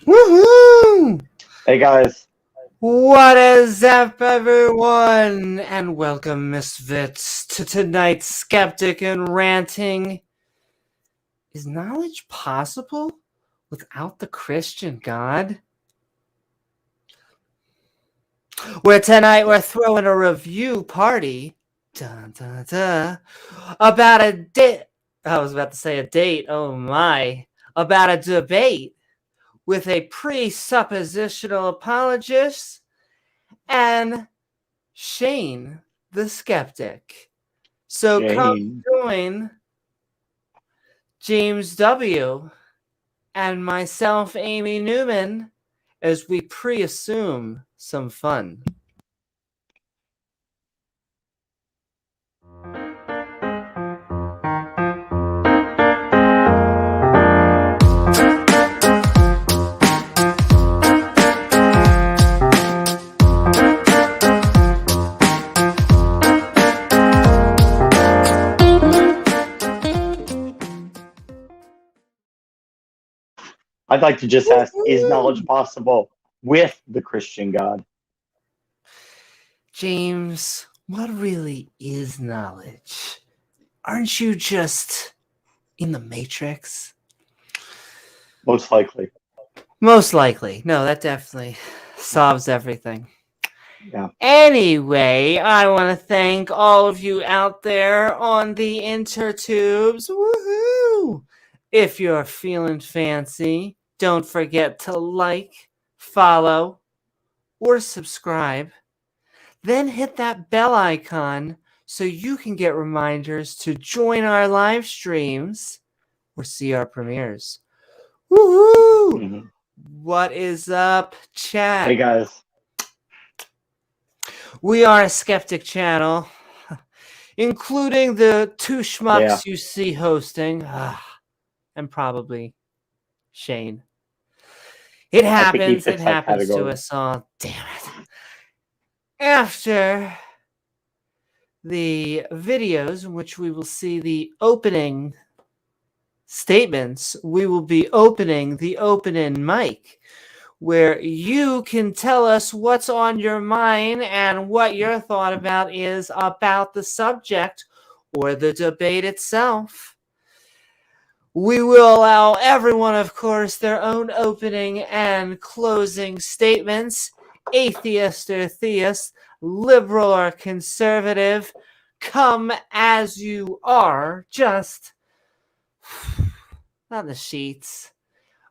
Woohoo! Hey guys. What is up, everyone? And welcome, misfits, to tonight's Skeptic and Ranting. Is knowledge possible without the Christian God? Where tonight we're throwing a review party about a date. I was about to say a date. Oh my. About a debate with a presuppositional apologist and Shane the Skeptic. So come join James W. and myself, Amy Newman, as we pre-assume some fun. I'd like to just ask, is knowledge possible with the Christian God? James, what really is knowledge? Aren't you just in the Matrix? Most likely. Most likely. No, that definitely solves everything. Yeah. Anyway, I want to thank all of you out there on the intertubes. Woohoo! If you're feeling fancy, don't forget to like, follow, or subscribe. Then hit that bell icon so you can get reminders to join our live streams or see our premieres. Woohoo! Mm-hmm. What is up, chat? Hey guys. We are a skeptic channel, including the two schmucks you see hosting, and probably Shane. It happens. It happens to us all. Damn it. After the videos in which we will see the opening statements, we will be opening the open-in mic, where you can tell us what's on your mind and what your thought about is about the subject or the debate itself. We will allow everyone, of course, their own opening and closing statements. Atheist or theist, liberal or conservative, come as you are, just on the sheets.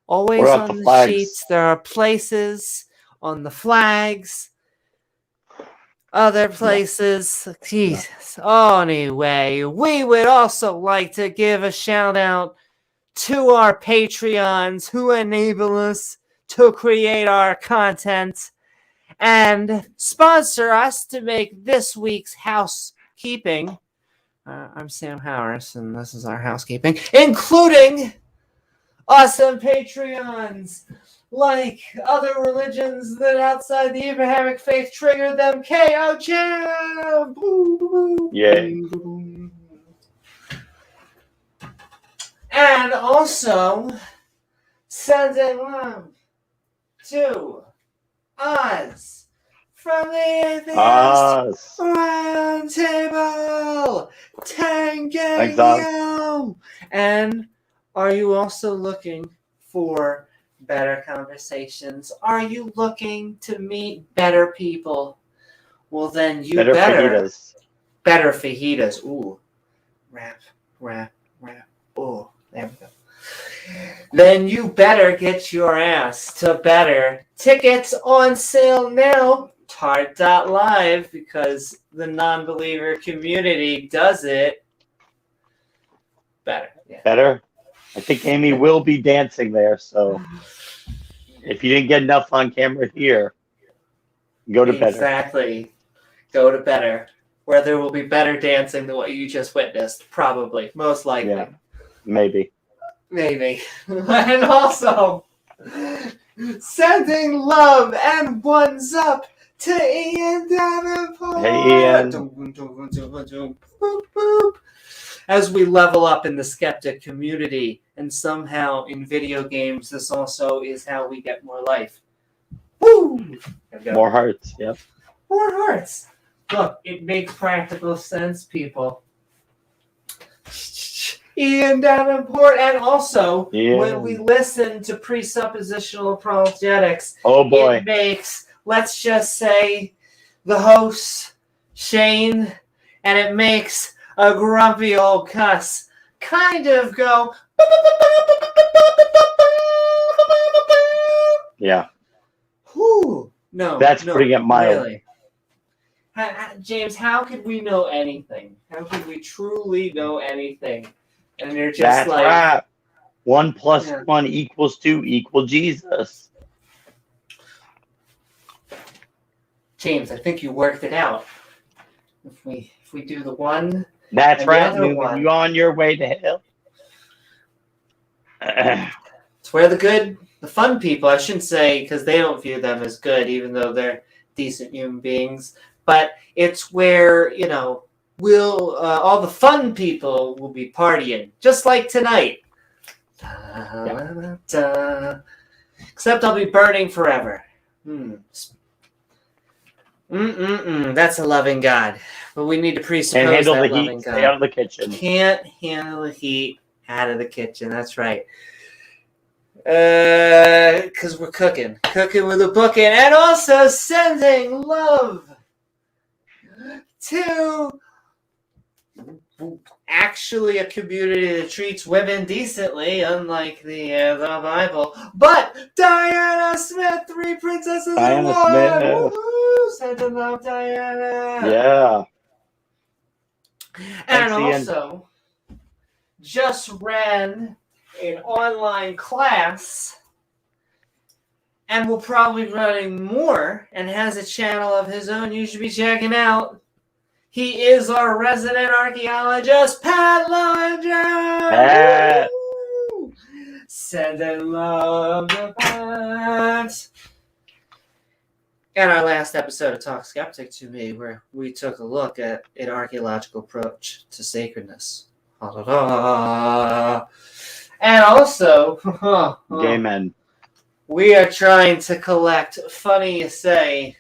Always on the sheets. There are places on the flags, other places. Yeah. Jesus. Yeah. Anyway, we would also like to give a shout out to our Patreons who enable us to create our content and sponsor us to make this week's housekeeping. I'm Sam Harris, and this is our housekeeping, including awesome Patreons like other religions that outside the Abrahamic faith trigger them. KO Jam! Yeah. And also sending love to Oz from the Atheist Roundtable. Tango! And are you also looking for better conversations? Are you looking to meet better people? Well, then you better fajitas. Better fajitas. Ooh. Rap. Ooh. There we go. Then you better get your ass to better. Tickets on sale now. Tart.live, because the non-believer community does it better. Yeah. Better? I think Amy will be dancing there, so if you didn't get enough on camera here, go to better. Exactly. Go to better, where there will be better dancing than what you just witnessed. Probably. Most likely. Yeah. Maybe. And also, sending love and ones up to Ian Davenport. Hey, Ian. As we level up in the skeptic community And somehow in video games, this also is how we get more life. Woo! More hearts, yep. More hearts. Look, it makes practical sense, people. Ian Davenport, and also when we listen to presuppositional apologetics, oh boy, it makes, let's just say, the host, Shane, and it makes a grumpy old cuss kind of go. Yeah. Whew. No, that's putting it mild. Really. James, how could we know anything? How could we truly know anything? And you're just that's like, right. 1 + 1 = 2 = Jesus. James, I think you worked it out. If we do the one, that's right, Newman. You on your way to hell? It's where the fun people, I shouldn't say, because they don't view them as good, even though they're decent human beings. But it's where, all the fun people will be partying, just like tonight. Yeah. Except I'll be burning forever. That's a loving God. But we need to presuppose Can't handle that the loving heat. God. Stay out of the kitchen. Can't handle the heat out of the kitchen. That's right. Because we're cooking with a booking, and also sending love to actually a community that treats women decently, unlike the Bible. But Diana Smith, 3 princesses in one. Woohoo! Sending love, Diana. Yeah. And also, just ran an online class, and will probably be running more, and has a channel of his own you should be checking out. He is our resident archaeologist, Pat Lowinger. Pat. Sending love to Pat. And our last episode of Talk Skeptic to Me, where we took a look at an archaeological approach to sacredness. And also, gay men. We are trying to collect, funny you say,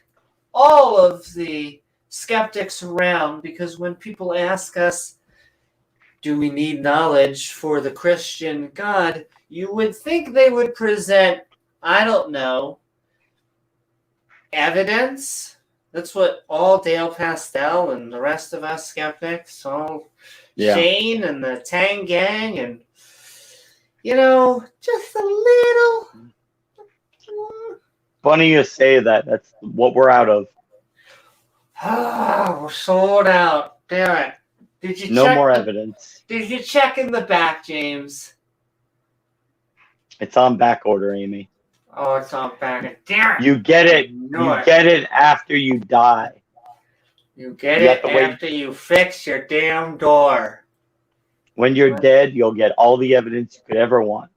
all of the skeptics around, because when people ask us, do we need knowledge for the Christian God, you would think they would present, I don't know, evidence. That's what all Dale Pastel and the rest of us skeptics, all Shane and the Tang Gang, and just a little. Funny you say that. That's what we're out of. We're sold out. Damn it. Did you check more evidence. Did you check in the back, James? It's on back order, Amy. Oh, it's on back. Damn it. You get it. You get it after you die. You get it after you fix your damn door. When you're dead, you'll get all the evidence you could ever want.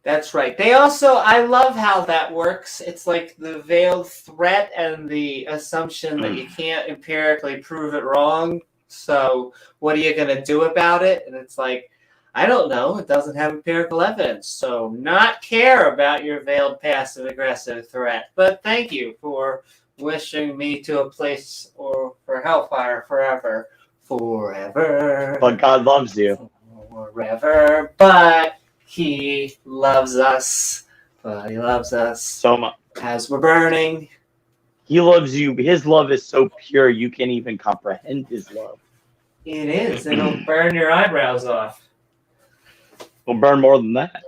That's right. They also, I love how that works. It's like the veiled threat and the assumption that you can't empirically prove it wrong. So what are you going to do about it? And it's like, I don't know. It doesn't have empirical evidence. So not care about your veiled passive-aggressive threat. But thank you for wishing me to a place or for hellfire forever. Forever. But God loves you. Forever. But He loves us. But He loves us so much. As we're burning. He loves you. His love is so pure, you can't even comprehend His love. It is. It'll burn your eyebrows off. It'll burn more than that.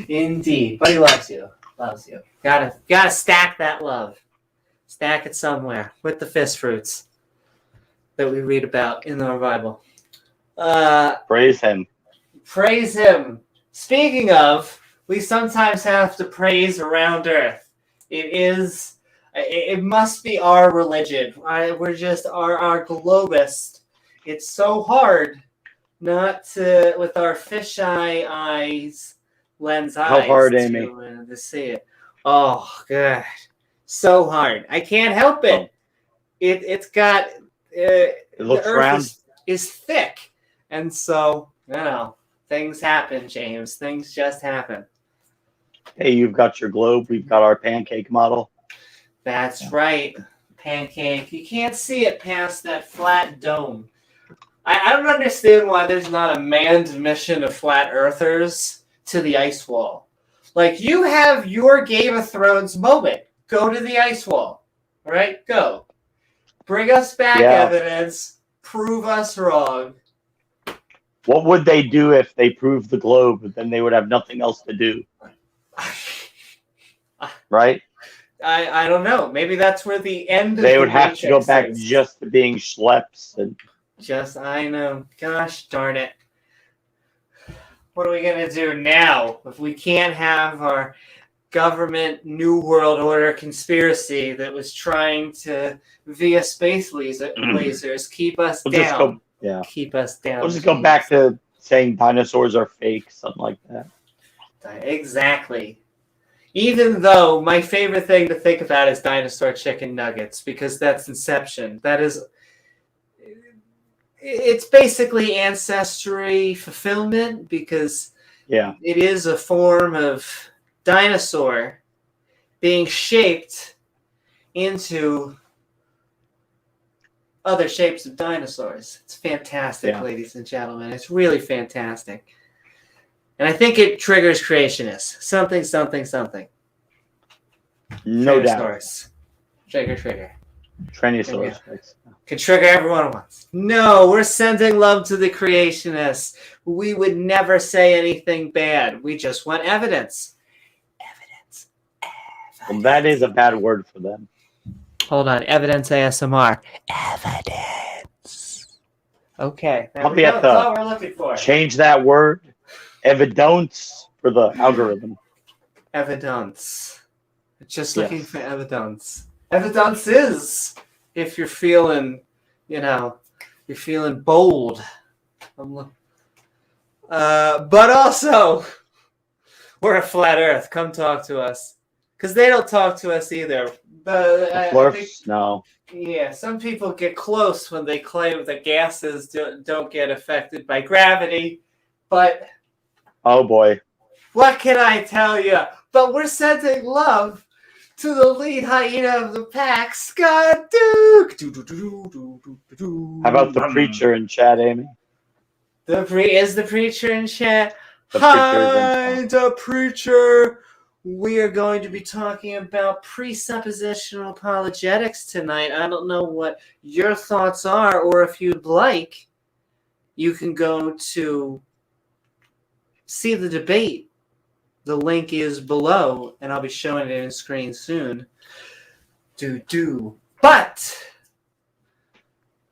Indeed. But He loves you. Loves you. Gotta stack that love. Stack it somewhere with the fist fruits that we read about in the Bible. Praise Him. Praise Him. Speaking of, we sometimes have to praise around earth. It must be our religion. We're just our globist. It's so hard not to, with our fisheye lens eyes. How hard, Amy? To see it. Oh, God. So hard. I can't help it. It's got... it looks the earth round. is thick. And so, things happen, James. Things just happen. Hey, you've got your globe. We've got our pancake model. That's right. Pancake. You can't see it past that flat dome. I don't understand why there's not a manned mission of flat earthers to the ice wall. Like, you have your Game of Thrones moment. Go to the ice wall. Right? Go. Bring us back evidence. Prove us wrong. What would they do if they proved the globe? Then they would have nothing else to do. Right? I don't know. Maybe that's where the end of they the would have to go back is. just to being schleps. And I know. Gosh darn it. What are we going to do now if we can't have our government New World Order conspiracy that was trying to, via space lasers, keep us down? Keep us down. We'll just go back to saying dinosaurs are fake, something like that. Exactly. Even though my favorite thing to think about is dinosaur chicken nuggets, because that's Inception. It's basically ancestry fulfillment, because it is a form of dinosaur being shaped into other shapes of dinosaurs. It's fantastic, ladies and gentlemen. It's really fantastic. And I think it triggers creationists. Something. No doubt. Trigger. Trinosaurus. Can trigger everyone at once. No, we're sending love to the creationists. We would never say anything bad. We just want evidence. Evidence. Well, that is a bad word for them. Hold on. Evidence ASMR. Evidence. Okay. That's all we're looking for. Change that word. Evidence for the algorithm. Evidence. Just looking for evidence. Evidence is if you're feeling, you're feeling bold. But also, we're a flat Earth. Come talk to us, because they don't talk to us either. But I think, no. Yeah, some people get close when they claim that gases don't get affected by gravity, but oh boy, what can I tell you? But we're sending love to the lead hyena of the pack, Scott Duke. How about the preacher in chat, Amy? Is the preacher in chat? Hi, the preacher. We are going to be talking about presuppositional apologetics tonight. I don't know what your thoughts are, or if you'd like, you can go to see the debate. The link is below, and I'll be showing it on screen soon. But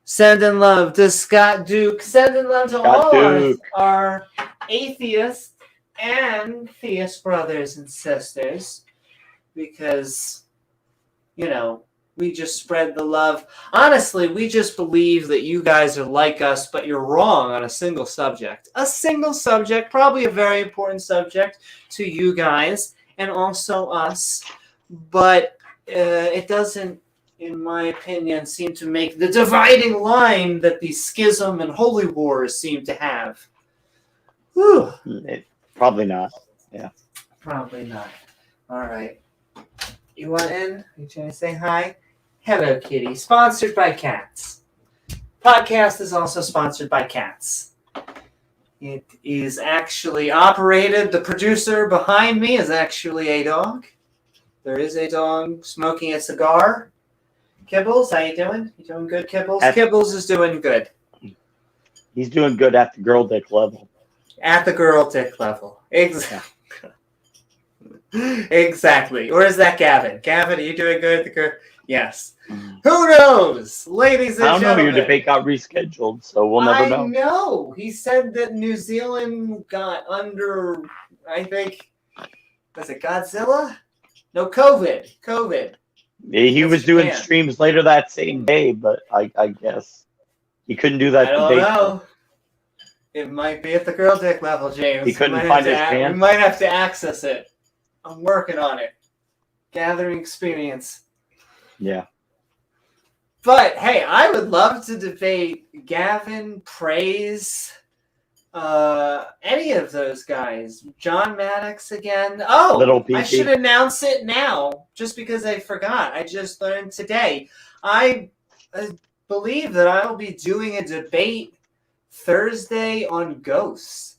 sending love to Scott Duke. Sending love to all our atheists and theist brothers and sisters, because, we just spread the love. Honestly, we just believe that you guys are like us, but you're wrong on a single subject. A single subject, probably a very important subject to you guys and also us, but it doesn't, in my opinion, seem to make the dividing line that the schism and holy wars seem to have. Whew. Probably not. Yeah. Probably not. All right. You want in? You trying to say hi? Hello, Kitty. Sponsored by cats. Podcast is also sponsored by cats. It is actually operated. The producer behind me is actually a dog. There is a dog smoking a cigar. Kibbles, how you doing? You doing good, Kibbles? Kibbles is doing good. He's doing good at the girl dick level. At the girl dick level. Exactly. Exactly. Or is that Gavin? Gavin, are you doing good at the girl? Yes. Who knows? Ladies and gentlemen. I don't know. Your debate got rescheduled, so we'll never know. I know. He said that New Zealand got under, I think, was it Godzilla? No, COVID. He was doing streams later that same day, but I guess he couldn't do that. I don't know. It might be at the girl dick level, James. He couldn't find his pants. We might have to access it. I'm working on it. Gathering experience. Yeah. But, hey, I would love to debate Gavin Praise any of those guys. John Maddox again. Oh, Little I PP. should announce it now, just because I forgot. I just learned today. I believe that I will be doing a debate Thursday on ghosts.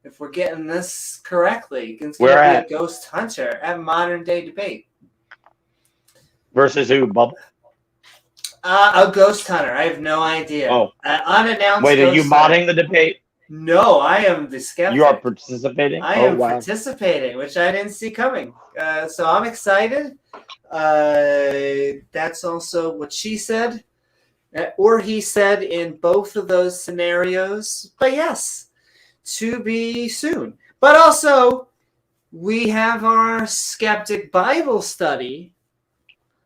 If we're getting this correctly, it's going to be a ghost hunter at Modern Day Debate. Versus who, Bubble? A ghost hunter. I have no idea. Oh. Unannounced. Wait, are you modding the debate? No, I am the skeptic. You are participating? I am participating, which I didn't see coming. So I'm excited. That's also what she said, or he said in both of those scenarios. But yes, to be soon. But also, we have our Skeptic Bible study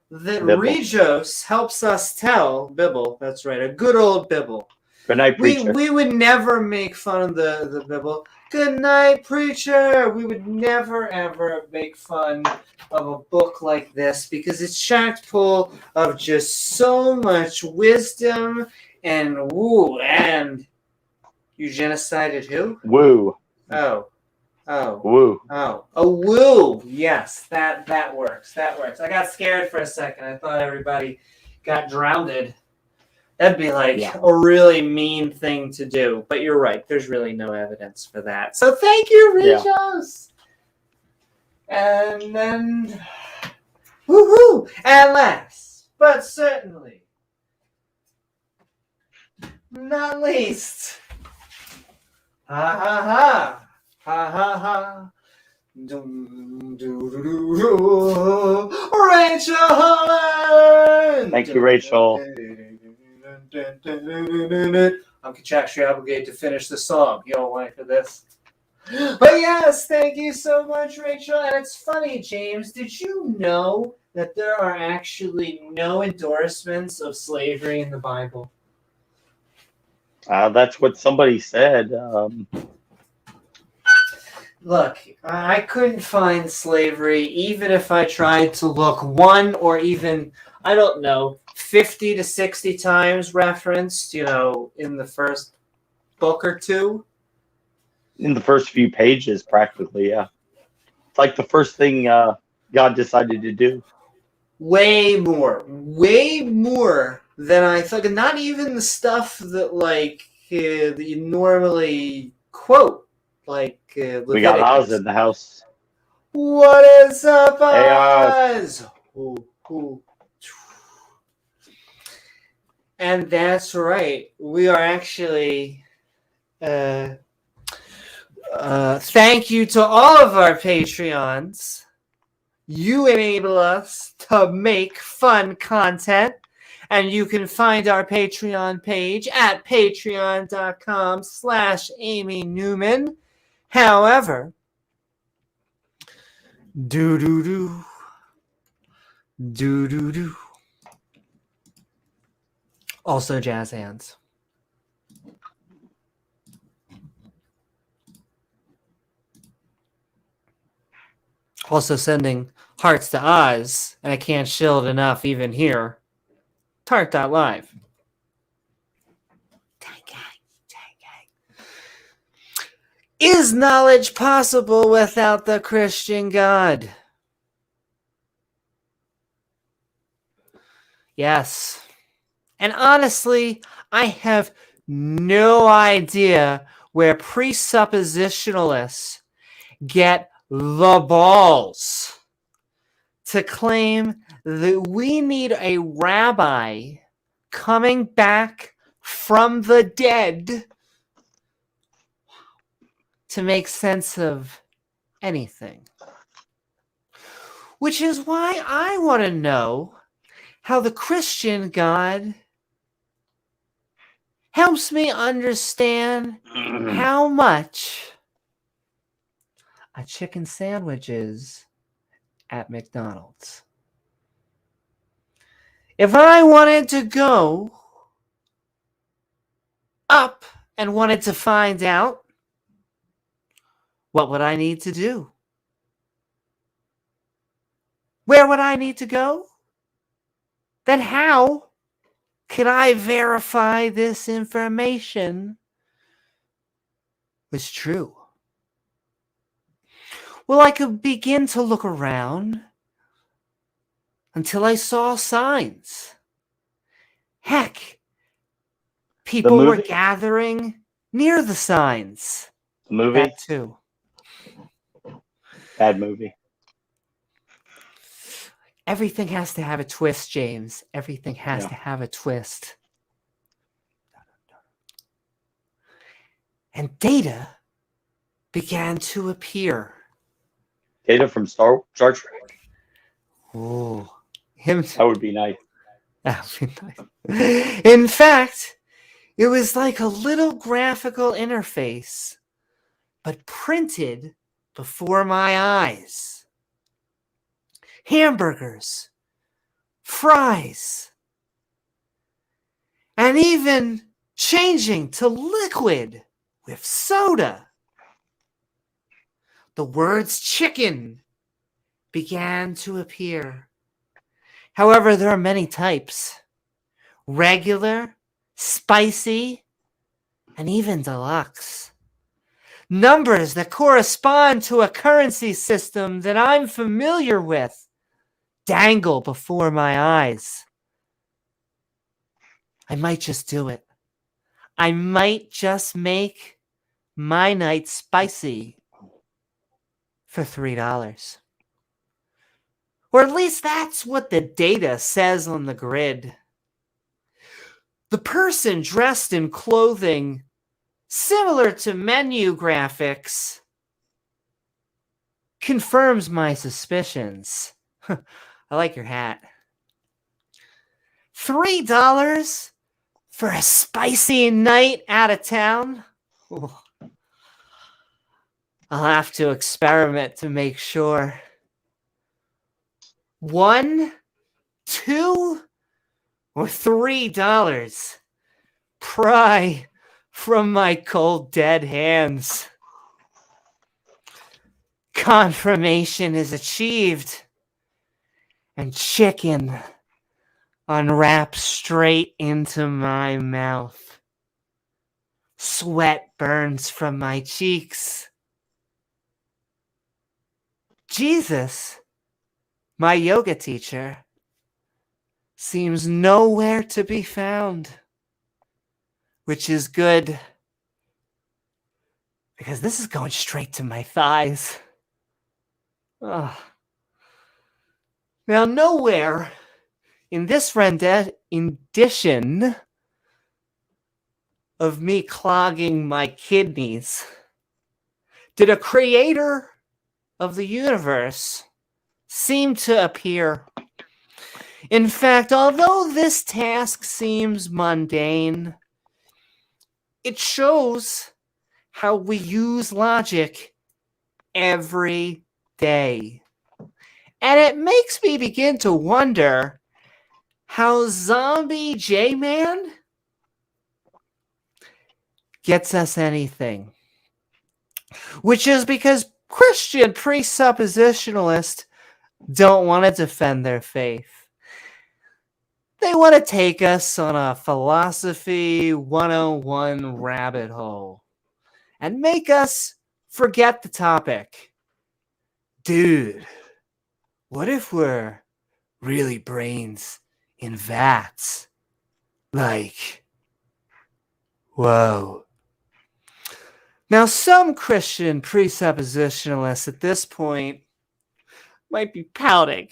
that Regis helps us tell. Bibble, that's right, a good old Bibble. Good night, preacher. We would never make fun of the Bible. Good night, preacher. We would never, ever make fun of a book like this because it's chock full of just so much wisdom and woo. And you genocided who? Woo. Oh. Woo. Oh. A woo. Yes, that works. That works. I got scared for a second. I thought everybody got drowned. That'd be like a really mean thing to do. But you're right. There's really no evidence for that. So thank you, Regis. Yeah. And then, woohoo! And last, but certainly not least, ha ha ha, ha ha ha. Rachel Holland! Thank you, Rachel. I'm contractually obligated to finish the song. You don't like for this? But yes, thank you so much, Rachel. And it's funny, James, did you know that there are actually no endorsements of slavery in the Bible? That's what somebody said. Look, I couldn't find slavery, even if I tried to look one or even, I don't know, 50 to 60 times referenced, in the first book or two. In the first few pages, practically, yeah. It's like the first thing God decided to do. Way more than I thought. Not even the stuff that, that you normally quote. Like we got Oz in the house. What is up, Oz? Ooh. And that's right. We are actually. Thank you to all of our Patreons. You enable us to make fun content. And you can find our Patreon page at patreon.com/Amy Newman. However, also jazz hands. Also sending hearts to Oz, and I can't shield enough even here. Tart.live. Is knowledge possible without the Christian God? Yes. And honestly, I have no idea where presuppositionalists get the balls to claim that we need a rabbi coming back from the dead to make sense of anything. Which is why I want to know how the Christian God helps me understand how much a chicken sandwich is at McDonald's. If I wanted to go up and wanted to find out, what would I need to do? Where would I need to go? Then how can I verify this information was true. Well, I could begin to look around until I saw signs. Heck, people were gathering near the signs. The movie? That too. Bad movie. Everything has to have a twist, James. Everything has to have a twist. And data began to appear. Data from Star Trek? Oh, that would be nice. That would be nice. In fact, it was like a little graphical interface, but printed before my eyes. Hamburgers, fries, and even changing to liquid with soda. The words chicken began to appear. However, there are many types. Regular, spicy, and even deluxe. Numbers that correspond to a currency system that I'm familiar with dangle before my eyes. I might just do it. I might just make my night spicy for $3. Or at least that's what the data says on the grid. The person dressed in clothing similar to menu graphics confirms my suspicions. I like your hat. $3 for a spicy night out of town? Ooh. I'll have to experiment to make sure. 1, 2, or $3? Pry from my cold, dead hands. Confirmation is achieved, and chicken unwraps straight into my mouth. Sweat burns from my cheeks. Jesus, my yoga teacher, seems nowhere to be found, which is good because this is going straight to my thighs. Oh. Now, nowhere in this rendition of me clogging my kidneys did a creator of the universe seem to appear. In fact, although this task seems mundane, it shows how we use logic every day. And it makes me begin to wonder how Zombie J-Man gets us anything. Which is because Christian presuppositionalists don't want to defend their faith. They want to take us on a philosophy 101 rabbit hole and make us forget the topic. Dude, what if we're really brains in vats? Like, whoa. Now, some Christian presuppositionalists at this point might be pouting.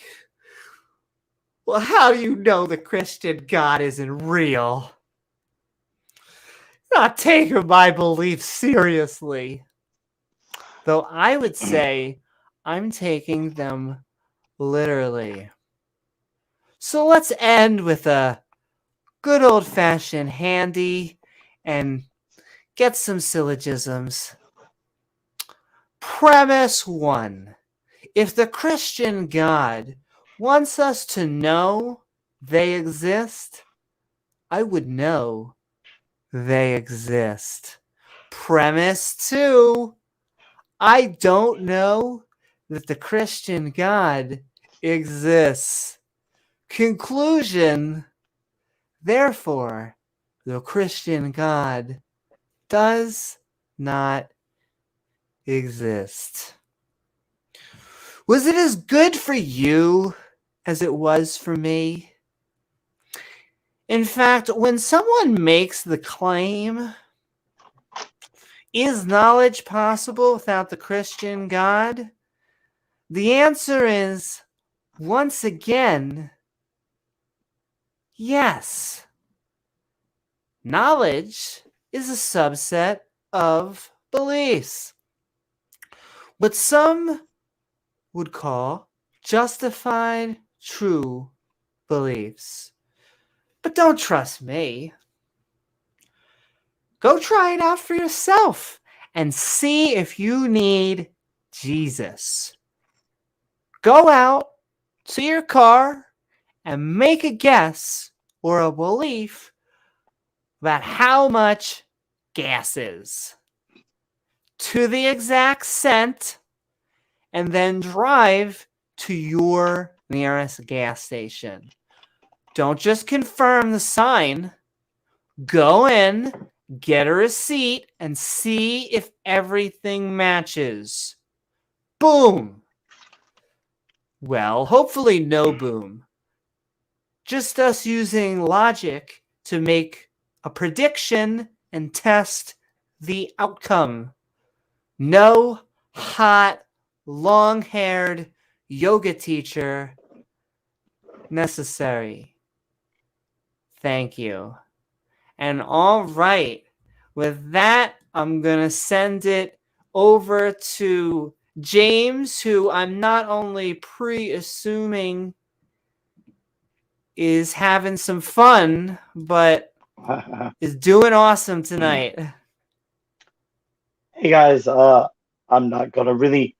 Well, how do you know the Christian God isn't real? Not taking my beliefs seriously. Though I would say I'm taking them literally. So let's end with a good old-fashioned handy and get some syllogisms. Premise 1. If the Christian God wants us to know they exist, I would know they exist. Premise 2. I don't know that the Christian God exists. Conclusion. Therefore, the Christian God does not exist. Was it as good for you as it was for me? In fact, when someone makes the claim, is knowledge possible without the Christian God? The answer is, once again, yes. Knowledge is a subset of beliefs. What some would call justified true beliefs. But don't trust me. Go try it out for yourself and see if you need Jesus. Go out to your car and make a guess or a belief about how much gas is to the exact cent, and then drive to your nearest gas station. Don't just confirm the sign. Go in, get a receipt, and see if everything matches. Boom! Well, hopefully no boom. Just us using logic to make a prediction and test the outcome. No hot, long-haired yoga teacher necessary. Thank you. And all right, with that, I'm going to send it over to James, who I'm not only pre-assuming is having some fun, but is doing awesome tonight. Hey guys, I'm not gonna really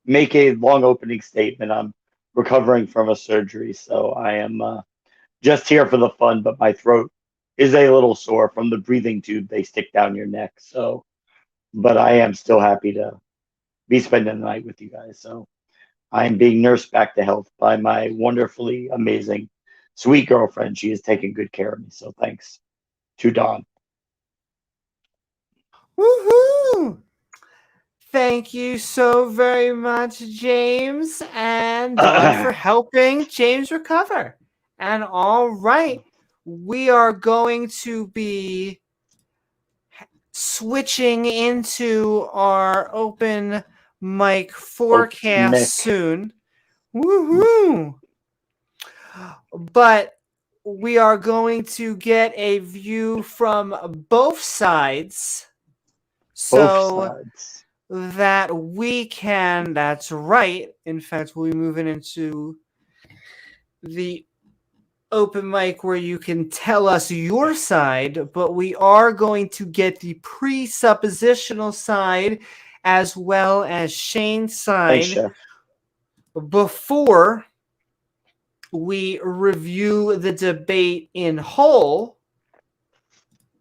make a long opening statement. I'm recovering from a surgery, so I am just here for the fun, but my throat is a little sore from the breathing tube they stick down your neck. So, but I am still happy to be spending the night with you guys. So I am being nursed back to health by my wonderfully amazing, sweet girlfriend. She is taking good care of me. So thanks to Dawn. Woohoo! Thank you so very much, James and Dawn, for helping James recover. And all right, we are going to be switching into our open mic forecast soon. Woohoo! But we are going to get a view from both sides. So that we can, that's right. In fact, we'll be moving into the open mic where you can tell us your side, but we are going to get the presuppositional side as well as Shane's side before we review the debate in whole.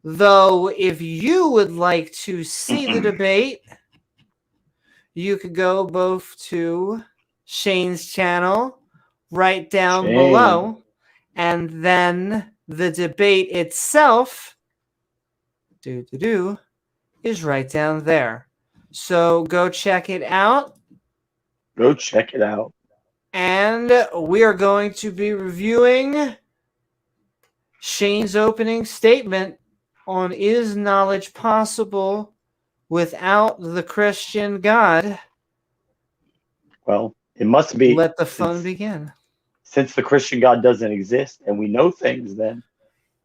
Though, if you would like to see the debate, you could go both to Shane's channel right down below, and then the debate itself is right down there. So go check it out. Go check it out. And we are going to be reviewing Shane's opening statement on is knowledge possible without the Christian God. Well, it must be. Let the fun begin. Since the Christian God doesn't exist and we know things, then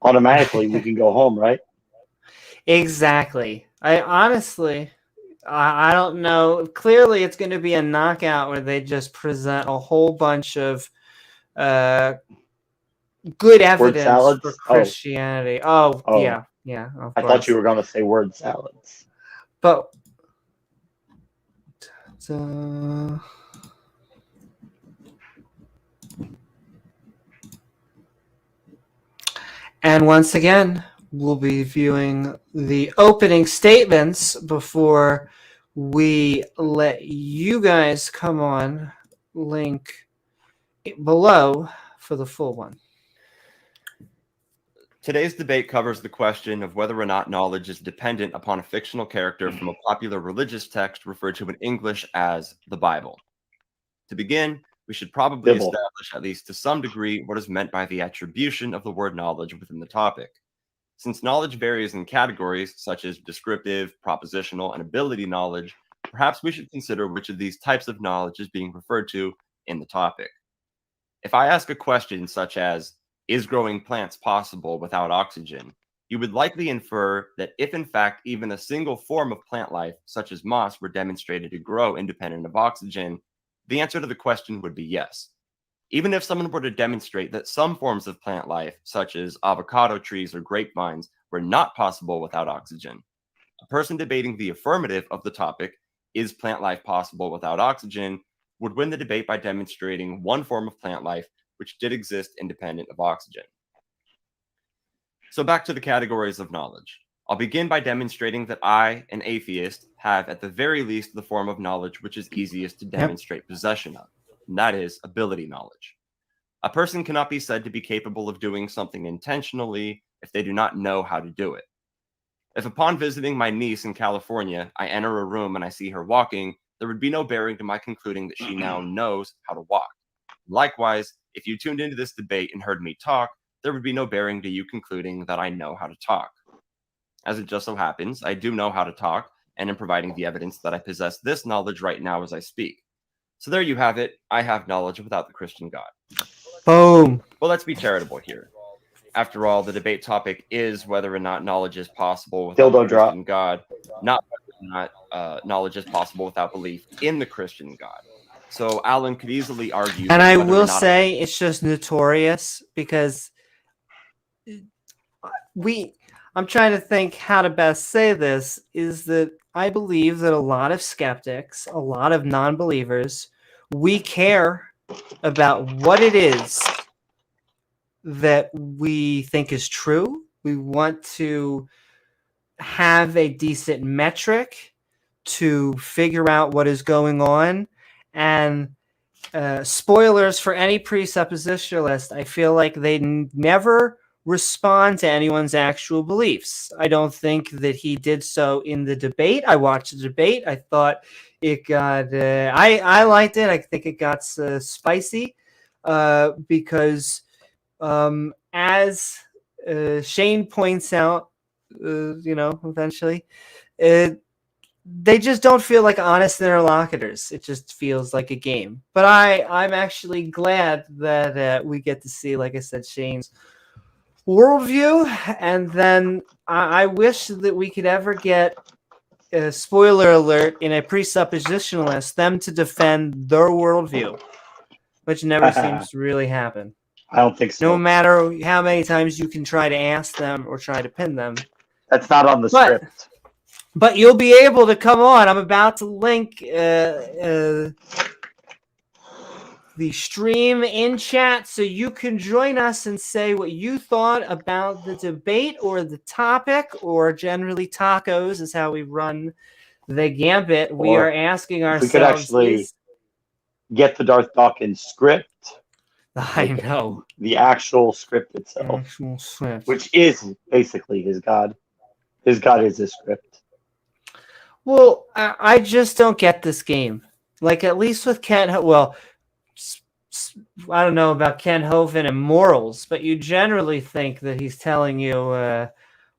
automatically we can go home, right? Exactly. I honestly, I don't know. Clearly, it's going to be a knockout where they just present a whole bunch of good evidence for Christianity. Oh. Yeah. I thought you were going to say word salads. But and once again, we'll be viewing the opening statements before we let you guys come on. Link below for the full one. Today's debate covers the question of whether or not knowledge is dependent upon a fictional character from a popular religious text referred to in English as the Bible. To begin, we should probably establish, at least to some degree, what is meant by the attribution of the word knowledge within the topic. Since knowledge varies in categories such as descriptive, propositional, and ability knowledge, perhaps we should consider which of these types of knowledge is being referred to in the topic. If I ask a question such as, is growing plants possible without oxygen? You would likely infer that if in fact even a single form of plant life, such as moss, were demonstrated to grow independent of oxygen, the answer to the question would be yes. Even if someone were to demonstrate that some forms of plant life, such as avocado trees or grapevines, were not possible without oxygen, a person debating the affirmative of the topic, is plant life possible without oxygen, would win the debate by demonstrating one form of plant life which did exist independent of oxygen. So back to the categories of knowledge. I'll begin by demonstrating that I, an atheist, have at the very least the form of knowledge which is easiest to demonstrate possession of, and that is ability knowledge. A person cannot be said to be capable of doing something intentionally if they do not know how to do it. If upon visiting my niece in California, I enter a room and I see her walking, there would be no bearing to my concluding that she now knows how to walk. Likewise, if you tuned into this debate and heard me talk, there would be no bearing to you concluding that I know how to talk. As it just so happens, I do know how to talk, and am providing the evidence that I possess this knowledge right now as I speak. So there you have it. I have knowledge without the Christian God. Boom. Well, let's be charitable here. After all, the debate topic is whether or not knowledge is possible without the Christian God, not whether or not knowledge is possible without belief in the Christian God. So Alan could easily argue. And I will say it's just notorious because I'm trying to think how to best say this, is that I believe that a lot of skeptics, a lot of non-believers, we care about what it is that we think is true. We want to have a decent metric to figure out what is going on. And spoilers for any presuppositionalist, I feel like they never respond to anyone's actual beliefs. I don't think that he did so in the debate. I watched the debate. I thought it got, I liked it. I think it got spicy because as Shane points out, eventually, they just don't feel like honest interlocutors. It just feels like a game. But I'm actually glad that we get to see, like I said, Shane's worldview. And then I wish that we could ever get, spoiler alert, in a presuppositionalist, them to defend their worldview, which never seems to really happen. I don't think so. No matter how many times you can try to ask them or try to pin them. That's not on the script. But you'll be able to come on. I'm about to link the stream in chat so you can join us and say what you thought about the debate or the topic, or generally tacos is how we run the gambit. We are asking ourselves. We could actually get the Darth Dawkins script. I know. The actual script itself. Actual script. Which is basically his God. His God is his script. Well, I just don't get this game. Like, at least with Ken, well, I don't know about Ken Hovind and morals, but you generally think that he's telling you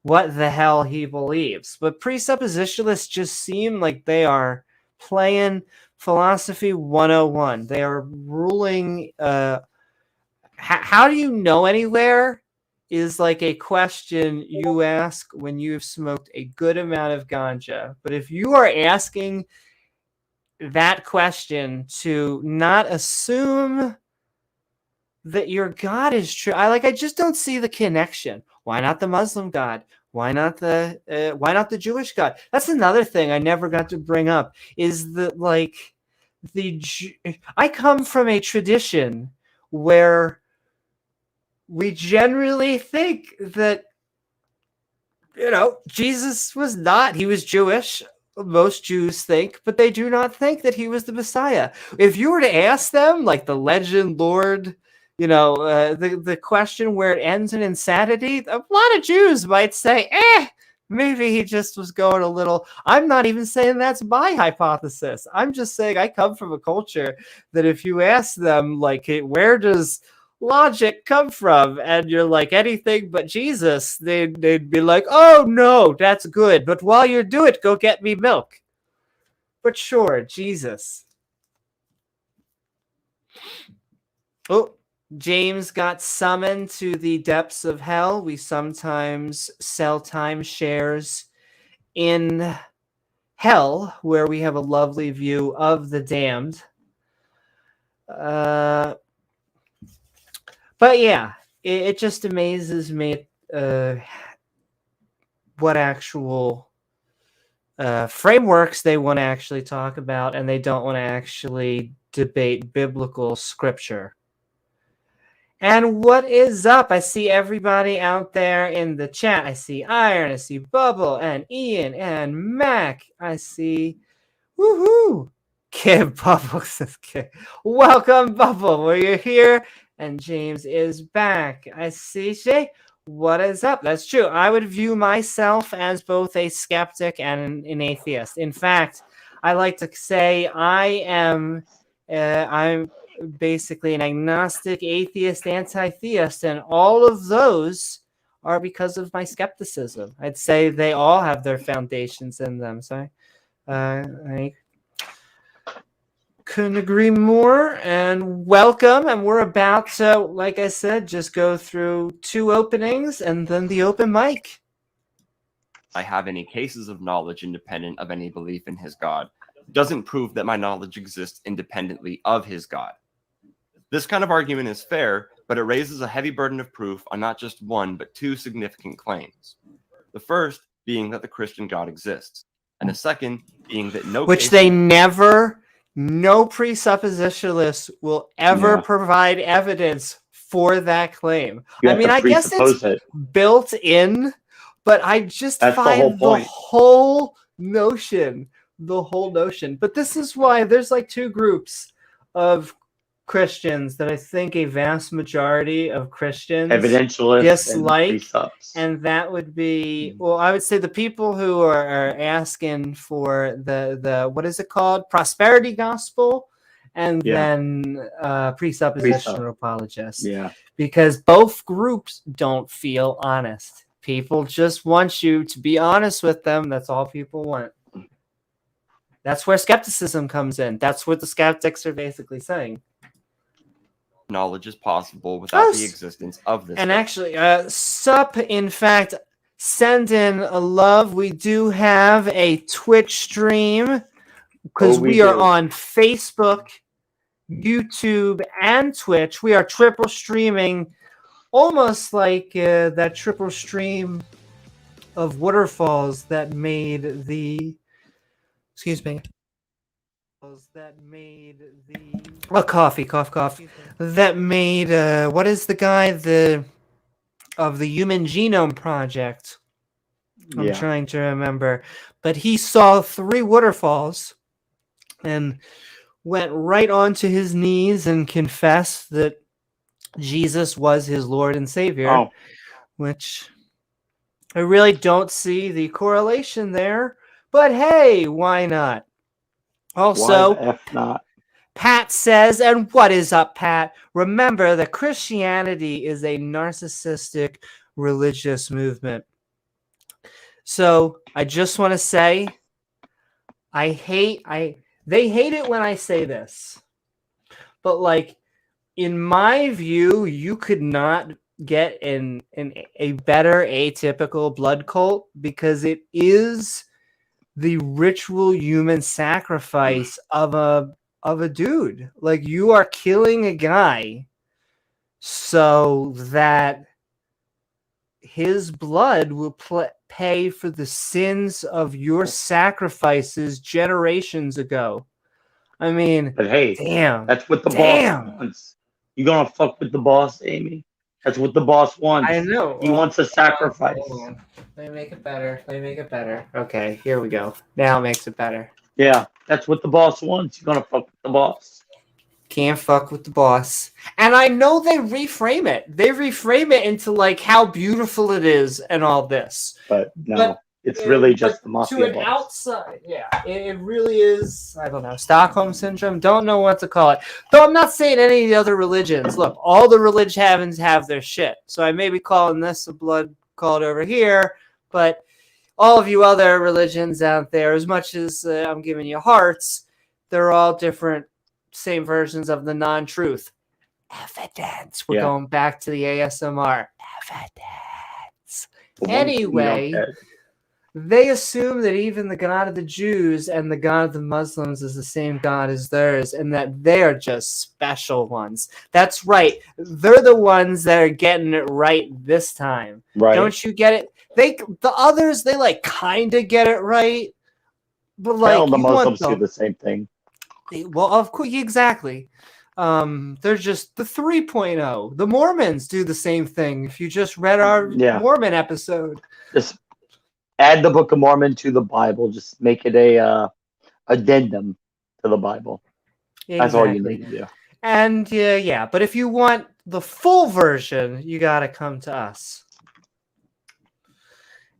what the hell he believes. But presuppositionalists just seem like they are playing philosophy 101. They are ruling. How do you know anywhere is like a question you ask when you've smoked a good amount of ganja. But if you are asking that question to not assume that your God is true, I just don't see the connection. Why not the Muslim God? Why not the Jewish God? That's another thing I never got to bring up, is that I come from a tradition where we generally think that, Jesus was not. He was Jewish. Most Jews think, but they do not think that he was the Messiah. If you were to ask them, like the legend Lord the question where it ends in insanity, a lot of Jews might say, maybe he just was going a little. I'm not even saying that's my hypothesis. I'm just saying I come from a culture that if you ask them, like, hey, where does logic come from? And you're like, anything but Jesus, they'd be like, oh, no, that's good. But while you do it, go get me milk. But sure, Jesus. Oh, James got summoned to the depths of hell. We sometimes sell timeshares in hell, where we have a lovely view of the damned. But yeah, it just amazes me what actual frameworks they want to actually talk about, and they don't want to actually debate biblical scripture. And what is up? I see everybody out there in the chat. I see Iron, I see Bubble, and Ian, and Mac. I see, woohoo! Kid Bubble says, welcome, Bubble. Well, you're here, and James is back. I see Shay. What is up? That's true. I would view myself as both a skeptic and an atheist. In fact, I like to say I'm basically an agnostic, atheist, anti-theist, and all of those are because of my skepticism. I'd say they all have their foundations in them. So I couldn't agree more. And welcome. And we're about to, like I said, just go through 2 openings and then the open mic. I have any cases of knowledge independent of any belief in his God doesn't prove that my knowledge exists independently of his God. This kind of argument is fair, but it raises a heavy burden of proof on not just one, but 2 significant claims. The first being that the Christian God exists, and the second being that no presuppositionalists will ever provide evidence for that claim. I guess it's built in, but I just find the whole notion. But this is why there's like 2 groups of Christians that I think a vast majority of Christians dislike, and that would be, well, I would say the people who are asking for the what is it called, prosperity gospel, and then presuppositional apologists, because both groups don't feel honest. People just want you to be honest with them. That's all people want. That's where skepticism comes in. That's what the skeptics are basically saying. Knowledge is possible without the existence of this. And actually, Sup, in fact, send in a love. We do have a Twitch stream because we are on Facebook, YouTube, and Twitch. We are triple streaming, almost like that triple stream of waterfalls that made the. Excuse me. That made the cough. That made what is the guy of the Human Genome Project? I'm trying to remember, but he saw 3 waterfalls and went right onto his knees and confessed that Jesus was his Lord and Savior, which I really don't see the correlation there. But hey, why not? Also, Pat says, and what is up, Pat? Remember that Christianity is a narcissistic religious movement. So I just want to say, they hate it when I say this. But like, in my view, you could not get a better atypical blood cult, because it is the ritual human sacrifice of a dude. Like, you are killing a guy so that his blood will pay for the sins of your sacrifices generations ago. I mean, but hey, that's what the boss wants. You gonna fuck with the boss, Amy? That's what the boss wants. I know. He wants a sacrifice. Let me make it better. Okay, here we go. Now it makes it better. Yeah, that's what the boss wants. You're gonna fuck with the boss. Can't fuck with the boss. And I know they reframe it. They reframe it into like how beautiful it is and all this. But no, it's really just the mafia to an boss. outside, yeah, it really is. I don't know, Stockholm syndrome. Don't know what to call it. Though I'm not saying any of the other religions. Look, all the religions have their shit. So I may be calling this a blood cult over here, but all of you other religions out there, as much as I'm giving you hearts, they're all different, same versions of the non-truth. Evidence. We're going back to the ASMR. Evidence. Anyway, they assume that even the God of the Jews and the God of the Muslims is the same God as theirs, and that they are just special ones. That's right. They're the ones that are getting it right this time. Right. Don't you get it? The others, they like kind of get it right. But like, the Muslims do the same thing. Well, of course, exactly. They're just the 3.0. The Mormons do the same thing. If you just read our Mormon episode, just add the Book of Mormon to the Bible. Just make it a addendum to the Bible. Exactly. That's all you need to do. And but if you want the full version, you got to come to us.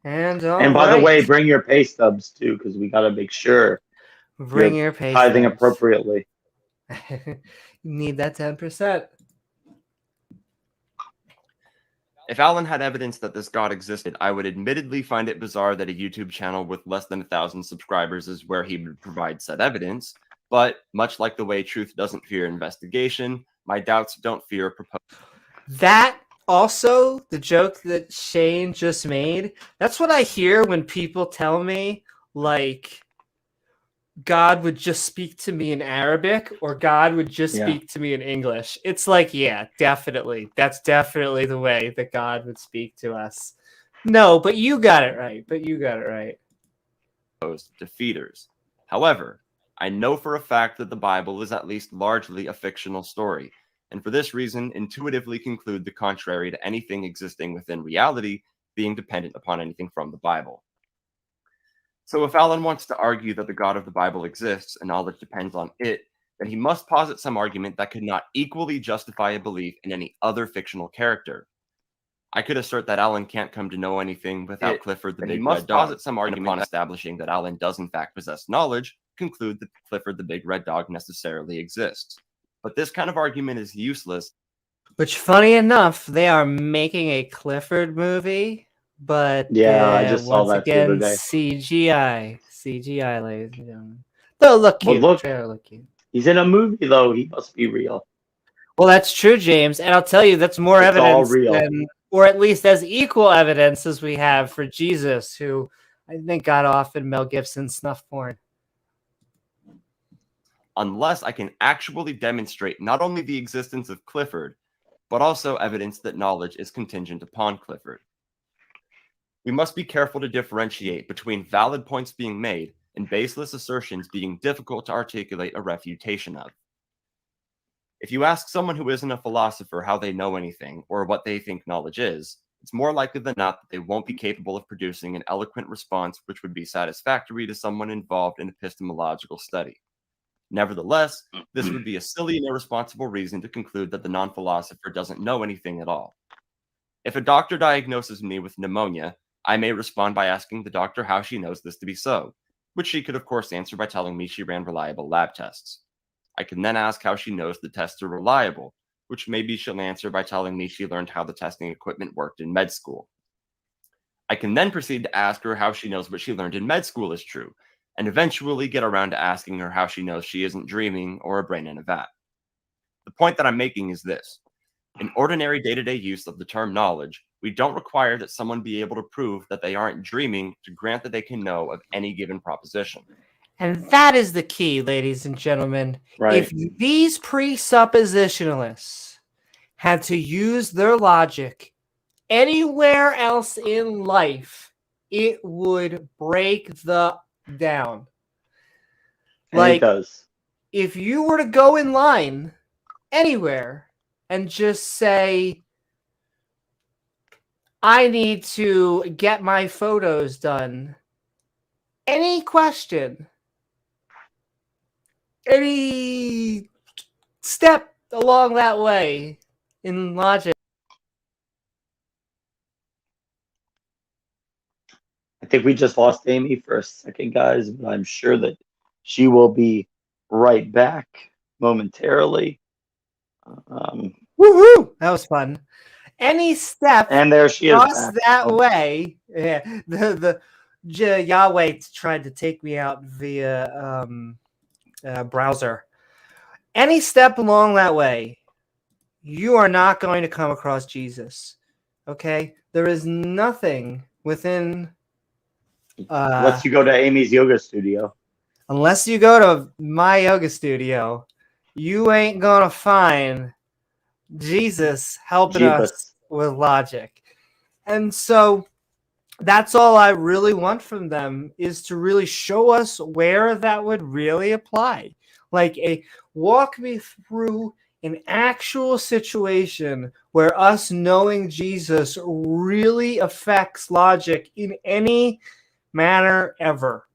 And by the way, bring your pay stubs too, because we got to make sure bring your pay tithing stubs appropriately. You need that 10%. If Alan had evidence that this God existed, I would admittedly find it bizarre that a YouTube channel with less than 1,000 subscribers is where he would provide said evidence. But much like the way truth doesn't fear investigation, my doubts don't fear proposal. That also, the joke that Shane just made, that's what I hear when people tell me, like, God would just speak to me in Arabic or God would just speak to me in English. It's like, yeah, definitely. That's definitely the way that God would speak to us. No, but you got it right. Defeaters. However, I know for a fact that the Bible is at least largely a fictional story, and for this reason, intuitively conclude the contrary to anything existing within reality being dependent upon anything from the Bible. So if Alan wants to argue that the God of the Bible exists and knowledge depends on it, then he must posit some argument that could not equally justify a belief in any other fictional character. I could assert that Alan can't come to know anything without Clifford the Big Red Dog. Posit some argument upon establishing that Alan does in fact possess knowledge, conclude that Clifford the Big Red Dog necessarily exists. But this kind of argument is useless. Which, funny enough, they are making a Clifford movie, but I just saw that the other day. CGI, ladies and gentlemen. Though look cute. Look cute. He's in a movie though. He must be real. Well, that's true, James, and I'll tell you that's more evidence than, or at least as equal evidence as we have for Jesus, who I think got off in Mel Gibson's snuff porn. Unless I can actually demonstrate not only the existence of Clifford, but also evidence that knowledge is contingent upon Clifford. We must be careful to differentiate between valid points being made and baseless assertions being difficult to articulate a refutation of. If you ask someone who isn't a philosopher how they know anything or what they think knowledge is, it's more likely than not that they won't be capable of producing an eloquent response which would be satisfactory to someone involved in epistemological study. Nevertheless, this would be a silly and irresponsible reason to conclude that the non-philosopher doesn't know anything at all. If a doctor diagnoses me with pneumonia, I may respond by asking the doctor how she knows this to be so, which she could of course answer by telling me she ran reliable lab tests. I can then ask how she knows the tests are reliable, which maybe she'll answer by telling me she learned how the testing equipment worked in med school. I can then proceed to ask her how she knows what she learned in med school is true, and eventually get around to asking her how she knows she isn't dreaming or a brain in a vat. The point that I'm making is this. In ordinary day-to-day use of the term knowledge, we don't require that someone be able to prove that they aren't dreaming to grant that they can know of any given proposition. And that is the key, ladies and gentlemen. Right. If these presuppositionalists had to use their logic anywhere else in life, it would break the down. And like, it does. If you were to go in line anywhere and just say, I need to get my photos done, any question, any step along that way in logic. I think we just lost Amy for a second, guys, but I'm sure that she will be right back momentarily. Woohoo! That was fun. Any step and there she is across back. that way, yeah, the Yahweh tried to take me out via browser. Any step along that way, you are not going to come across Jesus. Okay? There is nothing within... unless you go to Amy's yoga studio. Unless you go to my yoga studio, you ain't going to find Jesus helping us with logic. And so that's all I really want from them, is to really show us where that would really apply. Like, walk me through an actual situation where us knowing Jesus really affects logic in any manner ever.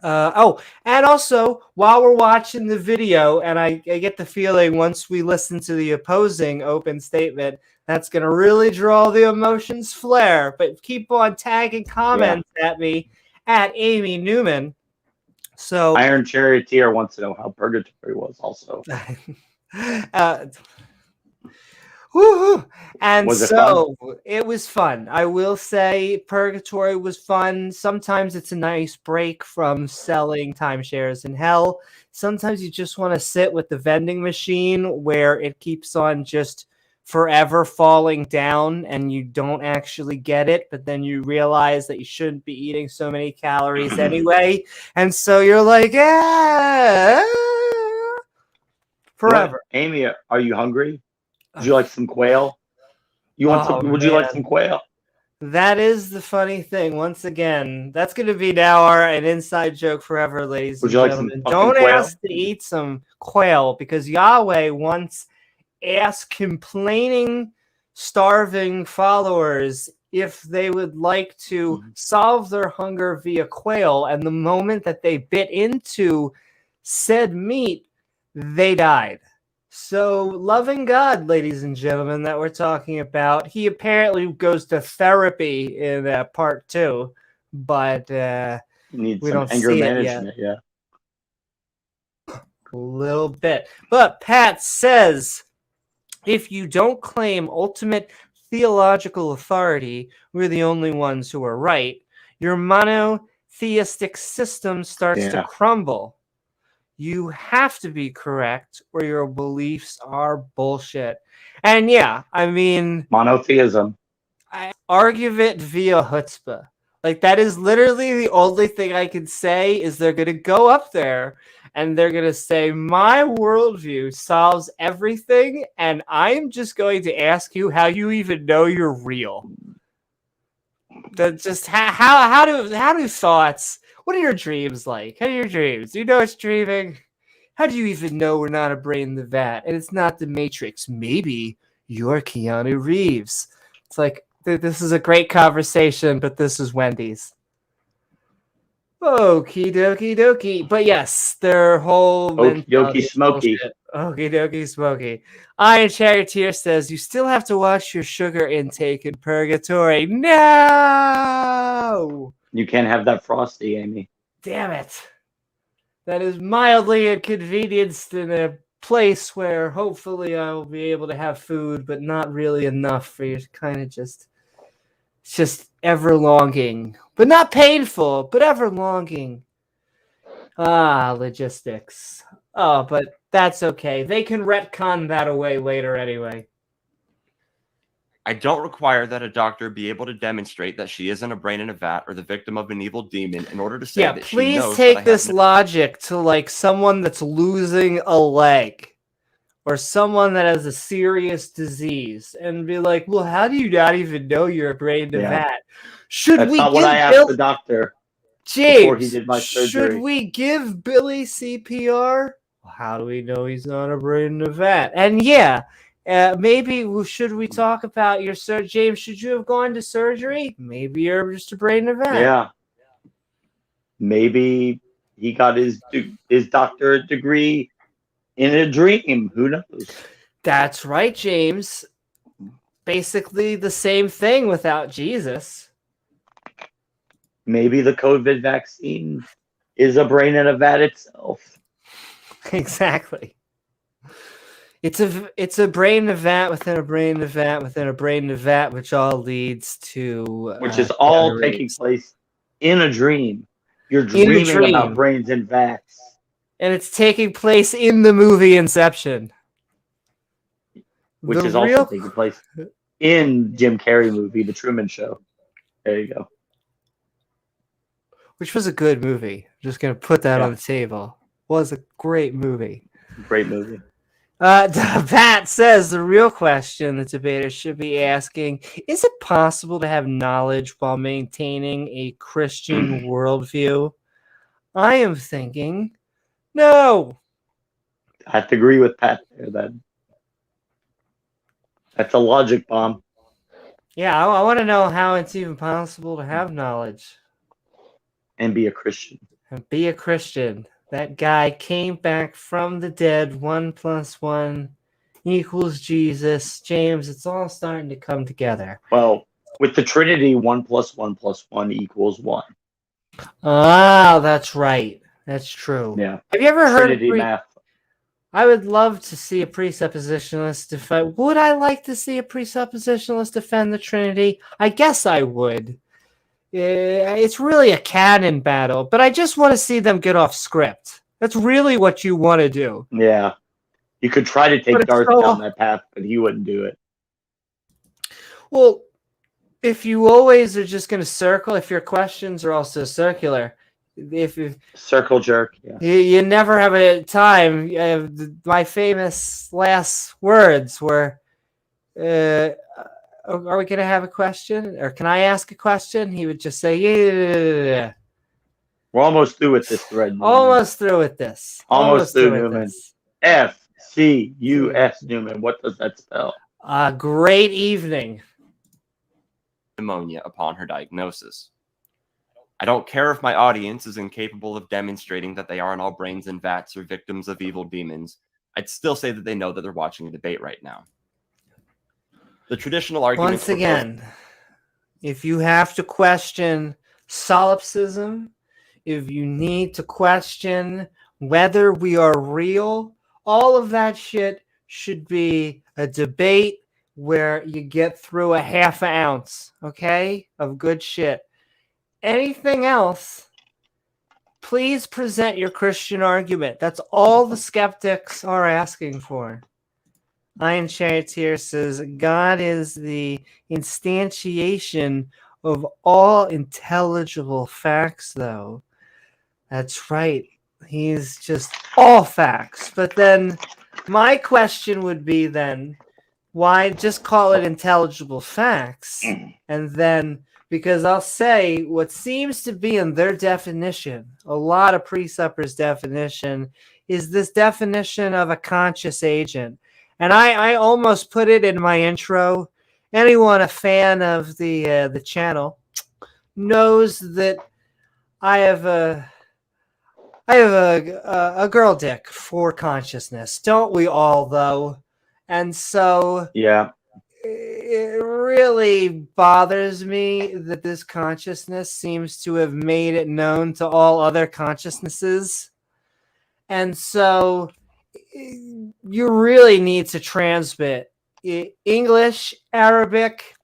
And also, while we're watching the video, and I get the feeling once we listen to the opposing open statement, that's going to really draw the emotions flare. But keep on tagging comments at me, at Amy Newman. So Iron Charioteer wants to know how purgatory was also. Woo-hoo. And so it was fun. I will say purgatory was fun. Sometimes it's a nice break from selling timeshares in hell. Sometimes you just want to sit with the vending machine where it keeps on just forever falling down and you don't actually get it, but then you realize that you shouldn't be eating so many calories anyway. And so you're like, forever. What? Amy, are you hungry? Would you like some quail? Would you like some quail? That is the funny thing. Once again, that's going to be now an inside joke forever, ladies and gentlemen. Don't ask to eat some quail, because Yahweh once asked complaining, starving followers if they would like to solve their hunger via quail, and the moment that they bit into said meat, they died. So, loving God, ladies and gentlemen, that we're talking about. He apparently goes to therapy in part 2, but we don't see it yet. Yeah, a little bit. But Pat says, if you don't claim ultimate theological authority, we're the only ones who are right, your monotheistic system starts to crumble. You have to be correct or your beliefs are bullshit. And yeah, I mean... monotheism. I argue it via chutzpah. Like, that is literally the only thing I can say, is they're going to go up there and they're going to say, my worldview solves everything, and I'm just going to ask you how you even know you're real. That's just how do thoughts... What are your dreams like? How are your dreams? Do you know it's dreaming? How do you even know we're not a brain in the vat and it's not the Matrix? Maybe you're Keanu Reeves. It's like, this is a great conversation, but this is Wendy's. Okie dokie dokie. But yes, their whole okie dokie smoky. Okie dokie smoky. Iron Charioteer says, you still have to watch your sugar intake in purgatory. No! You can't have that frosty, Amy. Damn it. That is mildly inconvenienced in a place where hopefully I'll be able to have food, but not really enough for you to kind of just ever longing. But not painful, but ever longing. Logistics. Oh, but that's okay. They can retcon that away later anyway. I don't require that a doctor be able to demonstrate that she isn't a brain in a vat or the victim of an evil demon in order to say that she knows. Please take this logic to like someone that's losing a leg or someone that has a serious disease and be like, well, how do you not even know you're a brain in a vat? That's not what I asked the doctor before he did my surgery. Should we give Billy CPR? Well, how do we know he's not a brain in a vat? And yeah, maybe should we talk about your surgery? James, should you have gone to surgery? Maybe you're just a brain in a vat. Yeah. Maybe he got his doctorate degree in a dream. Who knows? That's right, James. Basically the same thing without Jesus. Maybe the COVID vaccine is a brain in a vat itself. Exactly. It's a brain in a vat within a brain in a vat within a brain in a vat, which all leads to which is all taking place in a dream. You're dreaming about brains in vats. And it's taking place in the movie Inception. Which is also taking place in Jim Carrey movie, The Truman Show. There you go. Which was a good movie. I'm just going to put that on the table. Was a great movie. Great movie. Pat says the real question the debaters should be asking, is it possible to have knowledge while maintaining a Christian worldview? I am thinking, no. I have to agree with Pat there. That's a logic bomb. Yeah, I want to know how it's even possible to have knowledge. And be a Christian. Be a Christian. That guy came back from the dead. 1 + 1 = Jesus. James, it's all starting to come together. Well, with the Trinity, 1 + 1 + 1 = 1. Ah, that's right. That's true. Yeah. Have you ever Trinity heard math? I would love to see a presuppositionalist defend. Would I like to see a presuppositionalist defend the Trinity? I guess I would. It's really a canon battle, but I just want to see them get off script. That's really what you want to do. Yeah. You could try to take Darth down that path, but he wouldn't do it. Well, if you always are just going to circle, if your questions are also circular, if circle jerk, you never have a time. My famous last words were, are we going to have a question? Or can I ask a question? He would just say, yeah. We're almost through with this thread. Newman. Almost through with this. Almost through, Newman. FCUS, Newman. What does that spell? Great evening. Pneumonia upon her diagnosis. I don't care if my audience is incapable of demonstrating that they aren't all brains in vats or victims of evil demons. I'd still say that they know that they're watching a debate right now. The traditional argument. Once again, if you have to question solipsism, if you need to question whether we are real, all of that shit should be a debate where you get through a ½ ounce, okay, of good shit. Anything else, please present your Christian argument. That's all the skeptics are asking for. Iron Charioteer says, God is the instantiation of all intelligible facts, though. That's right. He's just all facts. But then my question would be then, why just call it intelligible facts? And then, because I'll say what seems to be in their definition, a lot of presuppers' definition, is this definition of a conscious agent. And I almost put it in my intro. Anyone a fan of the channel knows that I have a girl dick for consciousness. Don't we all, though? And so yeah, it really bothers me that this consciousness seems to have made it known to all other consciousnesses. And so you really need to transmit English, Arabic,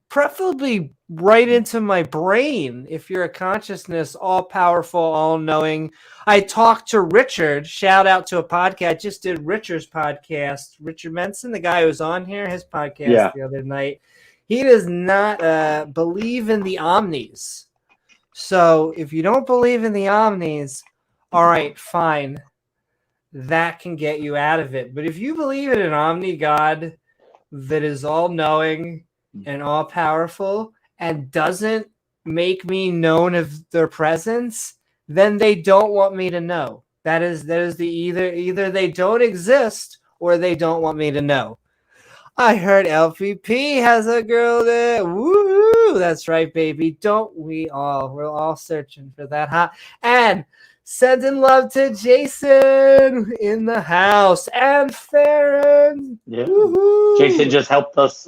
preferably right into my brain if you're a consciousness, all-powerful, all-knowing. I talked to Richard. Shout out to a podcast. I just did Richard's podcast. Richard Menson, the guy who was on here, his podcast the other night. He does not believe in the omnis. So if you don't believe in the omnis, all right, fine. That can get you out of it. But if you believe in an omni God that is all-knowing and all-powerful and doesn't make me known of their presence, then they don't want me to know. That is the either they don't exist or they don't want me to know. I heard LVP has a girl there. Woohoo! That's right, baby. Don't we all? We're all searching for that, huh? And Sending love to Jason in the house and Farron. Yeah. Woo-hoo. Jason just helped us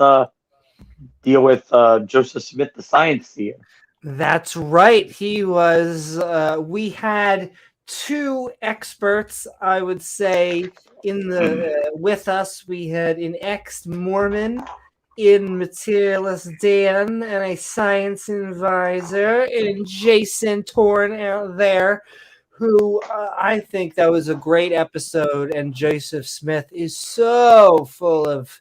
deal with Joseph Smith, the science seer. That's right. He was. We had two experts, I would say, in the with us. We had an ex-Mormon in Materialist Dan and a science advisor in Jason Torn out there, who I think that was a great episode. And Joseph Smith is so full of,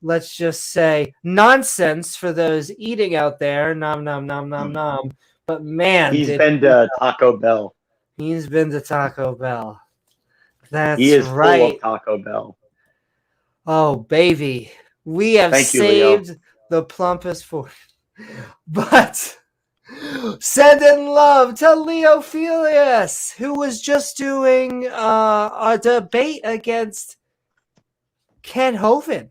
let's just say, nonsense for those eating out there. Nom, nom, nom, nom, nom. But man, he's been to Taco Bell. He's been to Taco Bell. That's he is right. full of Taco Bell. Oh, baby. We have saved the plumpest for. But sending love to Leo Felius, who was just doing a debate against Ken Hovind.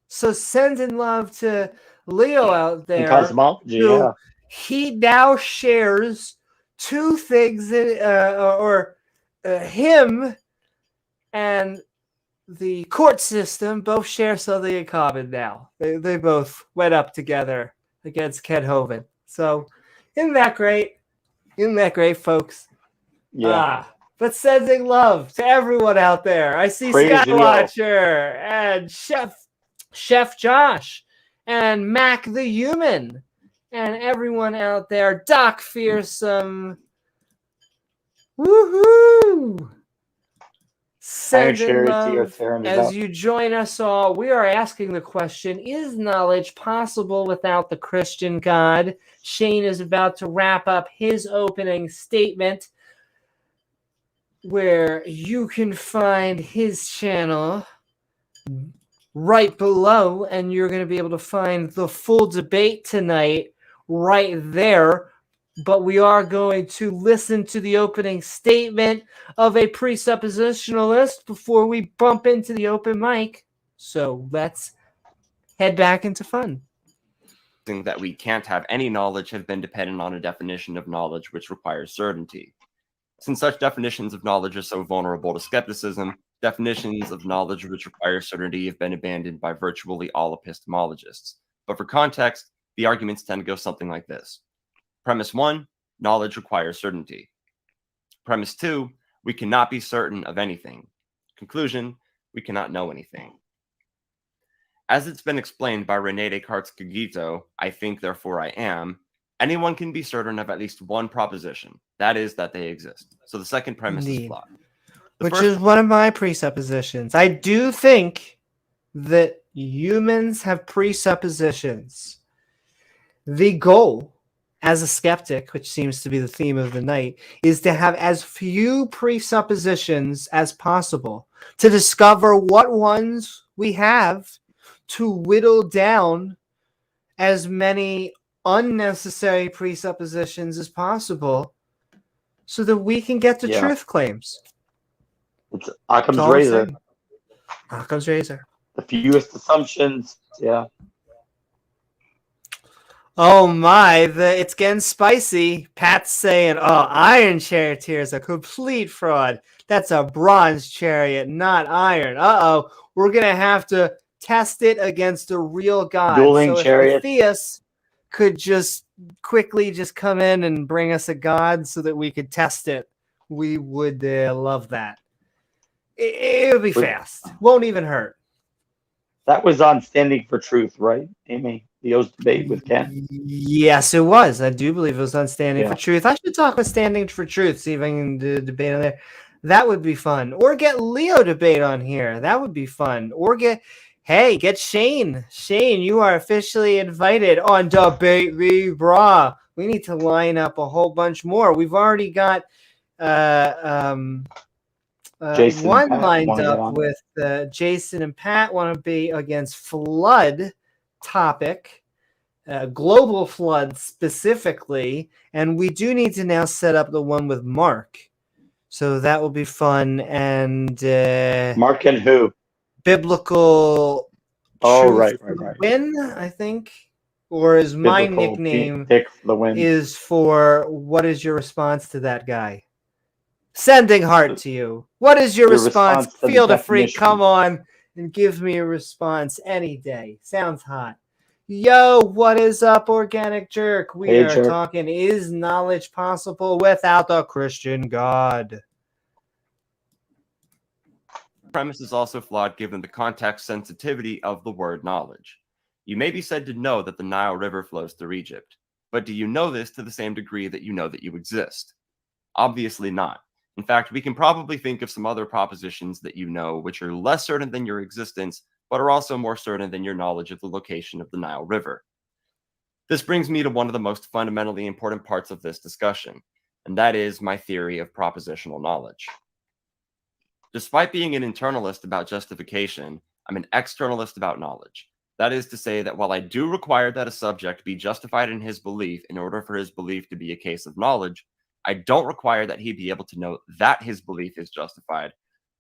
So sending love to Leo out there. In cosmology, yeah. He now shares two things, him and the court system both share something in common now. They both went up together against Ken Hovind. So isn't that great? Isn't that great, folks? Yeah. But sending love to everyone out there. I see Skywatcher and Chef Josh and Mac the Human and everyone out there. Doc Fearsome. Woohoo! Sending love as you join us all. We are asking the question, is knowledge possible without the Christian God? Shane is about to wrap up his opening statement, where you can find his channel right below, and you're going to be able to find the full debate tonight right there. But we are going to listen to the opening statement of a presuppositionalist before we bump into the open mic. So let's head back into fun. That we can't have any knowledge have been dependent on a definition of knowledge which requires certainty. Since such definitions of knowledge are so vulnerable to skepticism, definitions of knowledge which require certainty have been abandoned by virtually all epistemologists. But for context, the arguments tend to go something like this. Premise 1, knowledge requires certainty. Premise 2, we cannot be certain of anything. Conclusion, we cannot know anything. As it's been explained by René Descartes' Cogito, I think, therefore I am, anyone can be certain of at least one proposition, that is, that they exist. So the second premise is flawed. Which is one of my presuppositions. I do think that humans have presuppositions. The goal, as a skeptic, which seems to be the theme of the night, is to have as few presuppositions as possible, to discover what ones we have, to whittle down as many unnecessary presuppositions as possible so that we can get to truth claims. It's Occam's razor. Occam's razor. The fewest assumptions, yeah. Oh my, it's getting spicy. Pat's saying, Iron Charioteer is a complete fraud. That's a bronze chariot, not iron. Uh-oh, we're going to have to test it against a real god. Dueling chariot. If Theus could just quickly just come in and bring us a god so that we could test it, we would love that. It would be fast. Won't even hurt. That was on Standing for Truth, right, Amy? Leo's debate with Ken? Yes, it was. I do believe it was on Standing for Truth. I should talk with Standing for Truth, see if I can do a debate on there. That would be fun. Or get Leo debate on here. That would be fun. Or get Shane. Shane, you are officially invited on Debate Me, brah. We need to line up a whole bunch more. We've already got Jason one lined up with Jason and Pat want to be against flood topic, global flood specifically, and we do need to now set up the one with Mark. So that will be fun. And Mark and who? Biblical. Right. Win, I think, or is my nickname Dick the Win. is for what is your response to that guy? Sending heart to you. What is your response? To Feel free. Come on and give me a response any day. Sounds hot. Yo, what is up, Organic Jerk? We are talking, is knowledge possible without a Christian God? The premise is also flawed given the context sensitivity of the word knowledge. You may be said to know that the Nile River flows through Egypt, but do you know this to the same degree that you know that you exist? Obviously not. In fact, we can probably think of some other propositions that you know which are less certain than your existence, but are also more certain than your knowledge of the location of the Nile River. This brings me to one of the most fundamentally important parts of this discussion, and that is my theory of propositional knowledge. Despite being an internalist about justification, I'm an externalist about knowledge. That is to say that while I do require that a subject be justified in his belief in order for his belief to be a case of knowledge, I don't require that he be able to know that his belief is justified,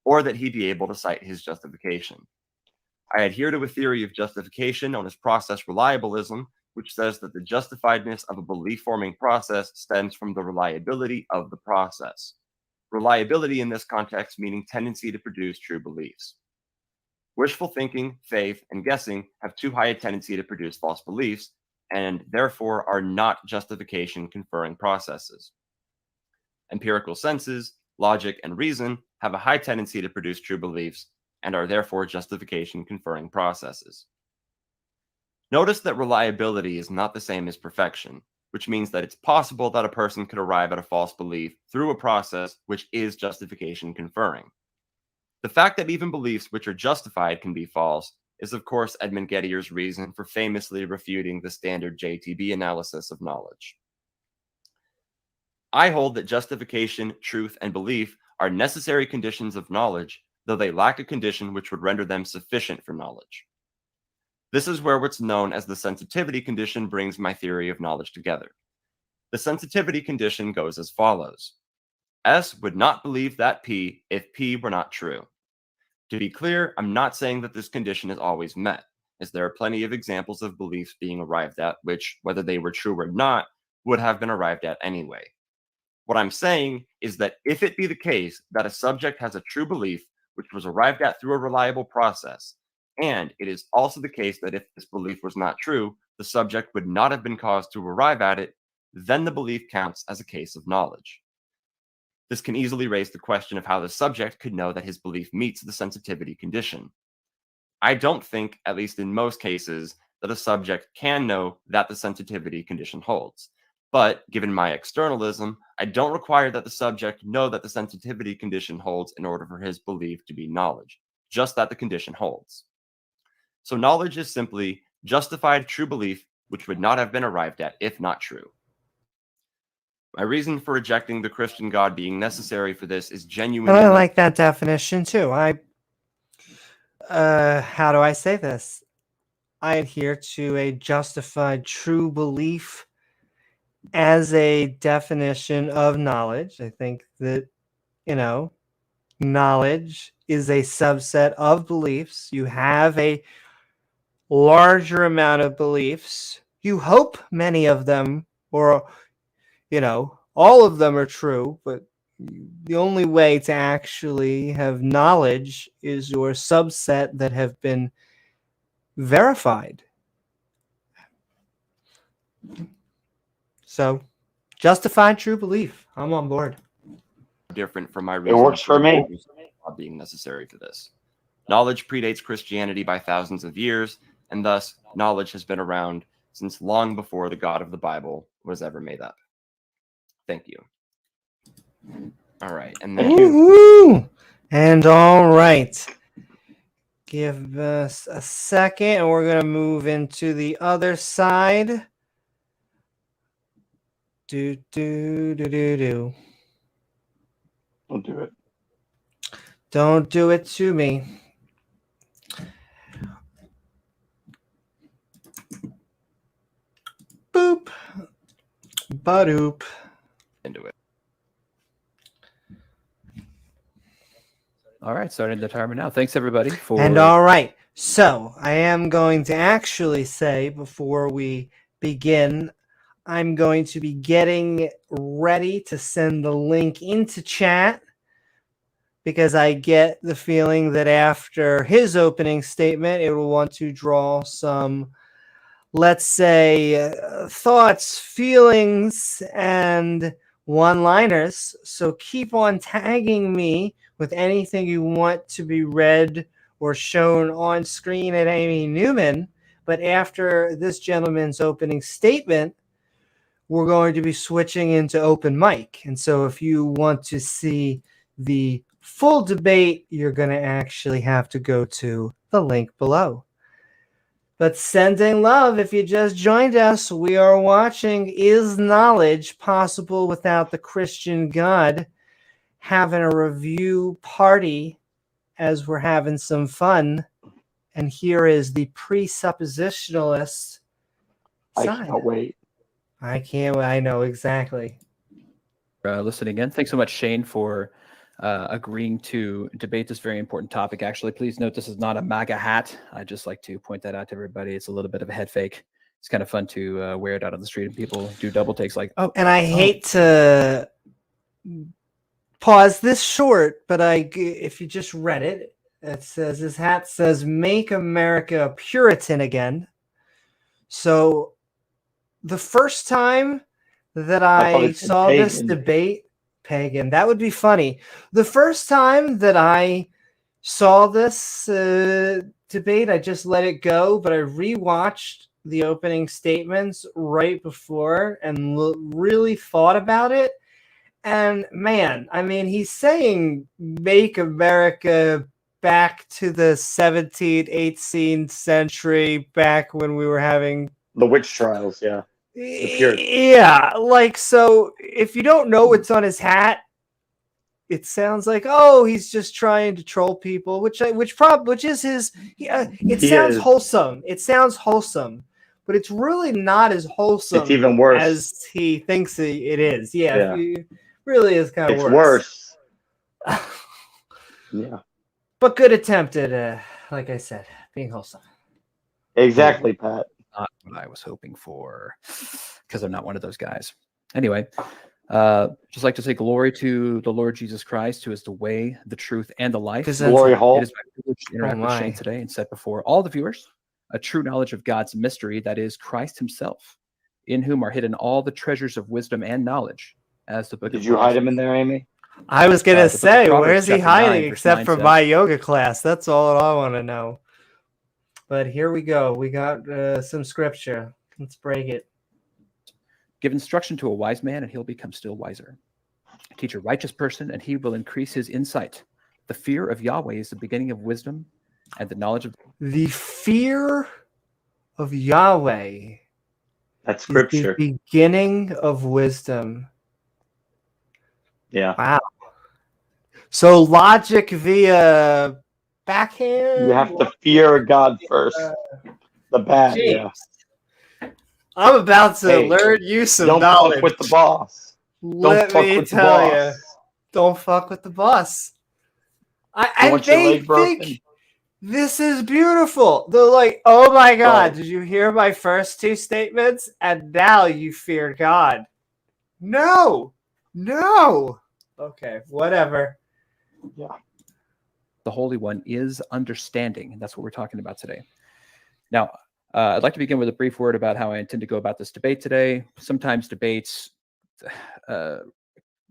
or that he be able to cite his justification. I adhere to a theory of justification known as process reliabilism, which says that the justifiedness of a belief-forming process stems from the reliability of the process. Reliability in this context meaning tendency to produce true beliefs. Wishful thinking, faith, and guessing have too high a tendency to produce false beliefs, and therefore are not justification-conferring processes. Empirical senses, logic, and reason have a high tendency to produce true beliefs, and are therefore justification-conferring processes. Notice that reliability is not the same as perfection, which means that it's possible that a person could arrive at a false belief through a process which is justification-conferring. The fact that even beliefs which are justified can be false is, of course, Edmund Gettier's reason for famously refuting the standard JTB analysis of knowledge. I hold that justification, truth, and belief are necessary conditions of knowledge, though they lack a condition which would render them sufficient for knowledge. This is where what's known as the sensitivity condition brings my theory of knowledge together. The sensitivity condition goes as follows. S would not believe that P if P were not true. To be clear, I'm not saying that this condition is always met, as there are plenty of examples of beliefs being arrived at which, whether they were true or not, would have been arrived at anyway. What I'm saying is that if it be the case that a subject has a true belief which was arrived at through a reliable process, and it is also the case that if this belief was not true, the subject would not have been caused to arrive at it, then the belief counts as a case of knowledge. This can easily raise the question of how the subject could know that his belief meets the sensitivity condition. I don't think, at least in most cases, that a subject can know that the sensitivity condition holds. But given my externalism, I don't require that the subject know that the sensitivity condition holds in order for his belief to be knowledge, just that the condition holds. So knowledge is simply justified true belief which would not have been arrived at if not true. My reason for rejecting the Christian God being necessary for this is genuine. And I like that definition too. How do I say this? I adhere to a justified true belief as a definition of knowledge. I think that, knowledge is a subset of beliefs. You have a larger amount of beliefs. You hope many of them, or, all of them are true, but the only way to actually have knowledge is your subset that have been verified. So, justified true belief. I'm on board. Different from my reason. It works for me. Being necessary for this. Knowledge predates Christianity by thousands of years, and thus knowledge has been around since long before the God of the Bible was ever made up. Thank you. All right, and then and all right. Give us a second, and we're gonna move into the other side. Do. Don't do it. Don't do it to me. Boop. Badoop. Into it. All right, starting the timer now. Thanks everybody for. And all right, so I am going to actually say before we begin, I'm going to be getting ready to send the link into chat because I get the feeling that after his opening statement, it will want to draw some, let's say, thoughts, feelings, and one-liners. So keep on tagging me with anything you want to be read or shown on screen at Amy Newman. But after this gentleman's opening statement, we're going to be switching into open mic. And so if you want to see the full debate, you're going to actually have to go to the link below. But sending love, if you just joined us, we are watching Is Knowledge Possible Without the Christian God? Having a review party as we're having some fun. And here is the presuppositionalist side. I can't wait. I can't. I know exactly. Listening in. Thanks so much, Shane, for agreeing to debate this very important topic. Actually, please note this is not a MAGA hat. I'd just like to point that out to everybody. It's a little bit of a head fake. It's kind of fun to wear it out on the street and people do double takes like, oh. And I hate to pause this short, but if you just read it, it says his hat says "Make America Puritan Again." So the first time that I saw this debate, pagan, that would be funny. The first time that I saw this debate, I just let it go, but I rewatched the opening statements right before and really thought about it. And man, I mean, he's saying make America back to the 17th, 18th century, back when we were having the witch trials, yeah. Yeah, like, so if you don't know what's on his hat, it sounds like, oh, he's just trying to troll people, which is his. It sounds wholesome. It sounds wholesome, but it's really not as wholesome. It's even worse as he thinks it is. Yeah. It really is kind of worse. It's worse. Yeah. But good attempt at, like I said, being wholesome. Exactly, Pat. Not what I was hoping for, because I'm not one of those guys. Anyway, just like to say glory to the Lord Jesus Christ, who is the way, the truth, and the life. Glory hole. It is my privilege to interact with Shane today and set before all the viewers a true knowledge of God's mystery, that is Christ himself, in whom are hidden all the treasures of wisdom and knowledge. As the book Did you hide him in there, Amy? I was going to say, where's he hiding except for my yoga class? That's all I want to know. But here we go. We got some scripture. Let's break it. Give instruction to a wise man, and he'll become still wiser. Teach a righteous person, and he will increase his insight. The fear of Yahweh is the beginning of wisdom, and the knowledge of... The fear of Yahweh. That's scripture. Is the beginning of wisdom. Yeah. Wow. So logic via... backhand. You have to fear God first. The bad, James, yeah. I'm about to learn you some knowledge. Don't fuck with the boss. Let me tell you. Don't fuck with the boss. I think this is beautiful. They're like, oh my God, did you hear my first two statements? And now you fear God. No. Okay, whatever. Yeah. The Holy One is understanding, and that's what we're talking about today. Now, I'd like to begin with a brief word about how I intend to go about this debate today. Sometimes debates,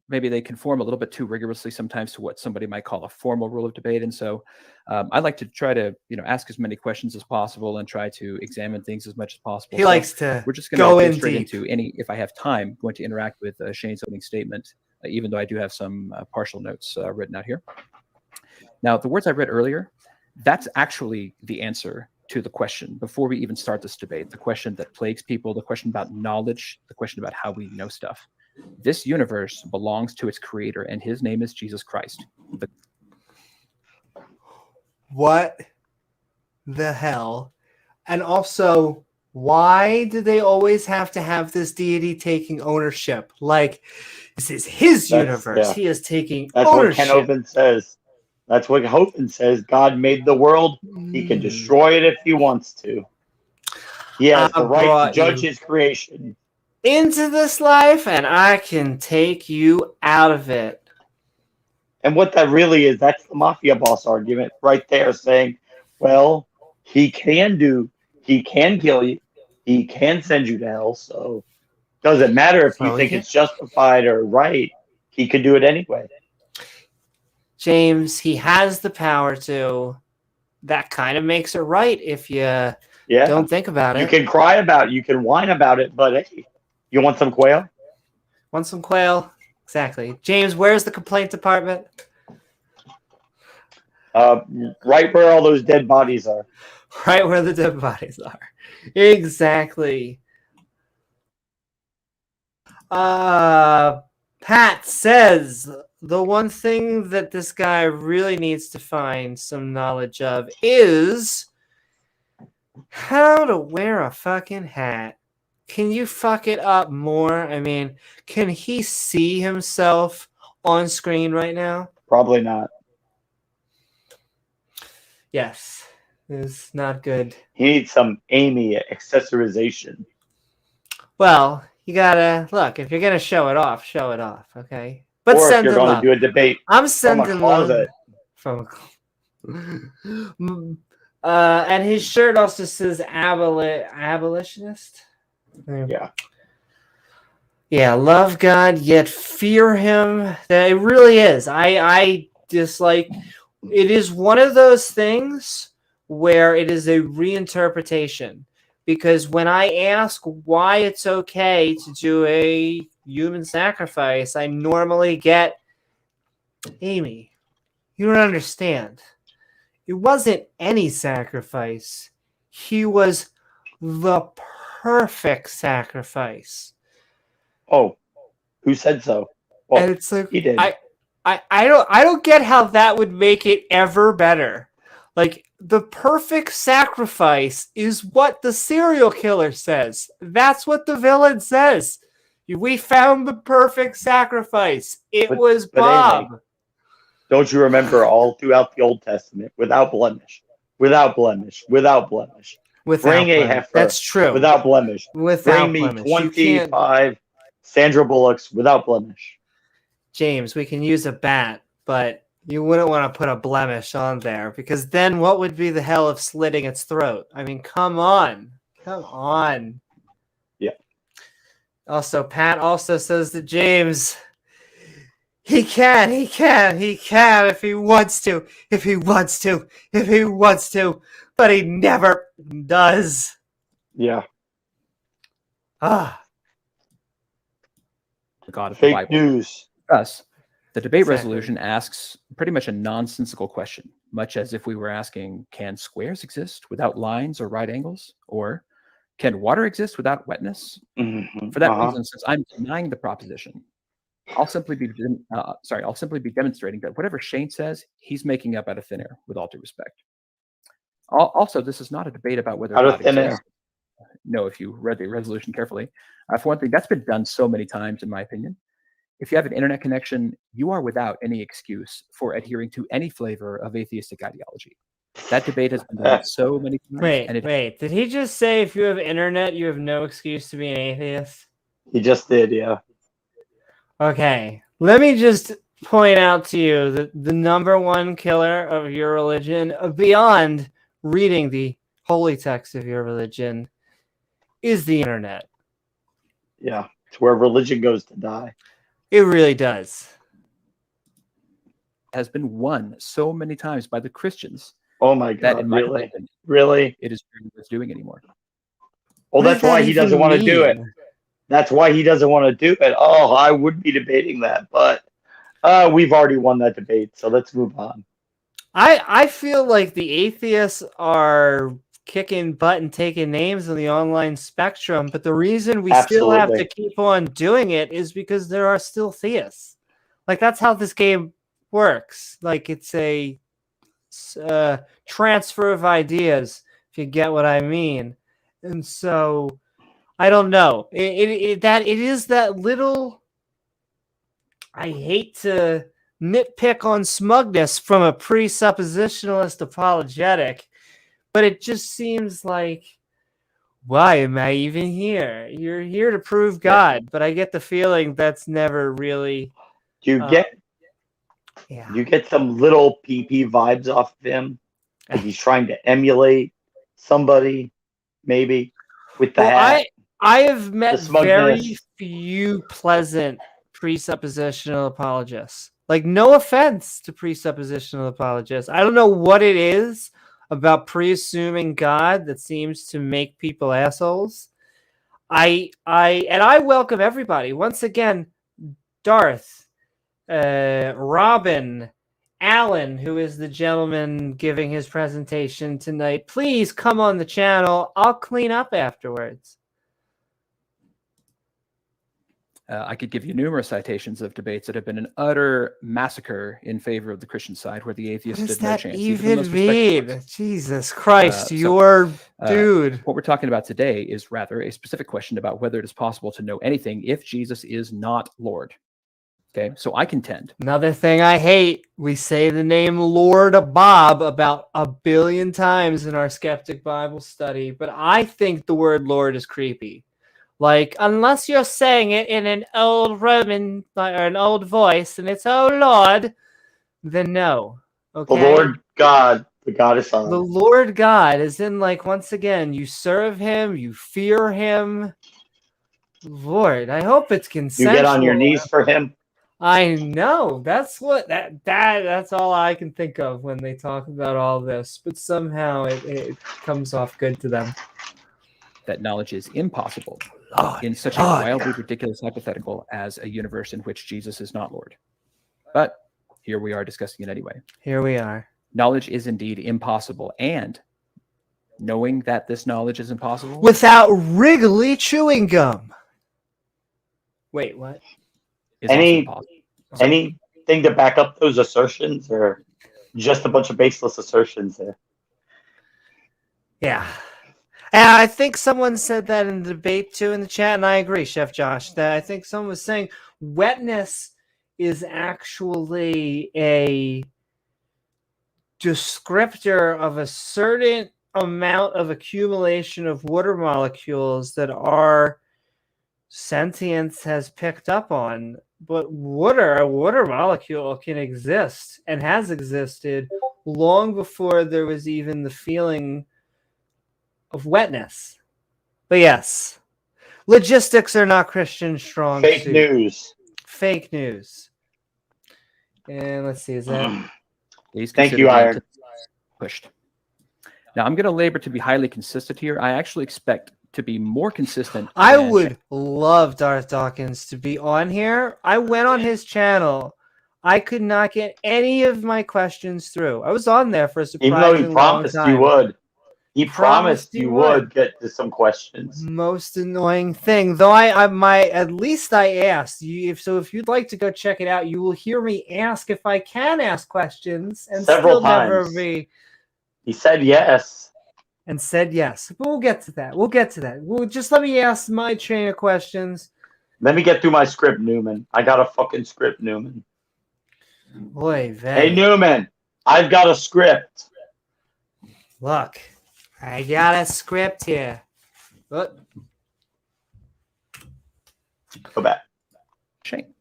maybe they conform a little bit too rigorously sometimes to what somebody might call a formal rule of debate, and so I like to try to ask as many questions as possible and try to examine things as much as possible. He likes to we're just going to go straight into any, if I have time, going to interact with Shane's opening statement, even though I do have some partial notes written out here. Now, the words I read earlier, that's actually the answer to the question before we even start this debate, the question that plagues people, the question about knowledge, the question about how we know stuff. This universe belongs to its creator, and his name is Jesus Christ. What the hell? And also, why do they always have to have this deity taking ownership? Like, this is his universe. He is taking ownership. That's what Ken Hovind says. That's what Hovind says. God made the world. He can destroy it if he wants to. He has the right to judge his creation. Into this life, and I can take you out of it. And what that really is, that's the mafia boss argument right there, saying, well, he can kill you, he can send you to hell, so doesn't matter if you think it's justified or right, he could do it anyway. James, he has the power to. That kind of makes it right if you don't think about it. You can cry about it, you can whine about it, but hey, you want some quail? Want some quail? Exactly. James, where's the complaint department? Right where all those dead bodies are. Right where the dead bodies are. Exactly. Pat says the one thing that this guy really needs to find some knowledge of is how to wear a fucking hat. Can you fuck it up more? I mean, can he see himself on screen right now? Probably not. Yes. It's not good. He needs some Amy accessorization. Well, you gotta look, if you're gonna show it off, okay? But or send if you're going love. to do a debate I'm sending love from and his shirt also says abolitionist. Yeah, love God yet fear him. It really is. I dislike. It is one of those things where it is a reinterpretation, because when I ask why it's okay to do a human sacrifice, I normally get, Amy, you don't understand. It wasn't any sacrifice. He was the perfect sacrifice. Oh, who said so? Well, and it's like, he did. I don't get how that would make it ever better. Like, the perfect sacrifice is what the serial killer says. That's what the villain says. We found the perfect sacrifice. It was Bob. Amy, don't you remember all throughout the Old Testament, without blemish, without blemish, without blemish. Bring a heifer. That's true. Without blemish. Without Bring blemish. me 25 Sandra Bullocks without blemish. James, we can use a bat, but you wouldn't want to put a blemish on there, because then what would be the hell of slitting its throat? I mean, come on. Come on. Yeah. Also, Pat also says that James, he can if he wants to, but he never does. Yeah. Ah. The God of Fake the Bible. News. Thus, the debate resolution asks pretty much a nonsensical question, much as if we were asking, can squares exist without lines or right angles? Or can water exist without wetness? Mm-hmm. For that reason, since I'm denying the proposition, I'll simply be demonstrating that whatever Shane says, he's making up out of thin air, with all due respect. Also, this is not a debate about whether out God of thin exists. air. No, if you read the resolution carefully. For one thing, that's been done so many times, in my opinion. If you have an internet connection, you are without any excuse for adhering to any flavor of atheistic ideology. That debate has been done so many times. Wait. Did he just say if you have internet, you have no excuse to be an atheist? He just did, yeah. Okay. Let me just point out to you that the number one killer of your religion, beyond reading the holy text of your religion, is the internet. Yeah. It's where religion goes to die. It really does. Has been won so many times by the Christians. Oh my God! Really? Really? It is worth doing anymore. Well, that's why he doesn't want to do it. That's why he doesn't want to do it. Oh, I would be debating that, but we've already won that debate, so let's move on. I feel like the atheists are kicking butt and taking names in the online spectrum, but the reason we still have to keep on doing it is because there are still theists. Like, that's how this game works. Like, it's a transfer of ideas, if you get what I mean. And so, I don't know. It is that little. I hate to nitpick on smugness from a presuppositionalist apologetic, but it just seems like, why am I even here? You're here to prove God, but I get the feeling that's never really. Do you get? Yeah. You get some little PP vibes off of him. Like he's trying to emulate somebody, maybe, with the hat. I have met the smugness. very few pleasant presuppositional apologists. Like, no offense to presuppositional apologists. I don't know what it is about pre-assuming God that seems to make people assholes. I welcome everybody. Once again, Darth, Robin, Alan, who is the gentleman giving his presentation tonight, please come on the channel. I'll clean up afterwards. I could give you numerous citations of debates that have been an utter massacre in favor of the Christian side, where the atheist What does stood no that chance. even mean? Jesus Christ, dude. What we're talking about today is rather a specific question about whether it is possible to know anything if Jesus is not Lord. Okay, so I contend. Another thing I hate, we say the name Lord Bob about 1 billion times in our Skeptic Bible study, but I think the word Lord is creepy. Like, unless you're saying it in an old Roman or an old voice and it's, oh Lord, then no. Okay? The Lord God, the goddess on. The Lord God is in, like, once again, you serve him, you fear him. Lord, I hope it's consensual. You get on your knees for him. I know. That's what that's all I can think of when they talk about all this. But somehow it comes off good to them. That knowledge is impossible in such a wildly ridiculous hypothetical as a universe in which Jesus is not Lord. But here we are discussing it anyway. Here we are. Knowledge is indeed impossible, and knowing that this knowledge is impossible without Wrigley chewing gum. Wait, what? Anything to back up those assertions, or just a bunch of baseless assertions there? Yeah. And I think someone said that in the debate too in the chat, and I agree, Chef Josh, that I think someone was saying wetness is actually a descriptor of a certain amount of accumulation of water molecules that our sentience has picked up on. But a water molecule can exist and has existed long before there was even the feeling of wetness. But yes, logistics are not Christian strong Fake suit. news. Fake news. And let's see, is that... Thank you, Iron. Pushed. Now, I'm going to labor to be highly consistent here. I actually expect to be more consistent. I would love Darth Dawkins to be on here. I went on his channel. I could not get any of my questions through. I was on there for a surprisingly long time. Even though he promised you would. He promised you would get to some questions. Most annoying thing, though. At least I asked you. If you'd like to go check it out, you will hear me ask if I can ask questions, and several still times. Never be. He said yes. And said yes, but we'll get to that. We'll just let me ask my chain of questions. Let me get through my script, Newman. I got a fucking script, Newman. Boy, hey, Newman, I've got a script. Look. I got a script here. Look. Go back. Shane.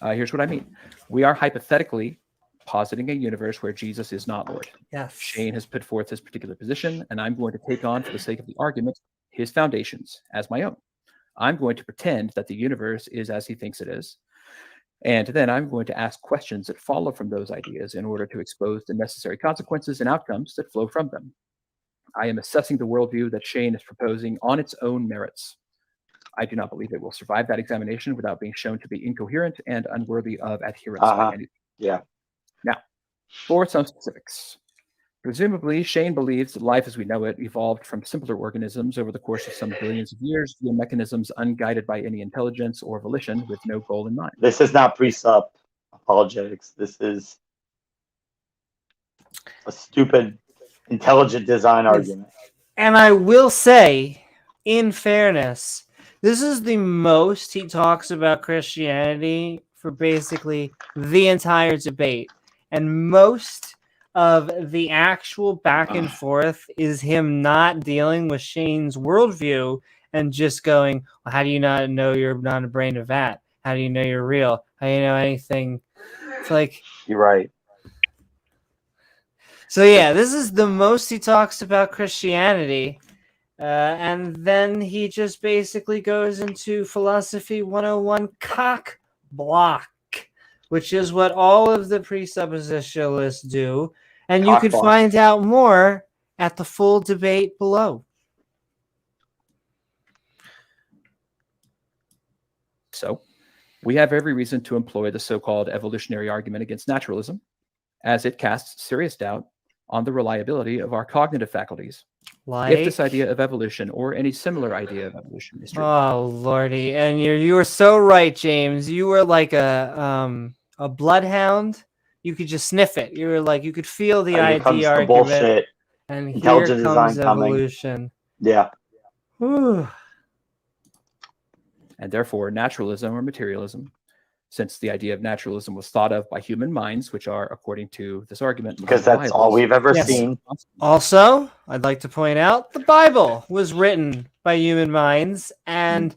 Here's what I mean. We are hypothetically positing a universe where Jesus is not Lord. Yes. Shane has put forth his particular position, and I'm going to take on, for the sake of the argument, his foundations as my own. I'm going to pretend that the universe is as he thinks it is, and then I'm going to ask questions that follow from those ideas in order to expose the necessary consequences and outcomes that flow from them. I am assessing the worldview that Shane is proposing on its own merits. I do not believe it will survive that examination without being shown to be incoherent and unworthy of adherence by anyone. Yeah. Now, for some specifics. Presumably, Shane believes that life as we know it evolved from simpler organisms over the course of some billions of years via mechanisms unguided by any intelligence or volition with no goal in mind. This is not presup apologetics. This is a stupid intelligent design argument. And I will say, in fairness, this is the most he talks about Christianity for basically the entire debate. And most of the actual back and forth is him not dealing with Shane's worldview and just going, well, how do you not know you're not a brain of vat? How do you know you're real? How do you know anything It's like, you're right. So yeah, this is the most he talks about Christianity. And then he just basically goes into philosophy 101 cock block, which is what all of the presuppositionalists do. And you could find out more at the full debate below. So we have every reason to employ the so-called evolutionary argument against naturalism, as it casts serious doubt on the reliability of our cognitive faculties. If this idea of evolution or any similar idea of evolution is true. Oh lordy, and you were so right, James. You were like a bloodhound. You could just sniff it. You were like, you could feel the Here comes idea the argument. bullshit. And Intelligent here comes design coming. evolution. Yeah. Whew. And therefore, naturalism or materialism, since the idea of naturalism was thought of by human minds, which are, according to this argument, because that's all we've ever seen. Also, I'd like to point out the Bible was written by human minds, and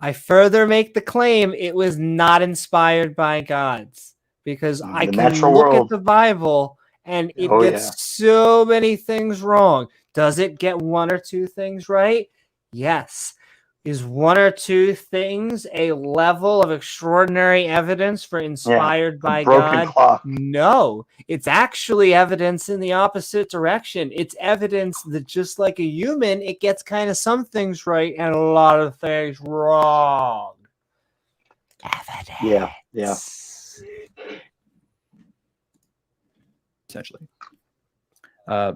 I further make the claim it was not inspired by God's, because I can look at the Bible and it gets so many things wrong. Does it get one or two things right? Yes. Is one or two things a level of extraordinary evidence for inspired by God? Clock. No, it's actually evidence in the opposite direction. It's evidence that just like a human, it gets kind of some things right and a lot of things wrong. Evidence. Yeah. Essentially.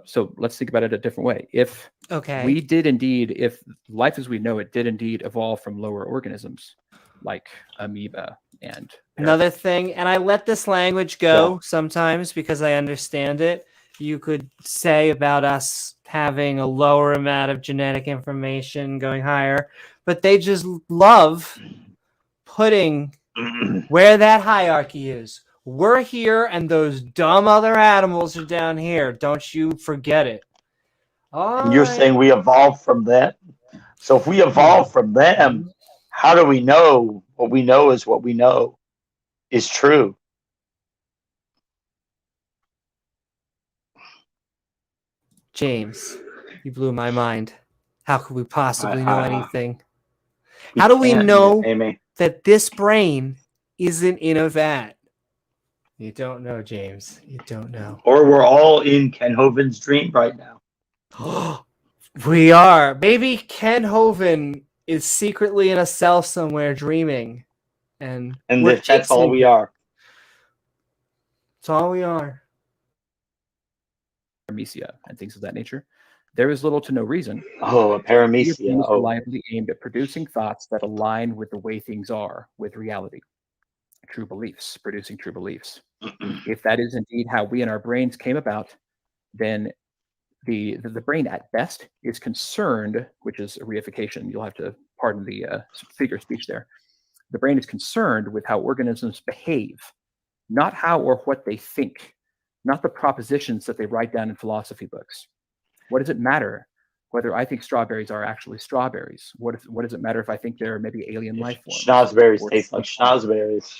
So let's think about it a different way. If if life as we know it did indeed evolve from lower organisms like amoeba and another thing, and I let this language go sometimes because I understand it. You could say about us having a lower amount of genetic information going higher, but they just love putting where that hierarchy is. We're here and those dumb other animals are down here. Don't you forget it. And you're saying we evolved from that? So if we evolved from them, how do we know what we know is what we know is true? James, you blew my mind. How could we possibly know anything? How do we know that this brain isn't in a vat? You don't know, James. You don't know. Or we're all in Ken Hovind's dream right now. We are. Maybe Ken Hovind is secretly in a cell somewhere dreaming. And that's all we are. That's all we are. Paramecia and things of that nature. There is little to no reason. A paramecia. Reliably aimed at producing thoughts that align with the way things are, with reality. True beliefs, producing true beliefs. If that is indeed how we and our brains came about, then the brain at best is concerned, which is a reification. You'll have to pardon the figure of speech there. The brain is concerned with how organisms behave, not how or what they think, not the propositions that they write down in philosophy books. What does it matter whether I think strawberries are actually strawberries? What does it matter if I think they're maybe alien life forms? Schnozberries taste like schnozberries.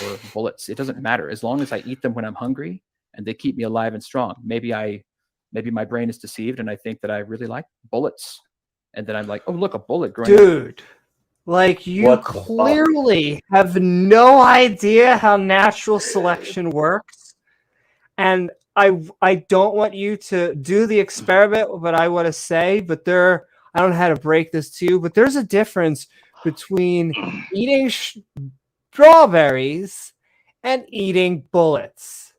Or bullets. It doesn't matter. As long as I eat them when I'm hungry and they keep me alive and strong. Maybe my brain is deceived and I think that I really like bullets. And then I'm like, oh, look, a bullet growing Dude, like you clearly have no idea how natural selection works. And I don't want you to do the experiment, but I want to say, I don't know how to break this to you, but there's a difference between eating strawberries and eating bullets.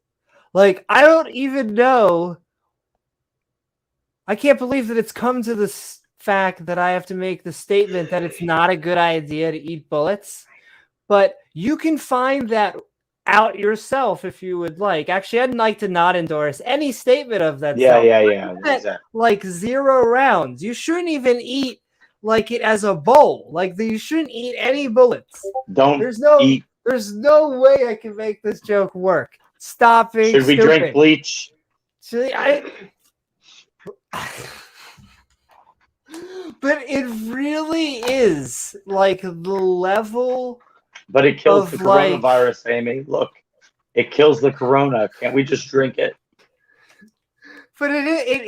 Like, I don't even know. I can't believe that it's come to this fact that I have to make the statement that it's not a good idea to eat bullets, but you can find that out yourself if you would like. Actually, I'd like to not endorse any statement of that. Exactly. Like 0 rounds. You shouldn't even eat like it as a bowl. Like you shouldn't eat any bullets. There's no way I can make this joke work. Stop being Should we stupid. drink bleach? But it really is like the level But it kills of the like, coronavirus, Amy. Look, it kills the corona. Can't we just drink it? but it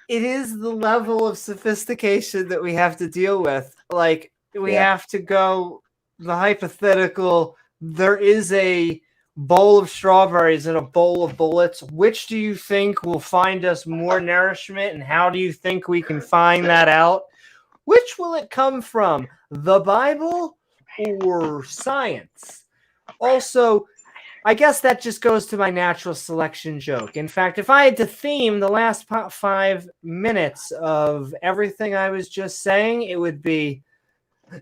is the level of sophistication that we have to deal with. Like, we have to go the hypothetical. There is a bowl of strawberries and a bowl of bullets. Which do you think will find us more nourishment, and how do you think we can find that out? Which will it come from, the Bible or science? Also, I guess that just goes to my natural selection joke. In fact, if I had to theme the last 5 minutes of everything I was just saying, it would be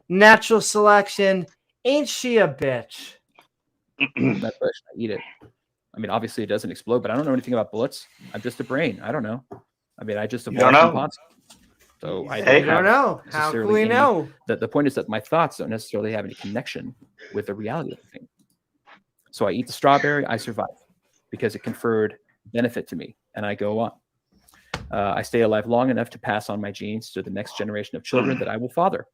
natural selection. Ain't she a bitch? That question, I eat it. I mean, obviously it doesn't explode, but I don't know anything about bullets. I'm just a brain. I don't know. I mean, I just evolved from pots. So I don't know. How can we know? The point is that my thoughts don't necessarily have any connection with the reality of the thing. So I eat the strawberry, I survive because it conferred benefit to me, and I go on. I stay alive long enough to pass on my genes to the next generation of children that I will father.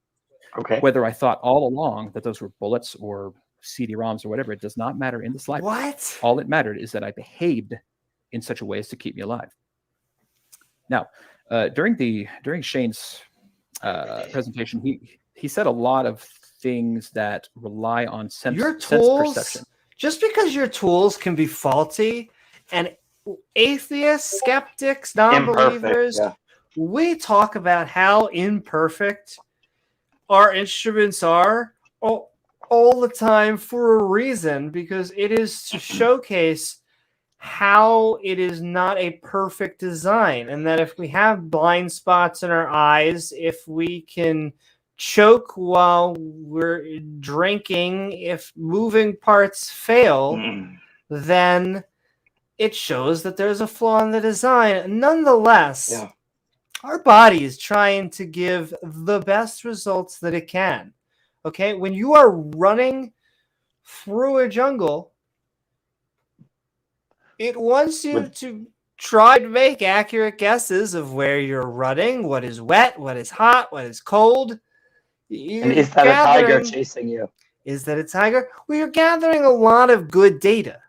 Okay. Whether I thought all along that those were bullets or CD-ROMs or whatever, it does not matter in this life. What? All that mattered is that I behaved in such a way as to keep me alive. Now, during Shane's presentation, he said a lot of things that rely on sense perception. Just because your tools can be faulty, and atheists, skeptics, non-believers, we talk about how imperfect our instruments are all the time for a reason, because it is to showcase how it is not a perfect design, and that if we have blind spots in our eyes, if we can choke while we're drinking, if moving parts fail, then it shows that there's a flaw in the design. Nonetheless, our body is trying to give the best results that it can. Okay, when you are running through a jungle, it wants you to try to make accurate guesses of where you're running, what is wet, what is hot, what is cold. And is that a tiger chasing you? Is that a tiger? Well, you're gathering a lot of good data.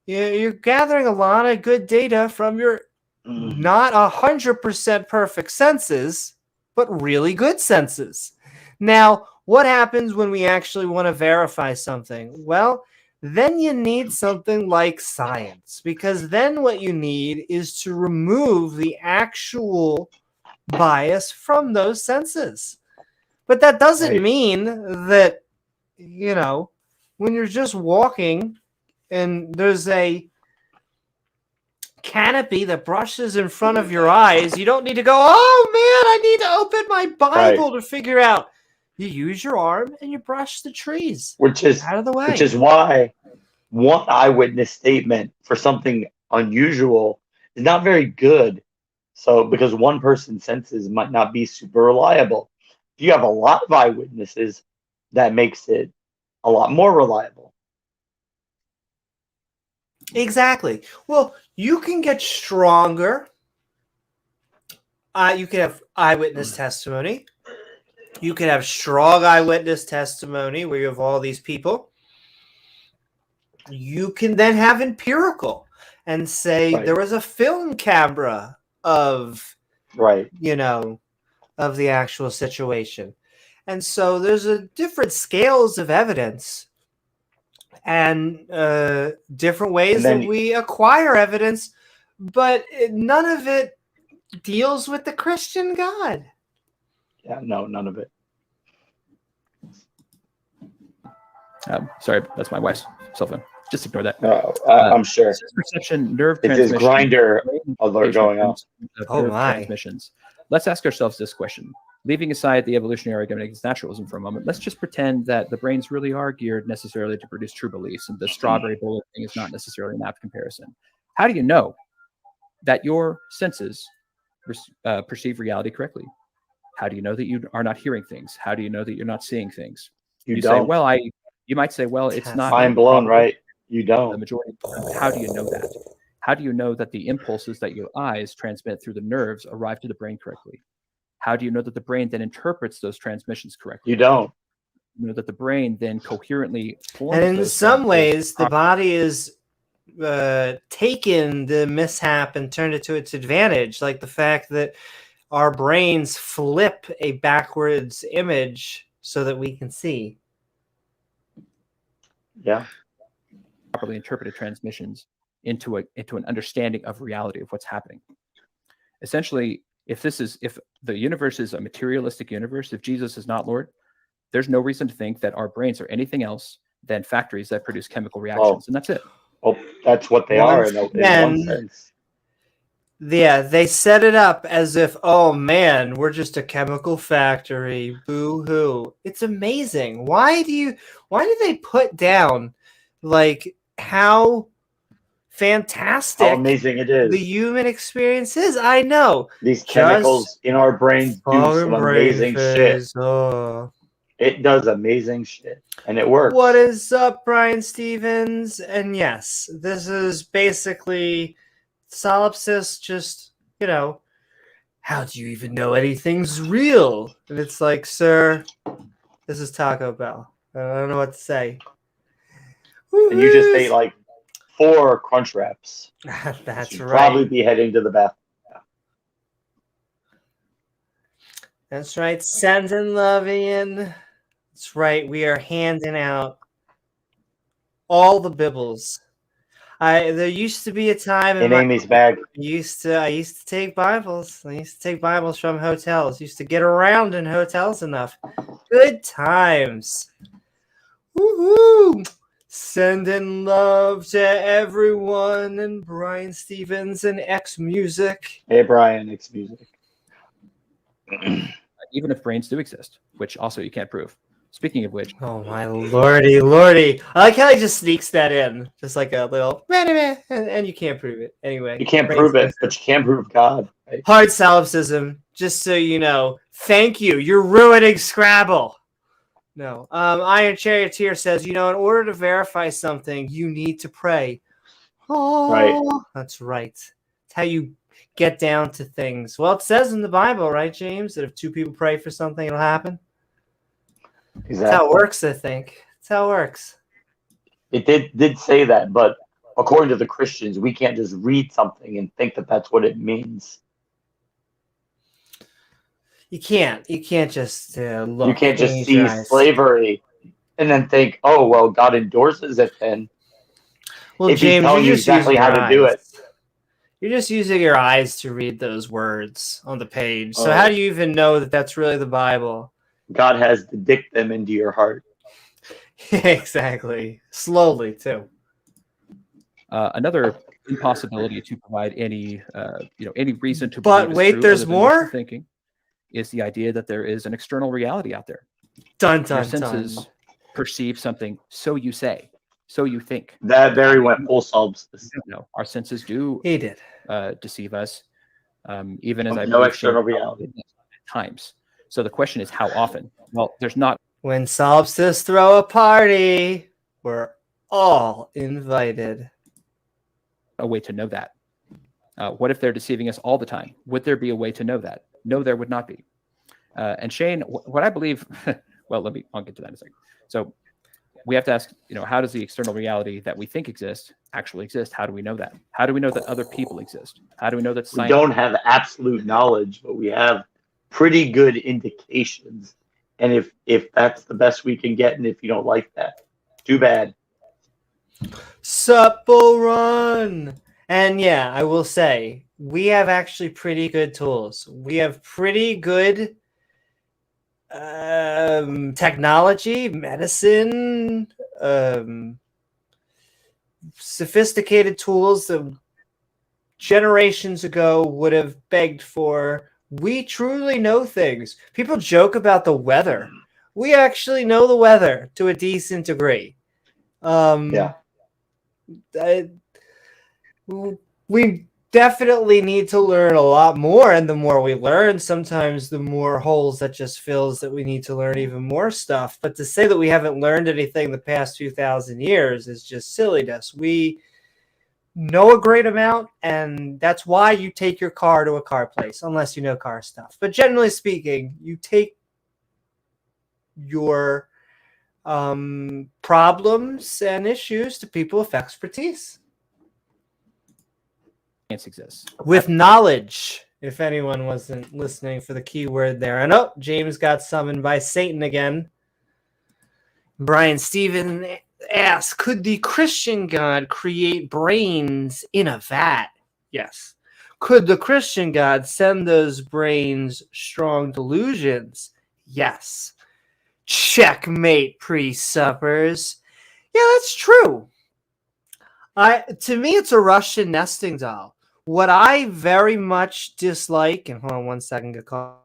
You're gathering a lot of good data from your not 100% perfect senses, but really good senses. Now, what happens when we actually want to verify something? Well, then you need something like science, because then what you need is to remove the actual bias from those senses. But that doesn't mean that, when you're just walking and there's a canopy that brushes in front of your eyes, you don't need to go, oh man, I need to open my Bible to figure out. You use your arm and you brush the trees, which is out of the way. Which is why one eyewitness statement for something unusual is not very good. So, because one person's senses might not be super reliable. If you have a lot of eyewitnesses, that makes it a lot more reliable. Exactly. Well, you can get stronger. You can have eyewitness testimony. You can have strong eyewitness testimony where you have all these people. You can then have empirical and say there was a film camera of, of the actual situation. And so there's different scales of evidence and different ways that we acquire evidence, but none of it deals with the Christian God. Yeah, no, none of it. Sorry, that's my wife's cell phone. Just ignore that. I'm sure. Sense perception, nerve transmission. It is grinder alert going on. Transmissions. Let's ask ourselves this question. Leaving aside the evolutionary argument against naturalism for a moment, let's just pretend that the brains really are geared necessarily to produce true beliefs, and the strawberry bullet thing is not necessarily an apt comparison. How do you know that your senses perceive reality correctly? How do you know that you are not hearing things? How do you know that you're not seeing things? You say, well, you might say, well, it's not mind blown, right? You don't. The majority of the time. How do you know that? How do you know that the impulses that your eyes transmit through the nerves arrive to the brain correctly? How do you know that the brain then interprets those transmissions correctly? You don't. that the brain then coherently forms. And in some ways, the body is taken the mishap and turned it to its advantage, like the fact that our brains flip a backwards image so that we can see. Yeah. Properly interpreted transmissions into an understanding of reality of what's happening. Essentially, if the universe is a materialistic universe, if Jesus is not Lord, there's no reason to think that our brains are anything else than factories that produce chemical reactions, and that's it. Well, that's what they are in one sense. Yeah, they set it up as if, oh man, we're just a chemical factory. Boo-hoo. It's amazing. Why do they put down like how fantastic, how amazing it is, the human experience is? I know. These chemicals in our brains do some amazing shit. It does amazing shit, and it works. What is up, Brian Stevens? And yes, this is basically solipsis, just, how do you even know anything's real? And it's like, sir, this is Taco Bell. I don't know what to say. And you just ate like 4 crunch wraps. That's right. Probably be heading to the bathroom. That's right. Sending love in. That's right. We are handing out all the bibbles. There used to be a time in Amy's bag. I used to take Bibles. I used to take Bibles from hotels. Used to get around in hotels enough. Good times. Woohoo! Sending love to everyone, and Brian Stevens and X Music. Hey, Brian, X Music. Even if brains do exist, which also you can't prove. Speaking of which, oh my lordy! I like how he just sneaks that in, just like a little, and you can't prove it anyway. You can't prove it, but you can prove God. Right? Hard solipsism, just so you know. Thank you. You're ruining Scrabble. No. Iron Charioteer says, in order to verify something, you need to pray. Oh, right. That's right. It's how you get down to things. Well, it says in the Bible, right, James, that if 2 people pray for something, it'll happen. Exactly. That's how it works, I think. That's how it works. It did say that, but according to the Christians, we can't just read something and think that that's what it means. You can't just look. You can't just see slavery and then think, oh, well, God endorses it then. Well, if James, he's telling you exactly how to do it. You're just using your eyes to read those words on the page. So how do you even know that that's really the Bible? God has to dick them into your heart. Exactly. Slowly, too. Another impossibility to provide any reason to believe. But wait, there's more? Thinking is the idea that there is an external reality out there. Your senses perceive something, so you say, so you think. That very went full solipsis. No, our senses do deceive us, even as no external reality at times. So the question is, how often? Well, there's not. When solipsists throw a party, we're all invited. A way to know that. What if they're deceiving us all the time? Would there be a way to know that? No, there would not be. And Shane, what I believe, well, I'll get to that in a second. So we have to ask, how does the external reality that we think exists actually exist? How do we know that? How do we know that other people exist? How do we know that science? We don't have absolute knowledge, but we have pretty good indications. And if that's the best we can get, and if you don't like that, too bad. Supple Run. And yeah, I will say, we have actually pretty good tools. We have pretty good technology, medicine, sophisticated tools that generations ago would have begged for. We truly know things. People joke about the weather. We actually know the weather to a decent degree. We definitely need to learn a lot more, and the more we learn, sometimes the more holes that just fills that we need to learn even more stuff. But to say that we haven't learned anything the past 2,000 years is just silliness. We know a great amount, and that's why you take your car to a car place, unless you know car stuff. But generally speaking, you take your problems and issues to people with expertise. Exists. With knowledge, if anyone wasn't listening for the key word there. And James got summoned by Satan again. Brian Stephen asks, could the Christian God create brains in a vat? Yes. Could the Christian God send those brains strong delusions? Yes. Checkmate, pre-suppers. Yeah, that's true. To me, it's a Russian nesting doll. What I very much dislike, and hold on one second, get called.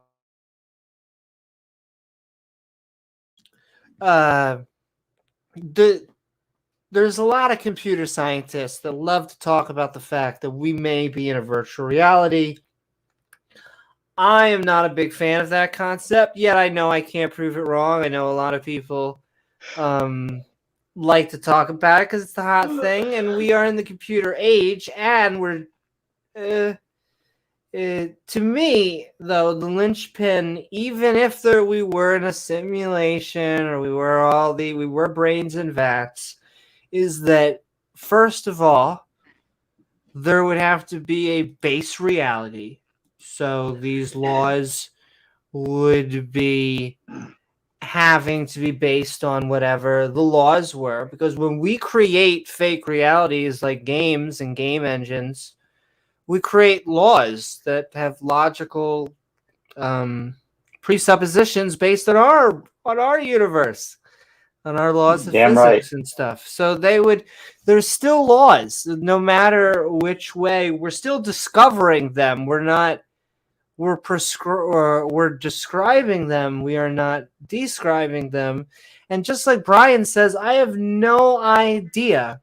There's a lot of computer scientists that love to talk about the fact that we may be in a virtual reality. I am not a big fan of that concept, yet I know I can't prove it wrong. I know a lot of people like to talk about it because it's the hot thing, and we are in the computer age, and we're to me, though, the linchpin, even if we were in a simulation or we were brains and vats, is that first of all, there would have to be a base reality. So these laws would be having to be based on whatever the laws were, because when we create fake realities like games and game engines, we create laws that have logical presuppositions based on our universe, on our laws of physics and stuff. So there's still laws, no matter which way. We're still discovering them. We're describing them. We are not describing them. And just like Brian says, I have no idea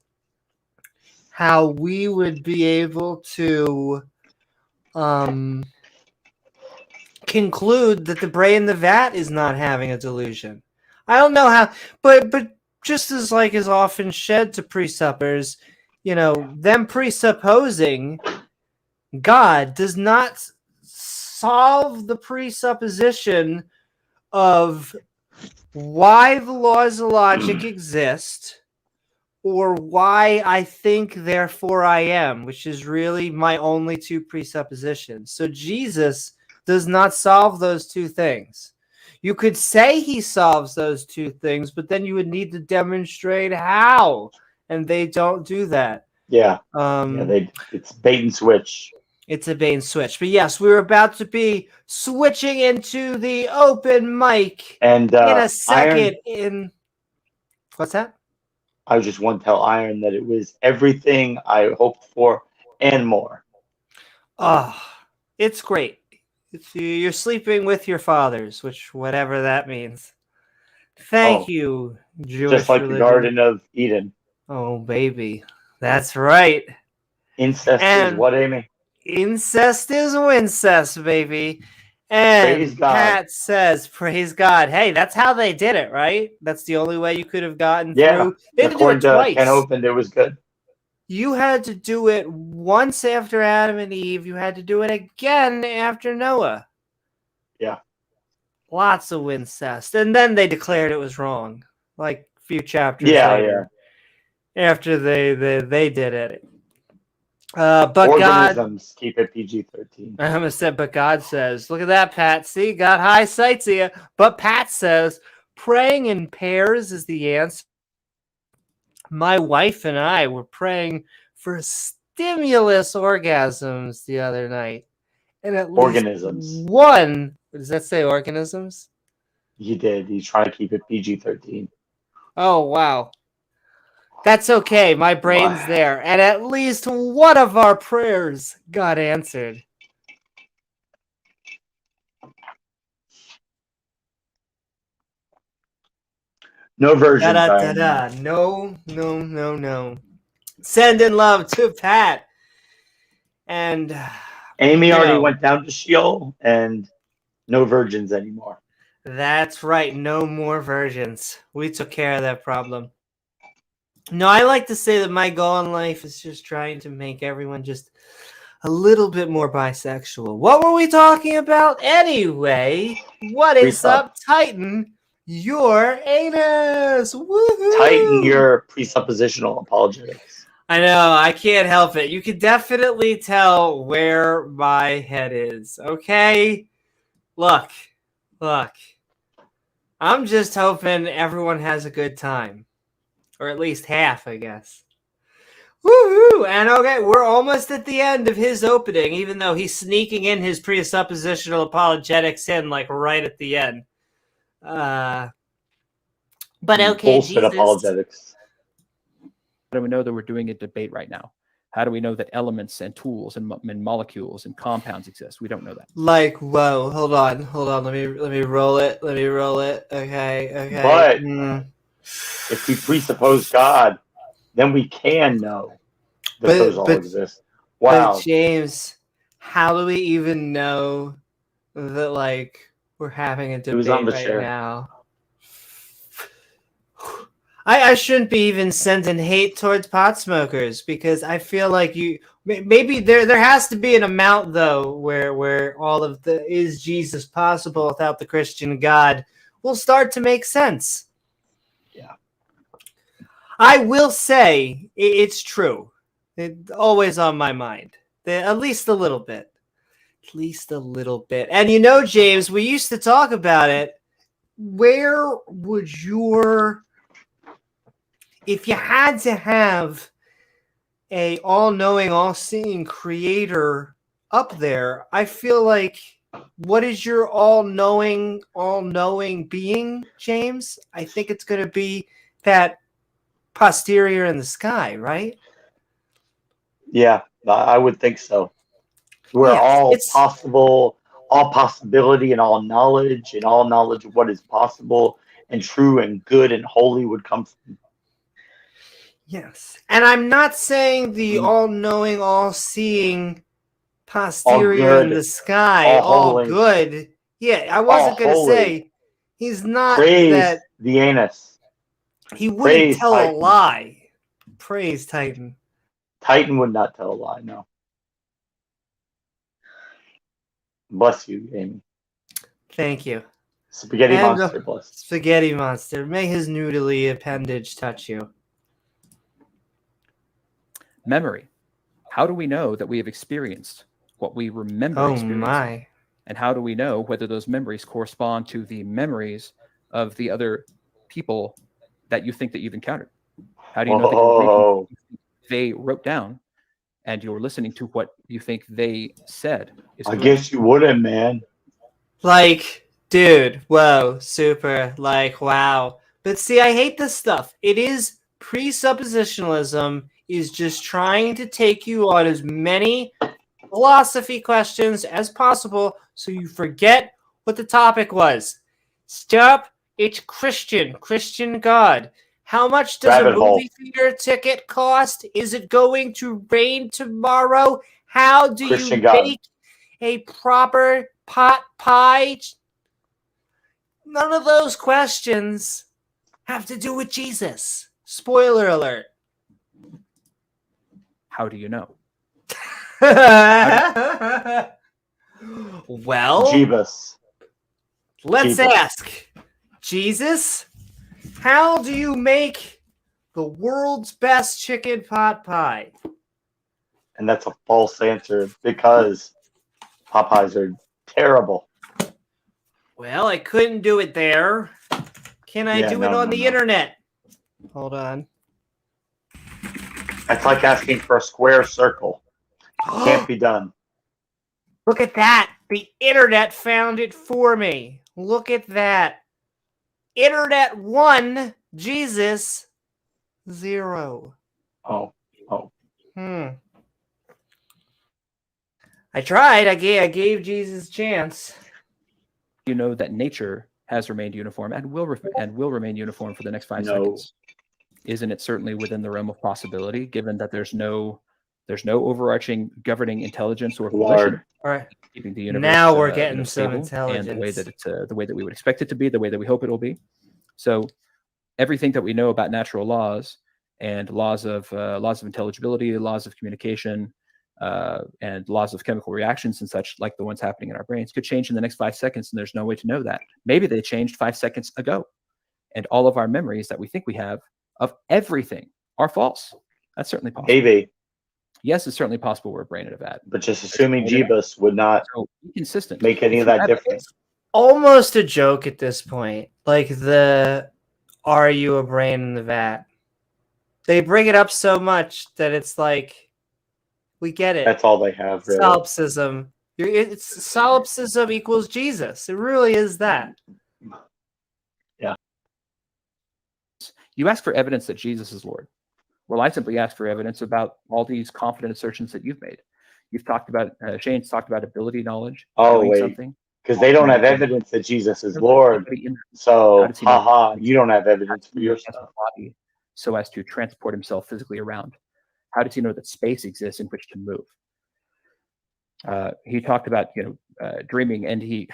how we would be able to conclude that the brain in the vat is not having a delusion. I don't know how, but just as is often shed to presuppers, them presupposing God does not solve the presupposition of why the laws of logic exist, or why I think, therefore I am, which is really my only two presuppositions. So Jesus does not solve those two things. You could say he solves those two things, but then you would need to demonstrate how, and they don't do that. Yeah. It's bait and switch. It's a bait and switch. But yes, we're about to be switching into the open mic and in a second. What's that? I was just want to tell Iron that it was everything I hoped for and more. Oh, it's great. You're sleeping with your fathers, whatever that means. Thank you, Jewish just like religion. the Garden of Eden. Oh, baby. That's right. Incest is what, Amy? Incest is wincest, baby. And Pat says, praise God. Hey, that's how they did it, right? That's the only way you could have gotten through. They had to do it twice. Ken opened, it was good. You had to do it once after Adam and Eve. You had to do it again after Noah. Yeah. Lots of wincest. And then they declared it was wrong. Like a few chapters later. Yeah. After they did it. But organisms, God, keep it PG-13. I'm gonna say, but God says, look at that, Pat. See, got high sights here. But Pat says, praying in pairs is the answer. My wife and I were praying for stimulus orgasms the other night, and at least one. Does that say organisms? He did. He's trying to keep it PG-13. Oh wow. That's okay. My brain's there. And at least one of our prayers got answered. No versions. No. Sending love to Pat. And Amy already went down to Sheol, and no virgins anymore. That's right. No more virgins. We took care of that problem. No, I like to say that my goal in life is just trying to make everyone just a little bit more bisexual. What were we talking about anyway? What is up, Titan? your anus. Woohoo! Tighten your presuppositional apologetics. I know, I can't help it. You can definitely tell where my head is, okay? Look. I'm just hoping everyone has a good time. Or at least half, I guess. Woohoo! And okay, we're almost at the end of his opening, even though he's sneaking in his presuppositional apologetics in, like, right at the end. But okay, Bullshit Jesus. apologetics. How do we know that we're doing a debate right now? How do we know that elements and tools and molecules and compounds exist? We don't know that. Like, whoa, hold on. Let me roll it. Okay. But if we presuppose God, then we can know that those all exist. Wow. But James, how do we even know that, like, we're having a debate right now? I shouldn't be even sending hate towards pot smokers, because I feel like maybe there has to be an amount, though, where all of the is Jesus possible without the Christian God will start to make sense. Yeah. I will say it's true. It's always on my mind. At least a little bit. And you know, James, we used to talk about it. Where would if you had to have a all-knowing, all-seeing creator up there, I feel like, what is your all-knowing being, James? I think it's going to be that posterior in the sky, right? Yeah, I would think so. Where all possibility and all knowledge of what is possible and true and good and holy would come from. Yes. And I'm not saying the all-knowing, all-seeing posterior in the sky, all good. Yeah, I wasn't going to say he's not that. The anus. He wouldn't tell a lie. Praise Titan. Titan would not tell a lie, no. Bless you, Amy. Thank you. Spaghetti monster, bless. Spaghetti monster. May his noodly appendage touch you. Memory. How do we know that we have experienced what we remember experiencing? My. And how do we know whether those memories correspond to the memories of the other people that you think that you've encountered? How do you know that you're reading what they wrote down and you're listening to what you think they said? I guess you wouldn't, man. Like, dude, whoa, super, like, wow. But see, I hate this stuff. It is presuppositionalism, is just trying to take you on as many philosophy questions as possible so you forget what the topic was. Stop. It's Christian God. How much does a movie theater ticket cost? Is it going to rain tomorrow? How do you make a proper pot pie? None of those questions have to do with Jesus. Spoiler alert. How do you know? Well, Jeebus. Let's ask. Jesus, how do you make the world's best chicken pot pie? And that's a false answer because pot pies are terrible. Well, I couldn't do it there. Can I do it on the internet? Hold on. It's like asking for a square circle. Can't be done. Look at that. The internet found it for me. Look at that. Internet 1, Jesus 0. Oh. I tried. I gave Jesus a chance. You know that nature has remained uniform and will remain uniform for the next 5 seconds. Isn't it certainly within the realm of possibility, given that there's no overarching governing intelligence or volition? All right. Keeping the universe now we're getting some intelligence, and the way that we would expect it to be, the way that we hope it will be. So everything that we know about natural laws and laws of intelligibility, laws of communication, and laws of chemical reactions and such, like the ones happening in our brains, could change in the next 5 seconds, and there's no way to know that. Maybe they changed 5 seconds ago. and all of our memories that we think we have of everything are false. That's certainly possible. Maybe. Yes, it's certainly possible we're a brain in a vat. But just assuming Jeebus would not be consistent. make any of that difference. It's almost a joke at this point. Like are you a brain in the vat? They bring it up so much that it's like, we get it. That's all they have, really. Solipsism. Solipsism equals Jesus. It really is that. Yeah. You ask for evidence that Jesus is Lord. Well, I simply ask for evidence about all these confident assertions that you've made. You've talked about, Shane's talked about ability, knowledge, doing something. Because they don't have evidence that Jesus is Lord. So, you don't have evidence for your stuff. So as to transport himself physically around. How does he know that space exists in which to move? He talked about, dreaming, and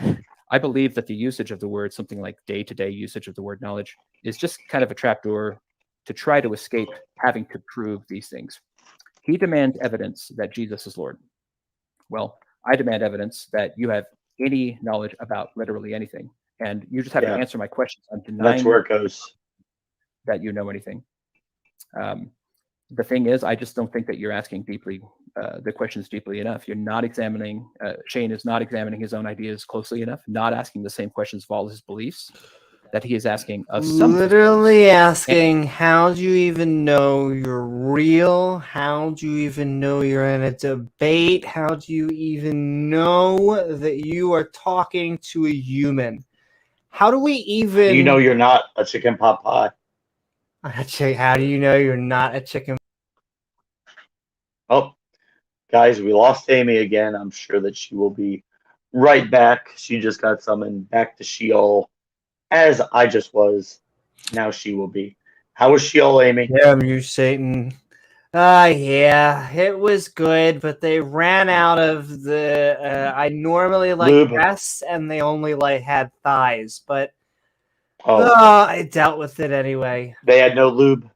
I believe that the usage of the word, something like day-to-day usage of the word knowledge, is just kind of a trapdoor to try to escape having to prove these things. He demands evidence that Jesus is Lord. Well, I demand evidence that you have any knowledge about literally anything, and you just have to answer my questions. I'm denying that's where it goes. That you know anything. The thing is, I just don't think that you're asking the questions deeply enough. You're not examining, Shane is not examining his own ideas closely enough, not asking the same questions of all his beliefs that he is asking of some. Literally asking, how do you even know you're real? How do you even know you're in a debate? How do you even know that you are talking to a human? How do we even... You know you're not a chicken pot pie. How do you know you're not a chicken? Oh, guys, we lost Amy again. I'm sure that she will be right back. She just got summoned back to Sheol, as I just was. Now she will be. How was Sheol, Amy? Damn you, Satan. Yeah, it was good, but they ran out of the... I normally like breasts, and they only had thighs, but... I dealt with it anyway. They had no lube.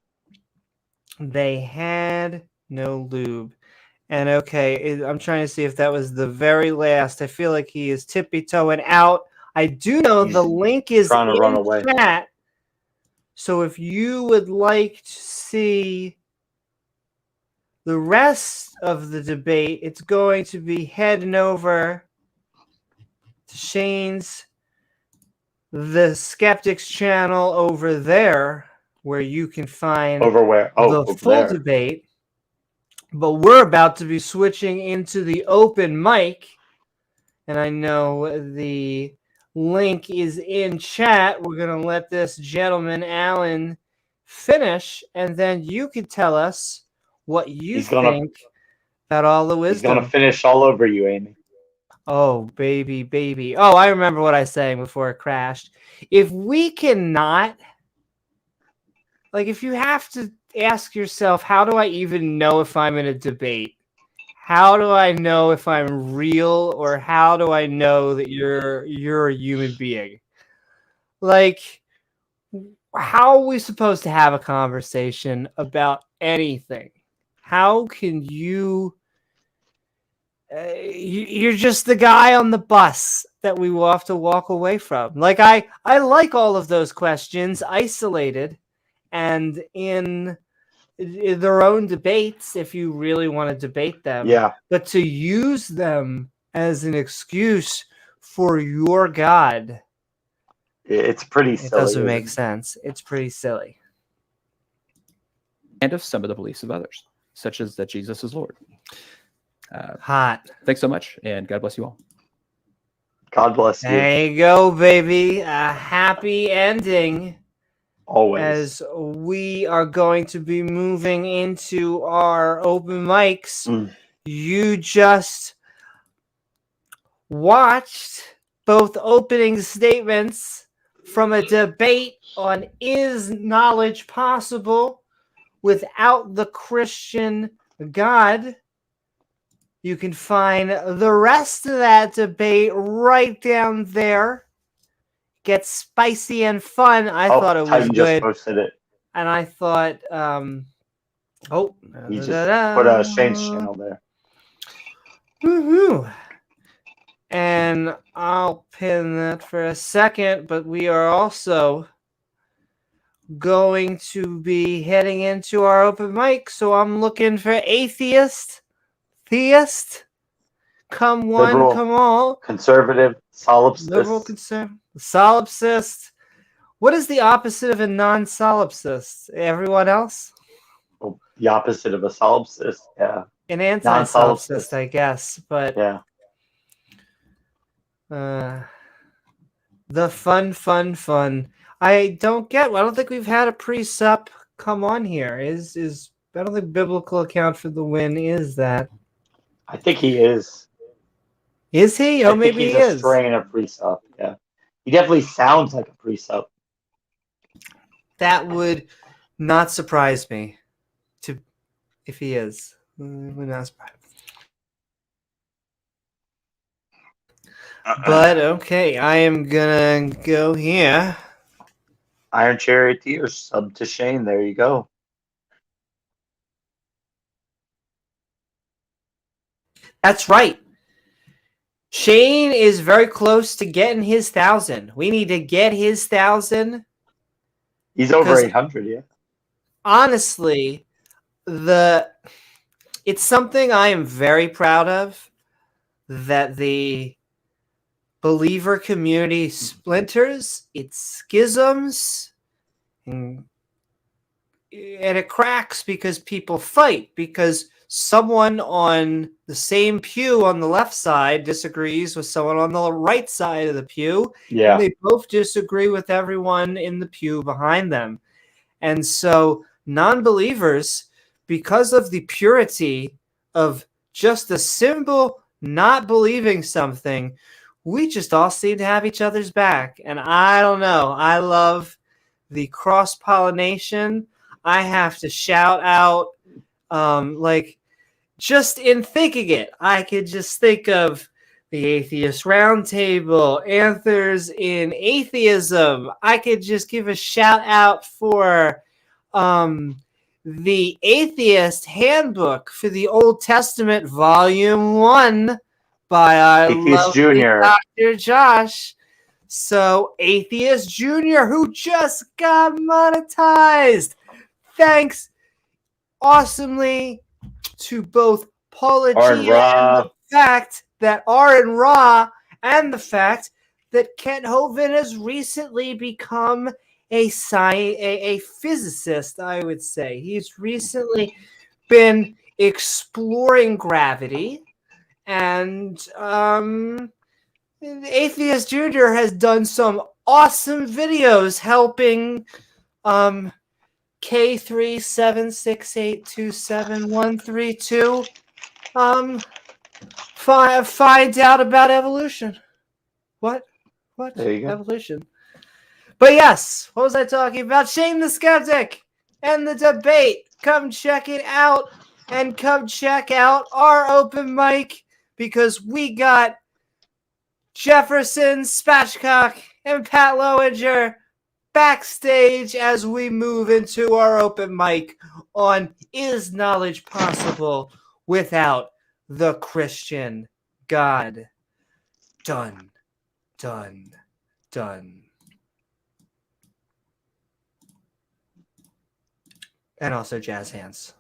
They had no lube. And okay, I'm trying to see if that was the very last. I feel like he is tippy-toeing out. I do know the link is trying to run away. Chat. So if you would like to see the rest of the debate, it's going to be heading over to Shane's The Skeptics channel over there, where you can find the full debate. But we're about to be switching into the open mic, and I know the link is in chat. We're going to let this gentleman, Alan, finish, and then you can tell us what you think about all the wisdom. He's going to finish all over you, Amy. Oh, baby, baby. Oh, I remember what I was saying before it crashed. If we cannot, if you have to ask yourself, how do I even know if I'm in a debate? How do I know if I'm real, or how do I know that you're a human being? How are we supposed to have a conversation about anything? How can you... you're just the guy on the bus that we will have to walk away from. I like all of those questions isolated and in their own debates if you really want to debate them. Yeah. But to use them as an excuse for your God, it's pretty silly. It doesn't make sense. It's pretty silly. And of some of the beliefs of others, such as that Jesus is Lord. Hot. Thanks so much, and God bless you all. God bless you. There you go, baby. A happy ending. Always. As we are going to be moving into our open mics. You just watched both opening statements from a debate on is knowledge possible without the Christian God. You can find the rest of that debate right down there. Gets spicy and fun. I thought it was Titan good. Just posted it. And I thought, you just put Shane's channel there. Woohoo! And I'll pin that for a second, but we are also going to be heading into our open mic, so I'm looking for atheist, theist, come one, liberal, come all, conservative, solipsist. liberal, conservative, solipsist. What is the opposite of a non-solipsist? Everyone else? Well, the opposite of a solipsist, yeah. An anti-solipsist, I guess, but yeah. The fun. I don't think we've had a pre-sup come on here. Is I don't think biblical account for the win is that. I think he is. Is he? Oh, maybe he's he a is. strain of pre-sup, yeah. He definitely sounds like a pre-sup. That would not surprise me if he is. Would not surprise me. But okay, I am gonna go here. Iron Charioteer, sub to Shane. There you go. That's right. Shane is very close to getting his 1,000. We need to get his 1,000. He's over 800, yeah. Honestly, it's something I am very proud of, that the believer community splinters, it schisms, and it cracks because people fight, because someone on the same pew on the left side disagrees with someone on the right side of the pew. Yeah. And they both disagree with everyone in the pew behind them. And so non-believers, because of the purity of just a simple not believing something, we just all seem to have each other's back. And I don't know. I love the cross-pollination. I have to shout out, just in thinking it, I could just think of the Atheist Roundtable, Anthers in Atheism. I could just give a shout out for the Atheist Handbook for the Old Testament, Volume 1 by our Atheist lovely Jr. Dr. Josh. So, Atheist Jr., who just got monetized. Thanks awesomely to both Apologia and the fact that Aaron Ra, and the fact that Kent Hovind has recently become a physicist, I would say. He's recently been exploring gravity, and Atheist Jr. has done some awesome videos helping K376827132 find out about evolution. What? There you go. Evolution. But yes, what was I talking about? Shane the Skeptic and the debate. Come check it out, and come check out our open mic, because we got Jefferson Spatchcock and Pat Lowinger backstage as we move into our open mic on Is Knowledge Possible Without the Christian God? Done. And also jazz hands.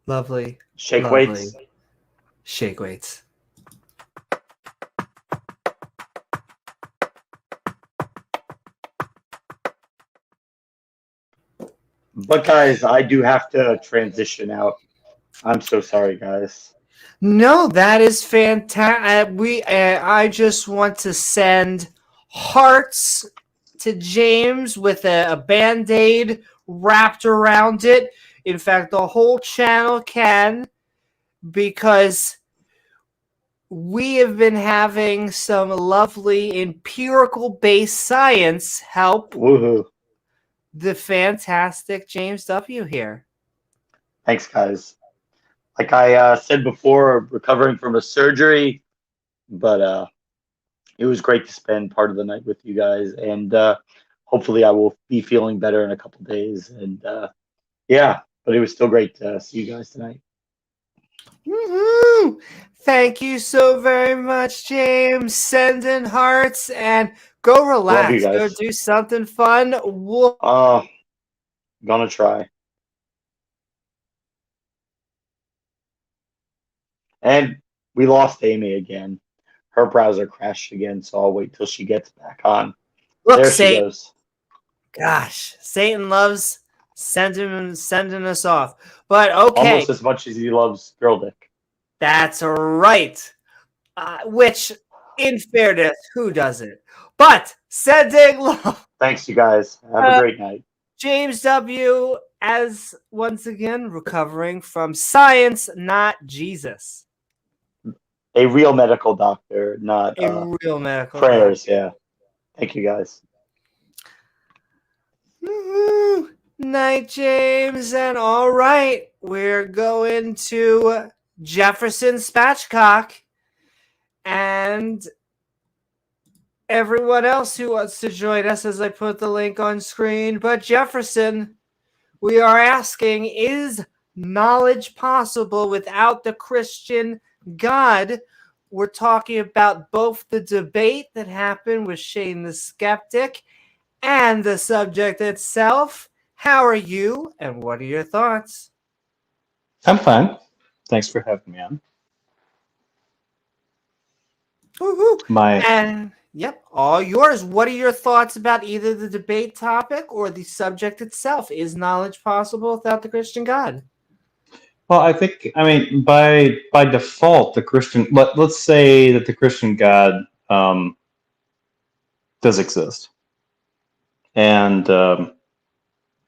Lovely. Shake lovely. weights. Shake weights. But guys, I do have to transition out. I'm so sorry, guys. No, that is fantastic. I just want to send hearts to James with a Band-Aid wrapped around it. In fact, the whole channel can, because we have been having some lovely empirical-based science help Woohoo. the fantastic James W. here. Thanks, guys. Like I said before, recovering from a surgery, but it was great to spend part of the night with you guys, and hopefully I will be feeling better in a couple days. And yeah, but it was still great to see you guys tonight. Woo-hoo! Thank you so very much, James. Sending hearts, and go relax. Go do something fun. Gonna try. And we lost Amy again. Her browser crashed again, so I'll wait till she gets back on. Look, There she Satan. goes. Gosh, Satan loves sending us off. But okay. Almost as much as he loves Girl Dick. That's right. Which, in fairness, who doesn't? But sending love. Thanks, you guys. Have a great night. James W. as once again recovering from science, not Jesus. A real medical doctor, not a real medical prayers. doctor. Yeah. Thank you, guys. Night, James. And all right, we're going to Jefferson Spatchcock and everyone else who wants to join us as I put the link on screen. But Jefferson, we are asking, is knowledge possible without the Christian God? We're talking about both the debate that happened with Shane the Skeptic and the subject itself. How are you, and what are your thoughts? I'm fine. Thanks for having me on. Woohoo! And yep, all yours. What are your thoughts about either the debate topic or the subject itself? Is knowledge possible without the Christian God? Well, I mean, by default, the Christian, let's say that the Christian God does exist. And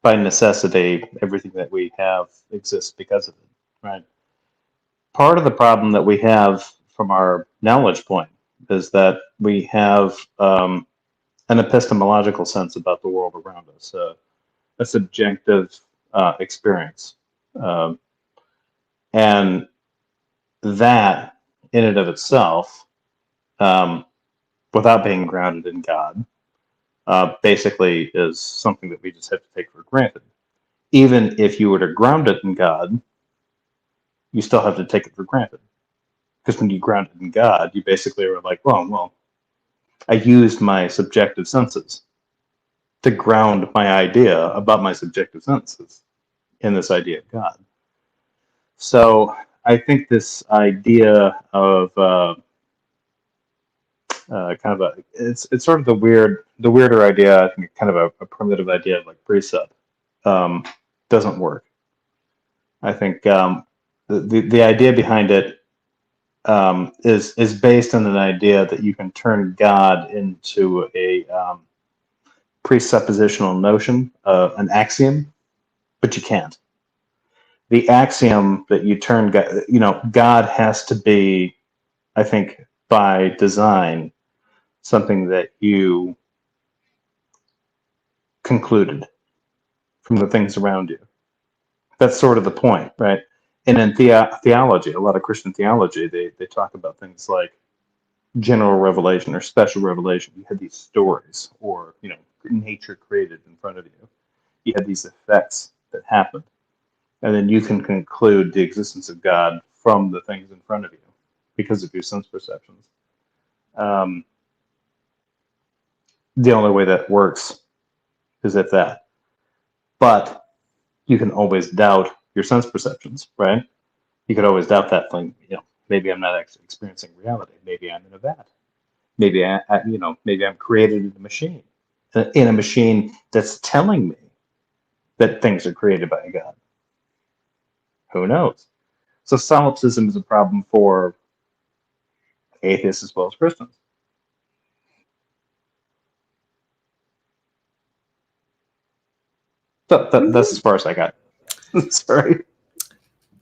by necessity, everything that we have exists because of it, right? Part of the problem that we have from our knowledge point is that we have an epistemological sense about the world around us, a subjective experience. And that, in and of itself, without being grounded in God, basically is something that we just have to take for granted. Even if you were to ground it in God, you still have to take it for granted. Because when you ground it in God, you basically are like, well, I used my subjective senses to ground my idea about my subjective senses in this idea of God. So I think this idea of kind of it's sort of the weirder idea. I think kind of a primitive idea of like precept doesn't work. I think the idea behind it is based on an idea that you can turn God into a presuppositional notion, an axiom, but you can't. The axiom that you turn God, God has to be, I think, by design, something that you concluded from the things around you. That's sort of the point, right? And in theology, a lot of Christian theology, they talk about things like general revelation or special revelation. You had these stories, or nature created in front of you. You had these effects that happened, and then you can conclude the existence of God from the things in front of you because of your sense perceptions. The only way that works is if that. But you can always doubt your sense perceptions, right? You could always doubt that thing. Maybe I'm not actually experiencing reality. Maybe I'm in a vat. Maybe maybe I'm created in a machine that's telling me that things are created by a God. Who knows? So solipsism is a problem for atheists as well as Christians. That's as far as I got. Sorry.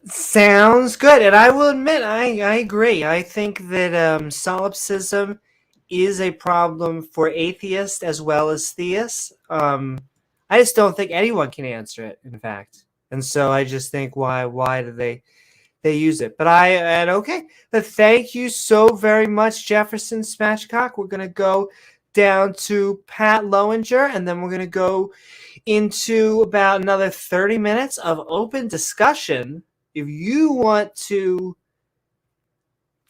Sounds good. And I will admit, I agree. I think that solipsism is a problem for atheists as well as theists. I just don't think anyone can answer it, in fact. And so I just think, why do they use it? But okay. But thank you so very much, Jefferson Spatchcock. We're going to go down to Pat Lowinger, and then we're going to go into about another 30 minutes of open discussion. If you want to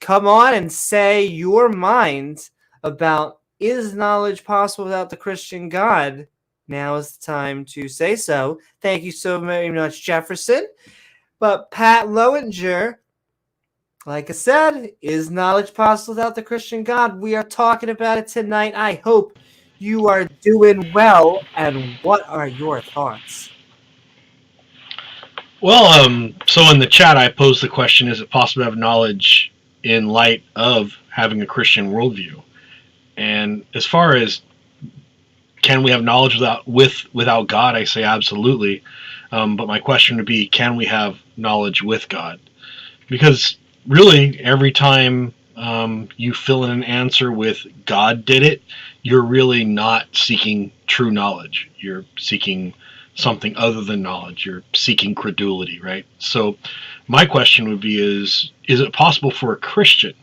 come on and say your mind about is knowledge possible without the Christian God, now is the time to say so. Thank you so very much, Jefferson. But Pat Lowinger, like I said, is knowledge possible without the Christian God? We are talking about it tonight. I hope you are doing well. And what are your thoughts? Well, so in the chat, I posed the question: is it possible to have knowledge in light of having a Christian worldview? And as far as can we have knowledge without God, I say absolutely. But my question would be, can we have knowledge with God? Because really, every time you fill in an answer with God did it, you're really not seeking true knowledge. You're seeking something other than knowledge. You're seeking credulity, right? So my question would be is it possible for a Christian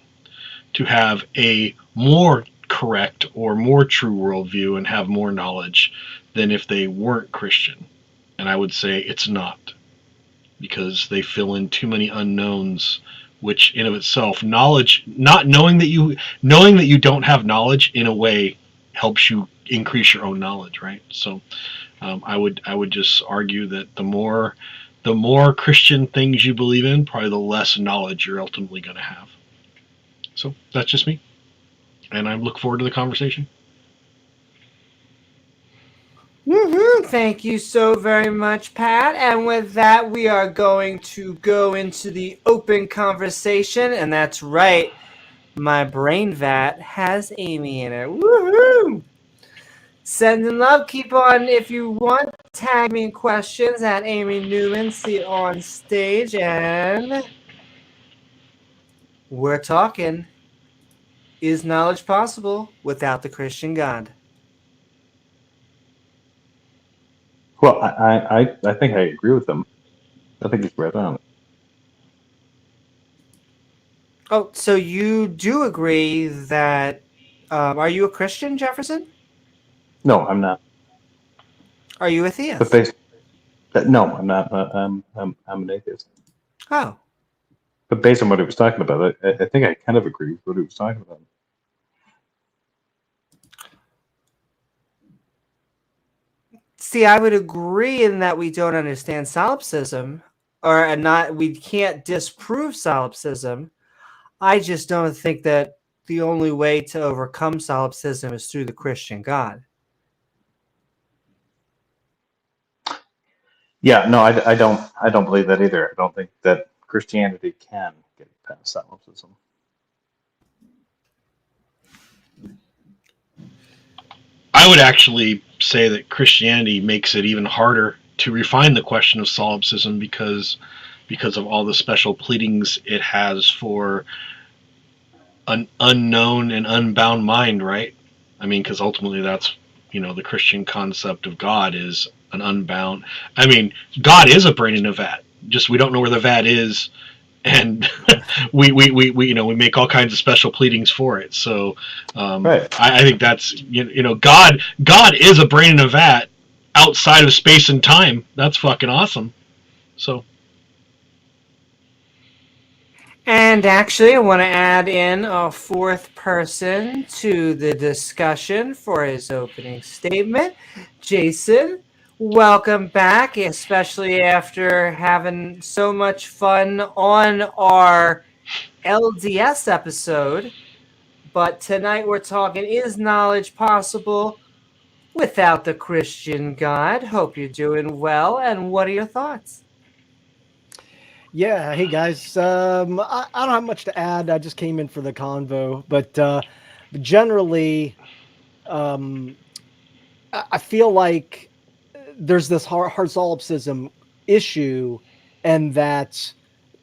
to have a more correct or more true worldview and have more knowledge than if they weren't Christian? And I would say it's not, because they fill in too many unknowns, which in of itself, knowledge, not knowing that you don't have knowledge, in a way helps you increase your own knowledge, right? So I would just argue that the more Christian things you believe in, probably the less knowledge you're ultimately going to have. So that's just me, and I look forward to the conversation. Thank you so very much, Pat. And with that, we are going to go into the open conversation. And that's right, my brain vat has Amy in it. Woohoo! Sending love. Keep on, if you want, tag me in questions at Amy Newman. See it on stage. And we're talking, is knowledge possible without the Christian God? Well, I think I agree with him. I think he's right on. Oh, so you do agree that, are you a Christian, Jefferson? No, I'm not. Are you a theist? No, I'm not. I'm an atheist. Oh. But based on what he was talking about, I think I kind of agree with what he was talking about. See, I would agree in that we don't understand solipsism, we can't disprove solipsism. I just don't think that the only way to overcome solipsism is through the Christian God. Yeah, no, I don't believe that either. I don't think that Christianity can get past solipsism. I would actually say that Christianity makes it even harder to refine the question of solipsism because of all the special pleadings it has for an unknown and unbound mind, right? I mean, because ultimately that's, the Christian concept of God is an unbound. I mean, God is a brain in a vat. Just we don't know where the vat is, and we make all kinds of special pleadings for it. So Right. I think that's God is a brain in a vat outside of space and time. That's fucking awesome. So. And actually, I want to add in a fourth person to the discussion for his opening statement. Jason, welcome back, especially after having so much fun on our LDS episode. But tonight we're talking, is knowledge possible without the Christian God? Hope you're doing well. And what are your thoughts? Yeah, hey guys. I don't have much to add. I just came in for the convo, but generally, I feel like there's this hard solipsism issue, and that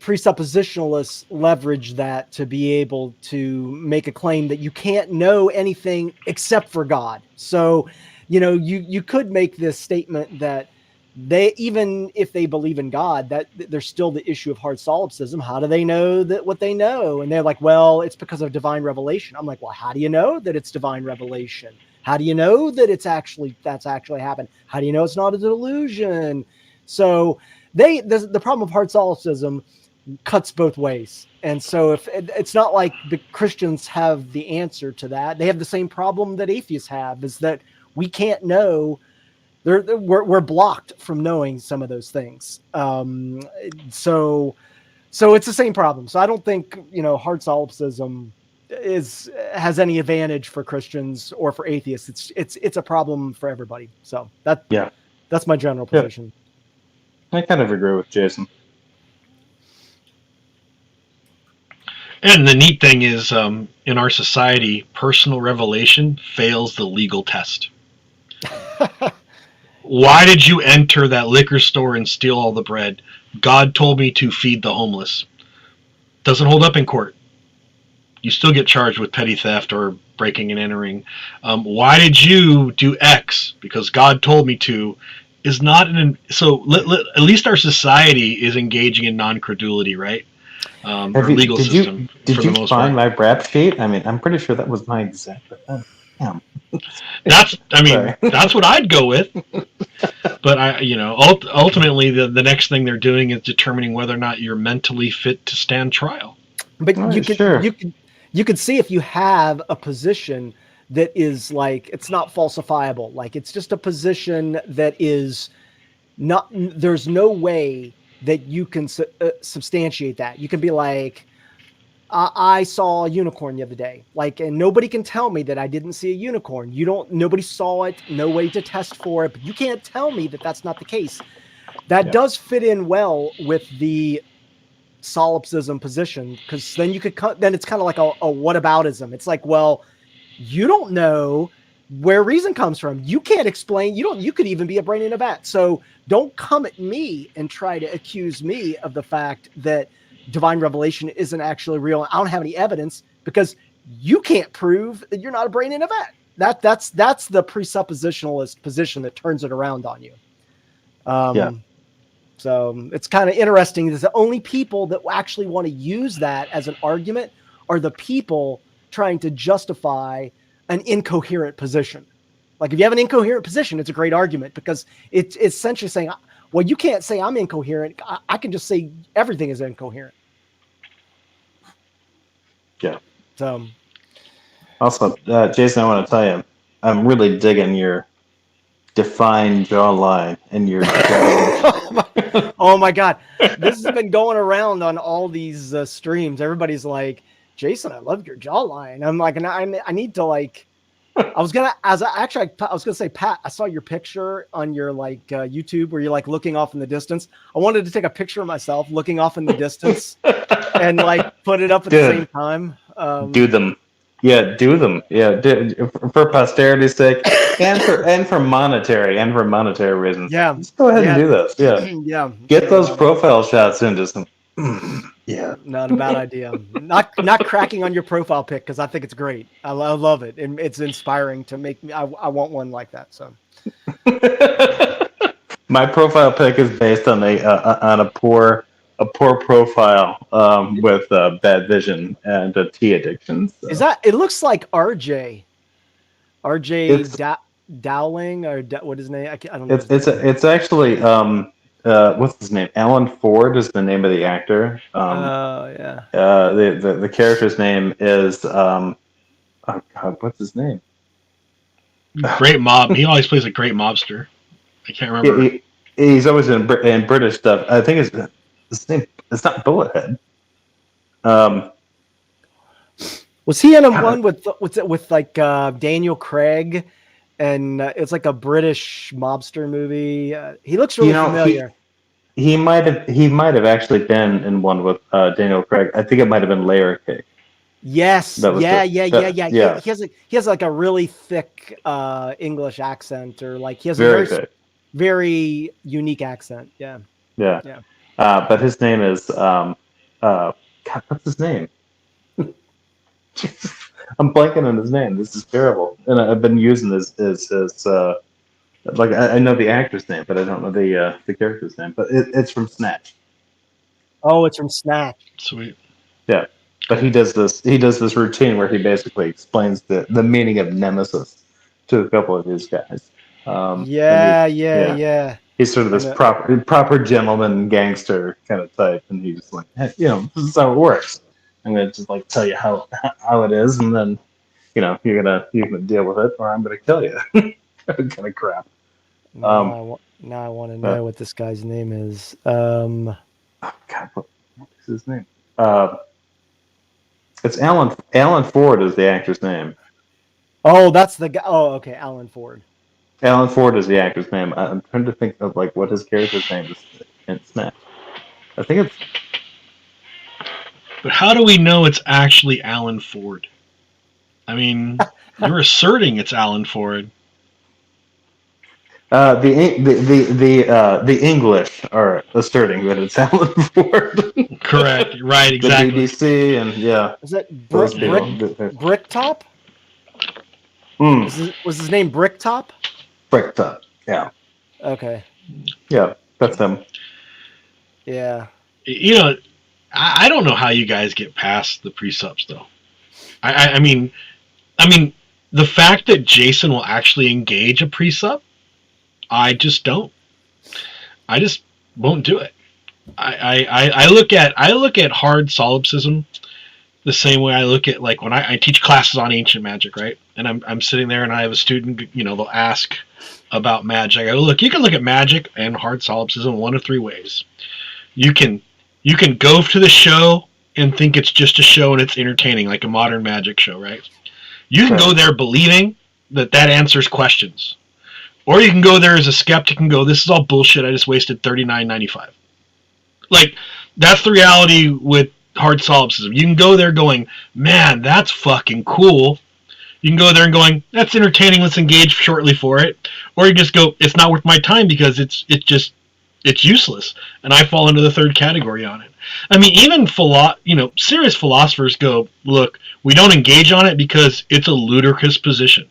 presuppositionalists leverage that to be able to make a claim that you can't know anything except for God. So, you could make this statement that they, even if they believe in God, that there's still the issue of hard solipsism. How do they know that what they know? And they're like, well, it's because of divine revelation. I'm like, well, how do you know that it's divine revelation? How do you know that that's actually happened? How do you know it's not a delusion? So the problem of hard solipsism cuts both ways. And so if it's not like the Christians have the answer to that, they have the same problem that atheists have, is that we can't know we're blocked from knowing some of those things. So it's the same problem. So I don't think, hard solipsism has any advantage for Christians or for atheists. It's a problem for everybody. So that's my general position. I kind of agree with Jason. And the neat thing is, in our society, personal revelation fails the legal test. Why did you enter that liquor store and steal all the bread? God told me to feed the homeless. Doesn't hold up in court. You still get charged with petty theft or breaking and entering. Why did you do X? Because God told me to. Is not at least our society is engaging in non-credulity, right? Our legal system. Did you find my rap sheet? I mean, I'm pretty sure that was my exact defense. Yeah. That's what I'd go with. But ultimately, the next thing they're doing is determining whether or not you're mentally fit to stand trial. But you could see if you have a position that is like, it's not falsifiable. Like, it's just a position that is not, there's no way that you can substantiate that. You can be like, I saw a unicorn the other day, like, and nobody can tell me that I didn't see a unicorn. Nobody saw it, no way to test for it, but you can't tell me that that's not the case. That does fit in well with the solipsism position, because then then it's kind of like a whataboutism. It's like, well, you don't know where reason comes from. You can't explain. You could even be a brain in a vat. So don't come at me and try to accuse me of the fact that divine revelation isn't actually real. I don't have any evidence, because you can't prove that you're not a brain in a vat. That's the presuppositionalist position that turns it around on you. So it's kind of interesting. The only people that actually want to use that as an argument are the people trying to justify an incoherent position. Like, if you have an incoherent position, it's a great argument, because it's essentially saying, well, you can't say I'm incoherent. I can just say everything is incoherent. Yeah. So, also, Jason, I want to tell you, I'm really digging your defined jawline and your oh my God, this has been going around on all these streams. Everybody's like, Jason, I love your jawline. I'm like, and I need to, like, I was gonna say, Pat, I saw your picture on your YouTube where you're like looking off in the distance. I wanted to take a picture of myself looking off in the distance and like put it up at the same time. Do them. Yeah, for posterity's sake, and for monetary reasons. Yeah, just go ahead and do this. Yeah, yeah. Get those profile shots into some. Yeah, not a bad idea. Not cracking on your profile pic, because I think it's great. I love it, and it's inspiring to make me. I want one like that. So, my profile pic is based on a poor profile with bad vision and tea addiction. So. Is that? It looks like RJ Dowling, or what is his name? I don't know. It's actually what's his name? Alan Ford is the name of the actor. Yeah. The character's name is oh God, what's his name? Great mob. He always plays a great mobster. I can't remember. He's always in British stuff. I think his name. It's not Bullethead. Was he in one with like Daniel Craig? And it's like a British mobster movie. He looks really familiar. He might have actually been in one with Daniel Craig. I think it might have been Layer Cake. Yes. Yeah. He has like a really thick English accent, or like he has a very unique accent. Yeah. But his name is God, what's his name? I'm blanking on his name. This is terrible. And I've been using his like I know the actor's name, but I don't know the character's name. But it's from Snatch. Oh, it's from Snatch. Sweet. Yeah, but he does this routine where he basically explains the meaning of nemesis to a couple of these guys. Yeah. He's sort of this proper gentleman gangster kind of type, and he's like, hey, this is how it works. I'm gonna just like tell you how it is, and then you're gonna deal with it, or I'm gonna kill you. Kind of crap. Now I want to know what this guy's name is. God, what is his name? It's Alan. Alan Ford is the actor's name. Oh, that's the guy. Oh, okay, Alan Ford. Alan Ford is the actor's name. I'm trying to think of like what his character's name is in Smash. I think it's. But how do we know it's actually Alan Ford? I mean, you're asserting it's Alan Ford. The English are asserting that it's Alan Ford. Correct. Right. Exactly. The BBC and Is that those Bricktop? Mm. Was his name Bricktop? Bricktop. Yeah. Okay. Yeah, that's them. Yeah. You know, I don't know how you guys get past the presups though. I mean, the fact that Jason will actually engage a presup, I just don't. I just won't do it. I look at hard solipsism the same way I look at, like, when I teach classes on ancient magic, right? And I'm sitting there and I have a student, you know, they'll ask about magic. I go, look, you can look at magic and hard solipsism one of three ways. You can go to the show and think it's just a show and it's entertaining, like a modern magic show, right? You can go there believing that answers questions. Or you can go there as a skeptic and go, this is all bullshit, I just wasted $39.95. Like, that's the reality with hard solipsism. You can go there going, man, that's fucking cool. You can go there and going, that's entertaining, let's engage shortly for it. Or you just go, it's not worth my time because it's useless. And I fall into the third category on it. I mean, even serious philosophers go, look, we don't engage on it because it's a ludicrous position.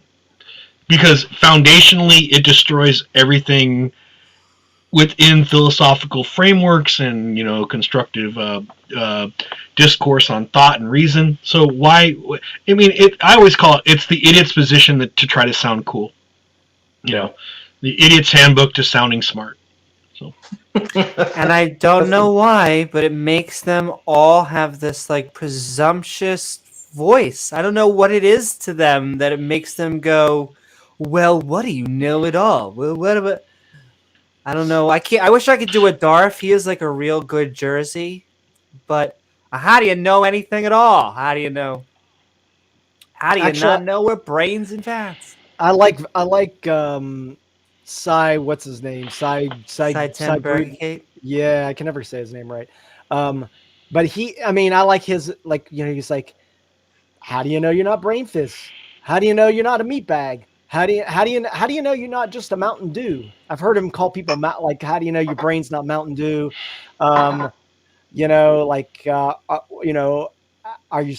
Because foundationally, it destroys everything within philosophical frameworks and, you know, constructive discourse on thought and reason. So why? I mean, I always call it's the idiot's position to try to sound cool. You know, the idiot's handbook to sounding smart. So. And I don't know why, but it makes them all have this like presumptuous voice. I don't know what it is to them that it makes them go, well, what do you know at all? Well, what about? I don't know. I wish I could do a Darth. He is like a real good Jersey, but how do you know anything at all? How do you know? How do you not know we're brains and fats? I like Cy. What's his name? Cy Yeah, I can never say his name right. But I like his, like, you know, he's like, how do you know you're not brain fish? How do you know you're not a meat bag? How do you know you're not just a Mountain Dew? I've heard him call people like, how do you know your brain's not Mountain Dew? You know, like, you know, are you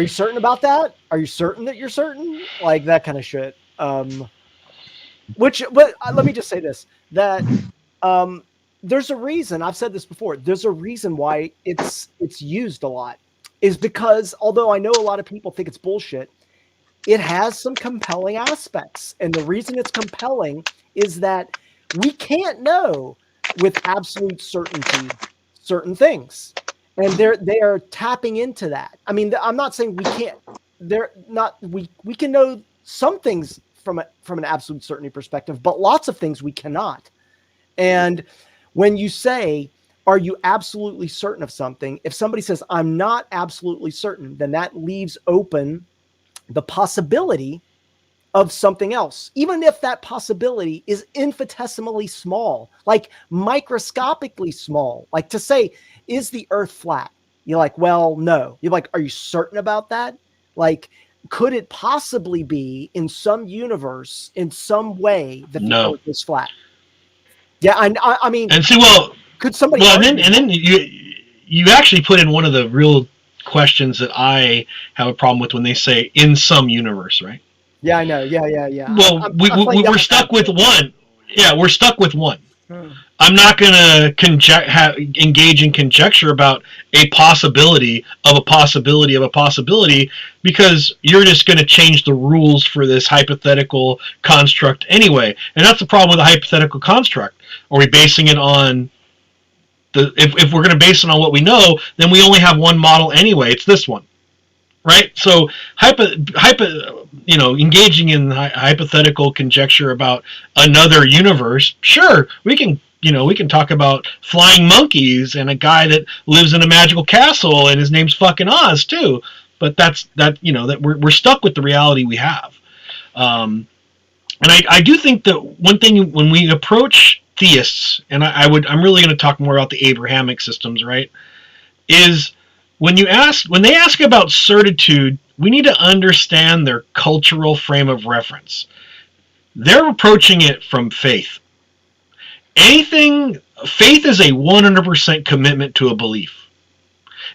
certain about that? Are you certain that you're certain? Like that kind of shit. But let me just say this, that there's a reason, I've said this before, there's a reason why it's used a lot, is because although I know a lot of people think it's bullshit, it has some compelling aspects. And the reason it's compelling is that we can't know with absolute certainty certain things. And they are tapping into that. I mean, I'm not saying we can't, we can know some things from an absolute certainty perspective, but lots of things we cannot. And when you say, are you absolutely certain of something? If somebody says, I'm not absolutely certain, then that leaves open the possibility of something else, even if that possibility is infinitesimally small, like microscopically small. Like to say, is the earth flat? You're like, well, no. You're like, are you certain about that? Like, could it possibly be in some universe, in some way, that the earth is flat? Yeah, I mean, and see, well, could somebody? Well, and then you actually put in one of the real questions that I have a problem with when they say in some universe, right? Yeah, I know. Yeah. Well, we're stuck with one. Yeah, we're stuck with one. I'm not going to engage in conjecture about a possibility of a possibility of a possibility, because you're just going to change the rules for this hypothetical construct anyway. And that's the problem with a hypothetical construct. Are we basing it on if we're going to base it on what we know, then we only have one model anyway. It's this one. right? So engaging in hypothetical conjecture about another universe, sure, we can talk about flying monkeys and a guy that lives in a magical castle and his name's fucking Oz too. But that we're stuck with the reality we have. And I do think that one thing when we approach theists, and I'm really going to talk more about the Abrahamic systems, right? Is when they ask about certitude, we need to understand their cultural frame of reference. They're approaching it from faith. Faith is a 100% commitment to a belief.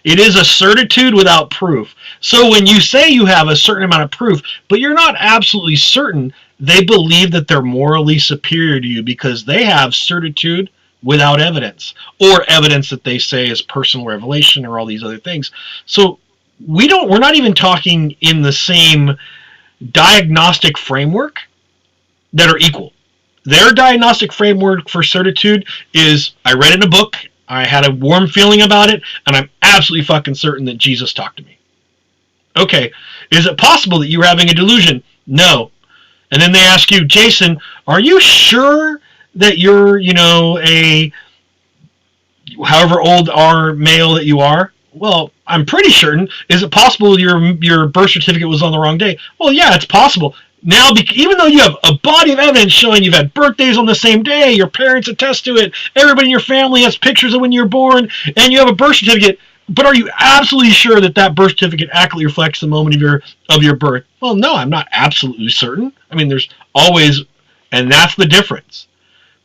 It is a certitude without proof. So when you say you have a certain amount of proof, but you're not absolutely certain, they believe that they're morally superior to you because they have certitude without evidence, or evidence that they say is personal revelation or all these other things. So we're not even talking in the same diagnostic framework that are equal. Their diagnostic framework for certitude is, I read it in a book, I had a warm feeling about it, and I'm absolutely fucking certain that Jesus talked to me. Okay, is it possible that you're having a delusion? No. And then they ask you, Jason, are you sure that you're, a however old or male that you are? Well, I'm pretty certain. Is it possible your birth certificate was on the wrong day? Well, yeah, it's possible. Now, even though you have a body of evidence showing you've had birthdays on the same day, your parents attest to it, everybody in your family has pictures of when you were born, and you have a birth certificate, but are you absolutely sure that birth certificate accurately reflects the moment of your birth? Well, no, I'm not absolutely certain. I mean, there's always, and that's the difference.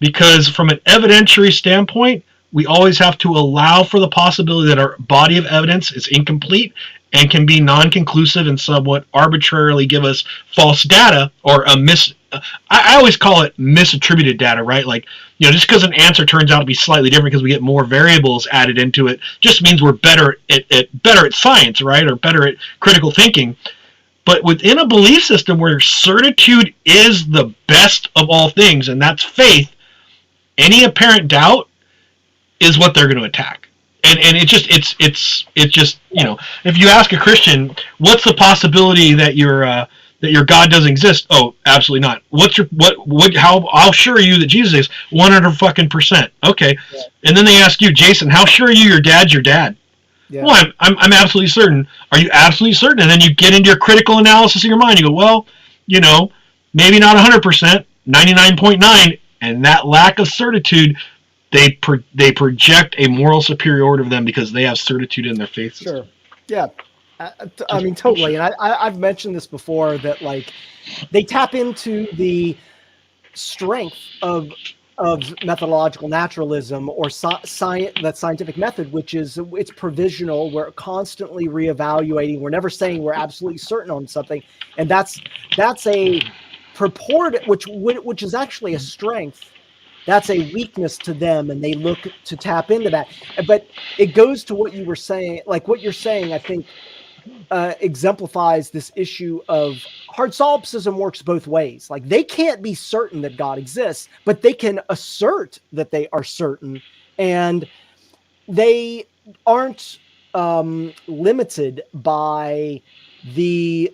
Because from an evidentiary standpoint, we always have to allow for the possibility that our body of evidence is incomplete and can be non-conclusive and somewhat arbitrarily give us false data or I always call it misattributed data, right? Like, just because an answer turns out to be slightly different because we get more variables added into it just means we're better at science, right? Or better at critical thinking. But within a belief system where certitude is the best of all things, and that's faith, any apparent doubt is what they're going to attack. And it's just if you ask a Christian, what's the possibility that your God doesn't exist? Oh, absolutely not. How sure are you that Jesus is? 100%. Okay. Yeah. And then they ask you, Jason, how sure are you your dad's your dad? Yeah. Well, I'm absolutely certain. Are you absolutely certain? And then you get into your critical analysis in your mind. You go, well, maybe not 100%, 99.9, and that lack of certitude, they project a moral superiority of them because they have certitude in their faith system. Sure. Yeah. I mean, totally. And I've mentioned this before that, like, they tap into the strength of methodological naturalism or that scientific method, which is it's provisional. We're constantly reevaluating. We're never saying we're absolutely certain on something. And that's a purport, which is actually a strength. That's a weakness to them, and they look to tap into that. But it goes to what you were saying, like what you're saying, I think, exemplifies this issue of hard solipsism works both ways. Like, they can't be certain that God exists, but they can assert that they are certain, and they aren't limited by the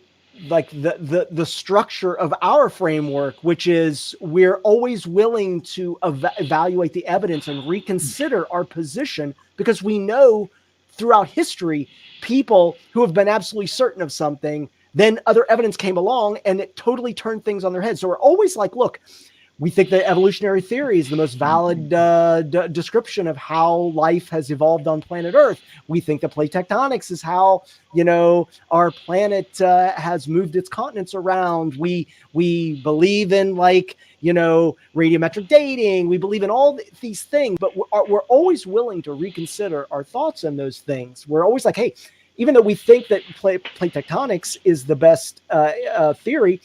structure of our framework, which is we're always willing to evaluate the evidence and reconsider our position, because we know throughout history, people who have been absolutely certain of something, then other evidence came along and it totally turned things on their head. So we're always like, look, we think that evolutionary theory is the most valid description of how life has evolved on planet Earth. We think that plate tectonics is how, our planet has moved its continents around. We believe in, radiometric dating. We believe in all these things, but we're always willing to reconsider our thoughts on those things. We're always like, hey, even though we think that plate tectonics is the best theory,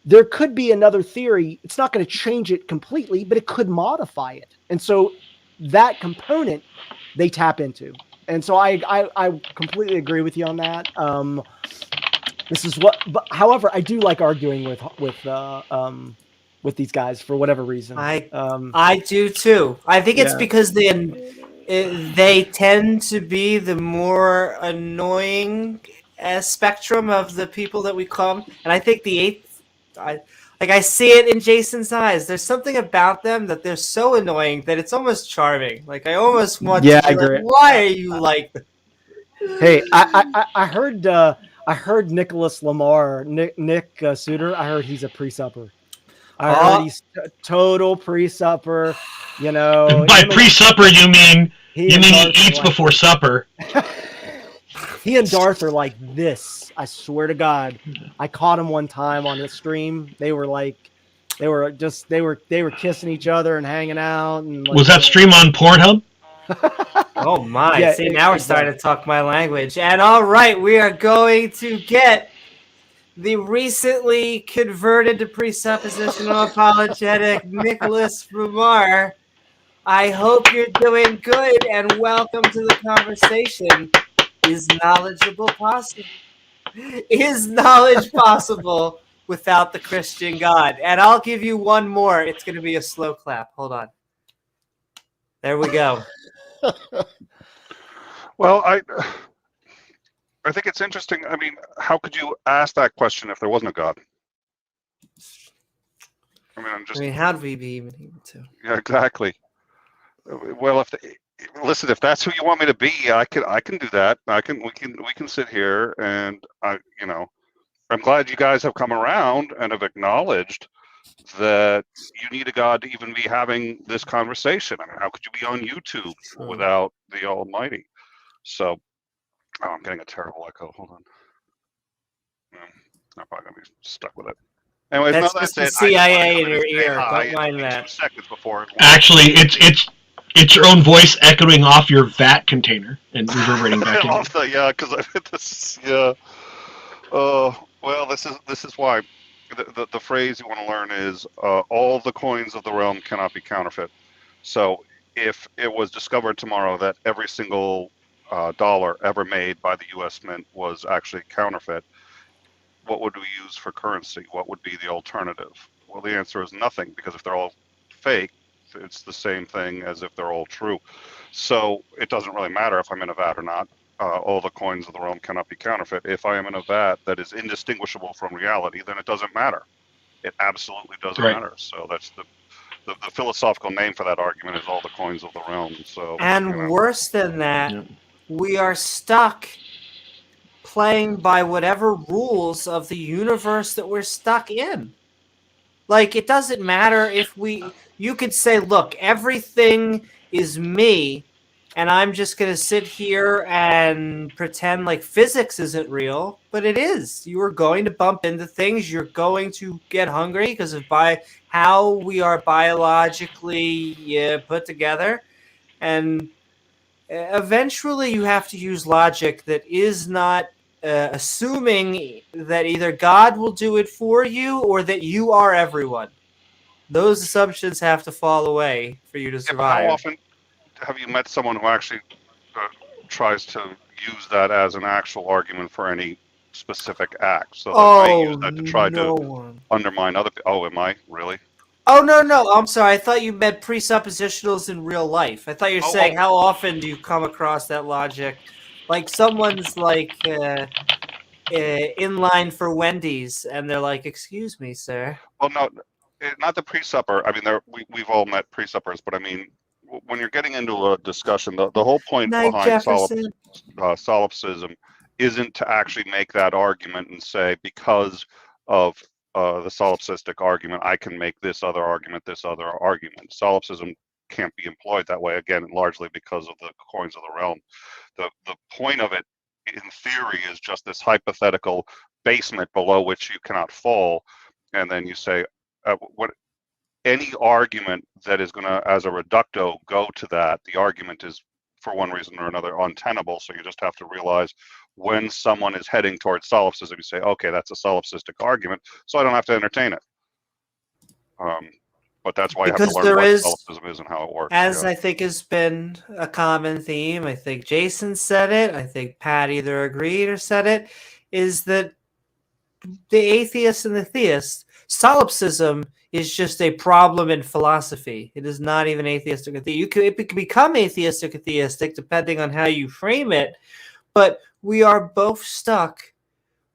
there could be another theory. It's not going to change it completely, but it could modify it. And so that component they tap into. And so I completely agree with you on that. However, I do like arguing with these guys for whatever reason. I do too. I think it's because they tend to be the more annoying spectrum of the people that we come, and I think the eighth, I see it in Jason's eyes. There's something about them that they're so annoying that it's almost charming. Like I almost want to be like, why are you like this? Hey, I heard Nicholas Lamar, Nick Suter. I heard he's a pre-supper. I heard he's total pre-supper. You know, by pre-supper you mean he eats before supper. He and Darth are like this. I swear to God, I caught him one time on the stream. They were kissing each other and hanging out. And was that stream on Pornhub? Oh my! Yeah, see, now we're starting to talk my language. And all right, we are going to get the recently converted to presuppositional apologetic Nicholas Lamar. I hope you're doing good and welcome to the conversation. Is knowledgeable possible? Is knowledge possible without the Christian God? And I'll give you one more. It's going to be a slow clap. Hold on. There we go. Well, I think it's interesting. I mean, how could you ask that question if there wasn't a God? I mean, how'd we be even able to? Yeah, exactly. Well, listen, if that's who you want me to be, I can do that. We can sit here and I'm glad you guys have come around and have acknowledged that you need a God to even be having this conversation. I mean, how could you be on YouTube without the Almighty? So, I'm getting a terrible echo. Hold on. I'm probably gonna be stuck with it. Anyways, that's just the CIA in your ear. Don't mind that. 2 seconds before. Actually, it's your own voice echoing off your VAT container and reverberating back in. Because I hit this. Yeah. Well, this is why. The phrase you want to learn is all the coins of the realm cannot be counterfeit. So if it was discovered tomorrow that every single dollar ever made by the U.S. Mint was actually counterfeit, what would we use for currency? What would be the alternative? Well, the answer is nothing, because if they're all fake, it's the same thing as if they're all true. So it doesn't really matter if I'm in a VAT or not. All the coins of the realm cannot be counterfeit. If I am in a VAT that is indistinguishable from reality, then it doesn't matter. It absolutely doesn't matter. So that's the philosophical name for that argument, is all the coins of the realm. So, and worse than that, we are stuck playing by whatever rules of the universe that we're stuck in. Like, it doesn't matter if you could say, look, everything is me, and I'm just going to sit here and pretend like physics isn't real, but it is. You are going to bump into things. You're going to get hungry because of how we are biologically put together. And eventually you have to use logic that is not assuming that either God will do it for you or that you are everyone. Those assumptions have to fall away for you to survive. How often have you met someone who actually tries to use that as an actual argument for any specific act? So they may use that to try to undermine other people. Oh, am I? Really? Oh, no. I'm sorry. I thought you meant presuppositionals in real life. I thought you were saying how often do you come across that logic? Like someone's like in line for Wendy's and they're like, excuse me, sir. Well, no, not the pre-supper. I mean, we've all met pre-suppers, but I mean, when you're getting into a discussion, the whole point behind solipsism isn't to actually make that argument and say, because of the solipsistic argument, I can make this other argument. Solipsism can't be employed that way, again, largely because of the coins of the realm. The point of it, in theory, is just this hypothetical basement below which you cannot fall, and then you say, any argument that is going to, as a reducto, go to that, the argument is, for one reason or another, untenable. So you just have to realize when someone is heading towards solipsism, you say, okay, that's a solipsistic argument, so I don't have to entertain it. But that's why you have to learn what solipsism is and how it works. As I think has been a common theme, I think Jason said it, I think Pat either agreed or said it, is that the atheist and the theist, solipsism is just a problem in philosophy. It is not even atheistic or theistic. It can become atheistic or theistic depending on how you frame it, but we are both stuck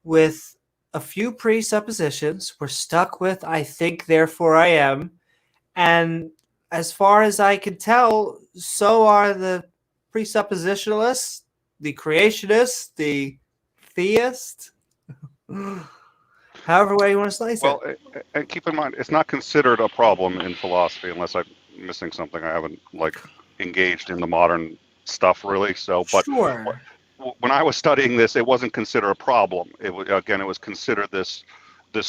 with a few presuppositions. We're stuck with I think, therefore I am. And as far as I can tell, so are the presuppositionalists, the creationists, the theist. However way you want to slice Well, it. and keep in mind, it's not considered a problem in philosophy unless I'm missing something. I haven't engaged in the modern stuff really. So, but Sure. when I was studying this, it wasn't considered a problem. It was considered this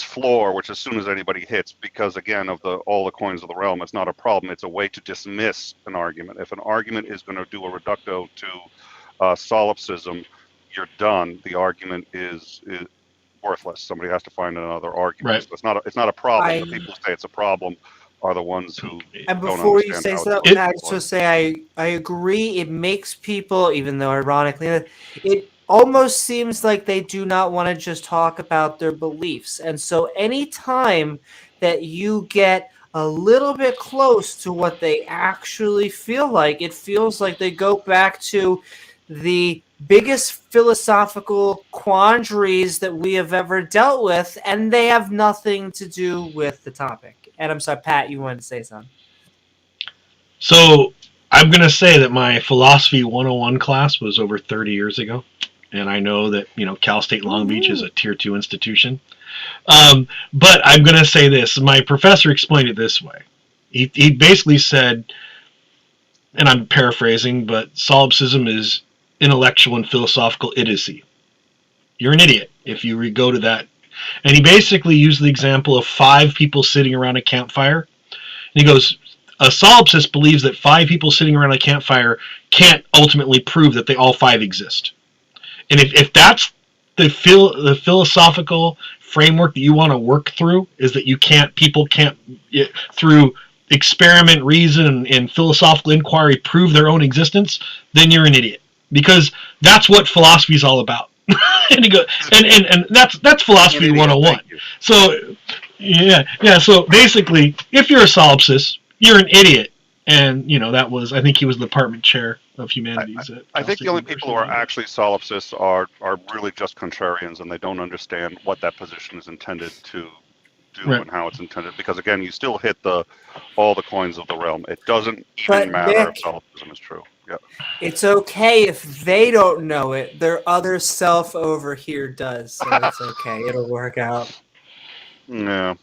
floor, which as soon as anybody hits, because again of all the coins of the realm, it's not a problem. It's a way to dismiss an argument. If an argument is going to do a reducto to solipsism, you're done. The argument is worthless. Somebody has to find another argument. Right. So it's not a problem. The people who say it's a problem are the ones who And don't before you understand say how so, I just want to say I agree. It makes people, even though ironically, it almost seems like they do not want to just talk about their beliefs. And so any time that you get a little bit close to what they actually feel like, it feels like they go back to the biggest philosophical quandaries that we have ever dealt with, and they have nothing to do with the topic. And I'm sorry, Pat, you wanted to say something. So I'm going to say that my philosophy 101 class was over 30 years ago. And I know that, Cal State Long Beach is a tier 2 institution. But I'm going to say this. My professor explained it this way. He basically said, and I'm paraphrasing, but solipsism is intellectual and philosophical idiocy. You're an idiot if you go to that. And he basically used the example of 5 people sitting around a campfire. And he goes, a solipsist believes that 5 people sitting around a campfire can't ultimately prove that they all 5 exist. And if that's the philosophical framework that you want to work through, is that people can't, through experiment, reason, and philosophical inquiry, prove their own existence, then you're an idiot. Because that's what philosophy is all about. and that's philosophy 101. So so basically, if you're a solipsist, you're an idiot. And I think he was the department chair of humanities. I think the only people who are actually solipsists are really just contrarians, and they don't understand what that position is intended to do and how it's intended. Because again, you still hit all the coins of the realm. It doesn't even matter if solipsism is true. Yeah. It's okay if they don't know it. Their other self over here does, so it's okay. It'll work out. Yeah.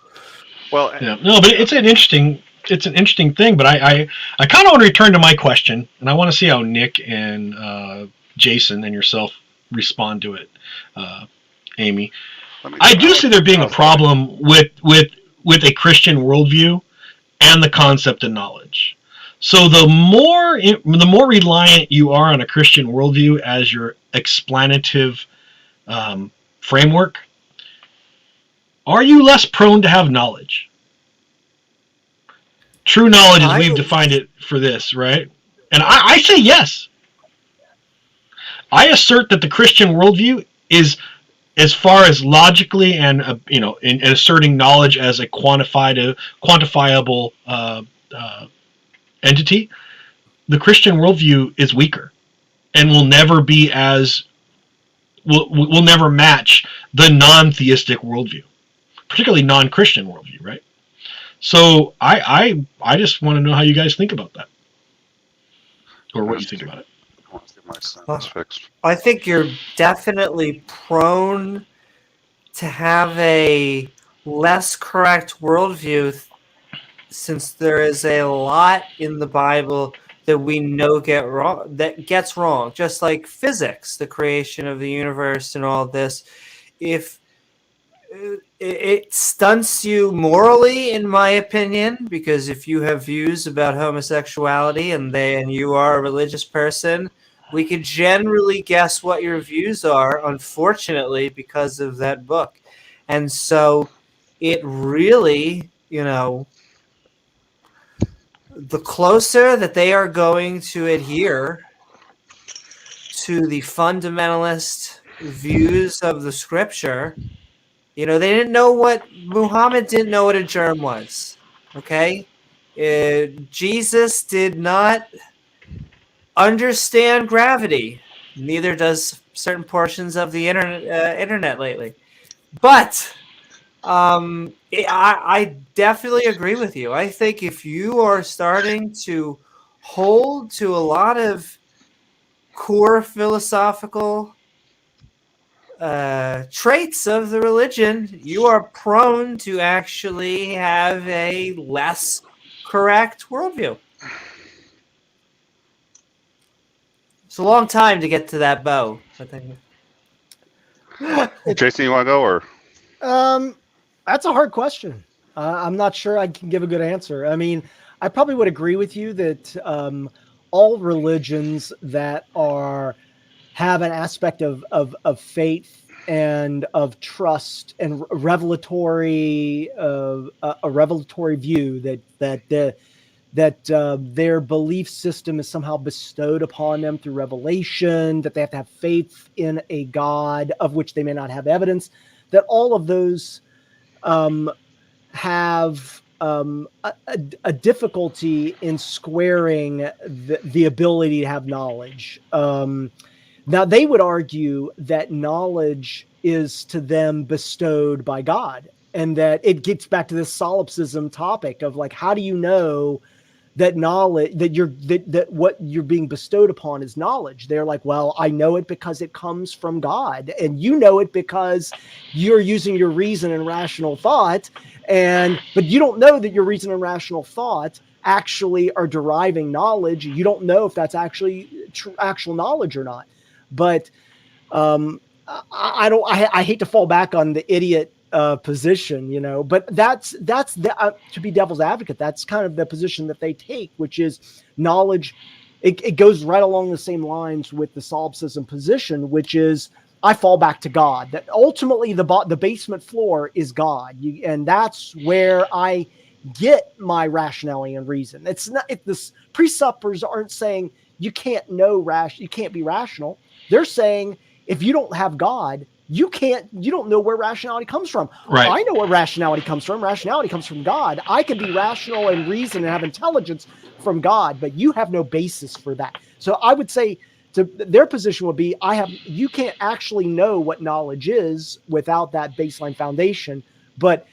Well. No, but it's an interesting thing. But I kind of want to return to my question, and I want to see how Nick and Jason and yourself respond to it, Amy. I do see there being a problem with a Christian worldview and the concept of knowledge. So the more reliant you are on a Christian worldview as your explanative framework, are you less prone to have knowledge? True knowledge, as we've defined it for this, right? And I say yes. I assert that the Christian worldview is, as far as logically and in asserting knowledge as a quantifiable entity, the Christian worldview is weaker and will never be will never match the non-theistic worldview, particularly non-Christian worldview, right? So I just want to know how you guys think about that, or what you think about it. I think you're definitely prone to have a less correct worldview, since there is a lot in the Bible that we know gets wrong, just like physics, the creation of the universe and all this. If it stunts you morally, in my opinion, because if you have views about homosexuality and you are a religious person, we could generally guess what your views are, unfortunately, because of that book. And so it really, the closer that they are going to adhere to the fundamentalist views of the scripture, they didn't know Muhammad didn't know what a germ was. Okay? Jesus did not understand gravity. Neither does certain portions of the internet lately. But I definitely agree with you. I think if you are starting to hold to a lot of core philosophical traits of the religion, you are prone to actually have a less correct worldview. It's a long time to get to that bow. Jason, you want to go or? That's a hard question. I'm not sure I can give a good answer. I mean, I probably would agree with you that all religions that have an aspect of faith and of trust and revelatory a revelatory view that their belief system is somehow bestowed upon them through revelation, that they have to have faith in a God of which they may not have evidence, that all of those have a difficulty in squaring the ability to have knowledge. Now, they would argue that knowledge is to them bestowed by God, and that it gets back to this solipsism topic of like, how do you know that knowledge that what you're being bestowed upon is knowledge? They're like, well, I know it because it comes from God, and you know it because you're using your reason and rational thought, but you don't know that your reason and rational thought actually are deriving knowledge. You don't know if that's actually actual knowledge or not. But I hate to fall back on the idiot position, you know, but that's to be devil's advocate, that's kind of the position that they take, which is knowledge. It goes right along the same lines with the solipsism position, which is I fall back to God. That ultimately the basement floor is God, and that's where I get my rationality and reason. It's not. The presuppers aren't saying you can't know you can't be rational. They're saying if you don't have God, you don't know where rationality comes from. Right. I know where rationality comes from. Rationality comes from God. I can be rational and reason and have intelligence from God, but you have no basis for that. So I would say their position would be, you can't actually know what knowledge is without that baseline foundation. But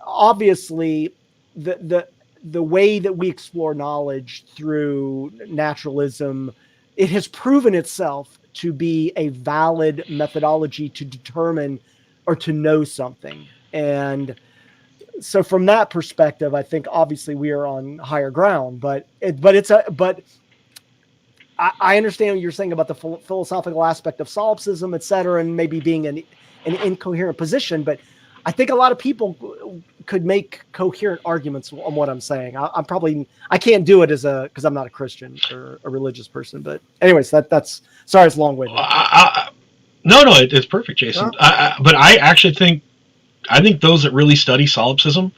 obviously the way that we explore knowledge through naturalism, it has proven itself to be a valid methodology to determine or to know something. And so from that perspective, I think obviously we are on higher ground, but I understand what you're saying about the philosophical aspect of solipsism, et cetera, and maybe being an incoherent position. But I think a lot of people could make coherent arguments on what I'm saying. I can't do it because I'm not a Christian or a religious person. But anyways, that's sorry, it's long-winded. No, it's perfect, Jason. But I actually think those that really study solipsism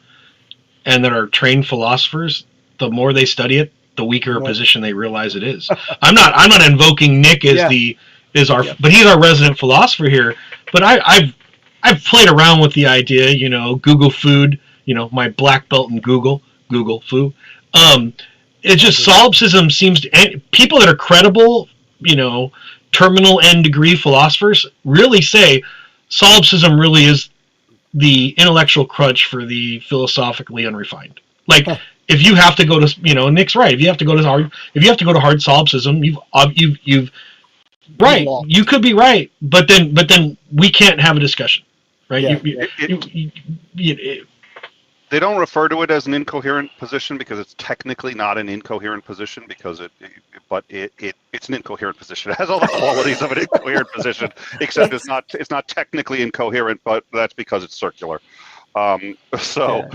and that are trained philosophers, the more they study it, the weaker a position they realize it is. I'm not invoking Nick as but he's our resident philosopher here. But I've played around with the idea, you know, Google food, you know, my black belt in Google foo. It's just solipsism seems to, people that are credible, you know, terminal end degree philosophers really say solipsism really is the intellectual crutch for the philosophically unrefined. Like, if you have to go to, you know, Nick's right. If you have to go to hard solipsism, you've right. You could be right, but then we can't have a discussion, right? They don't refer to it as an incoherent position because it's technically not an incoherent position because it's an incoherent position. It has all the qualities of an incoherent position, except it's not technically incoherent, but that's because it's circular. So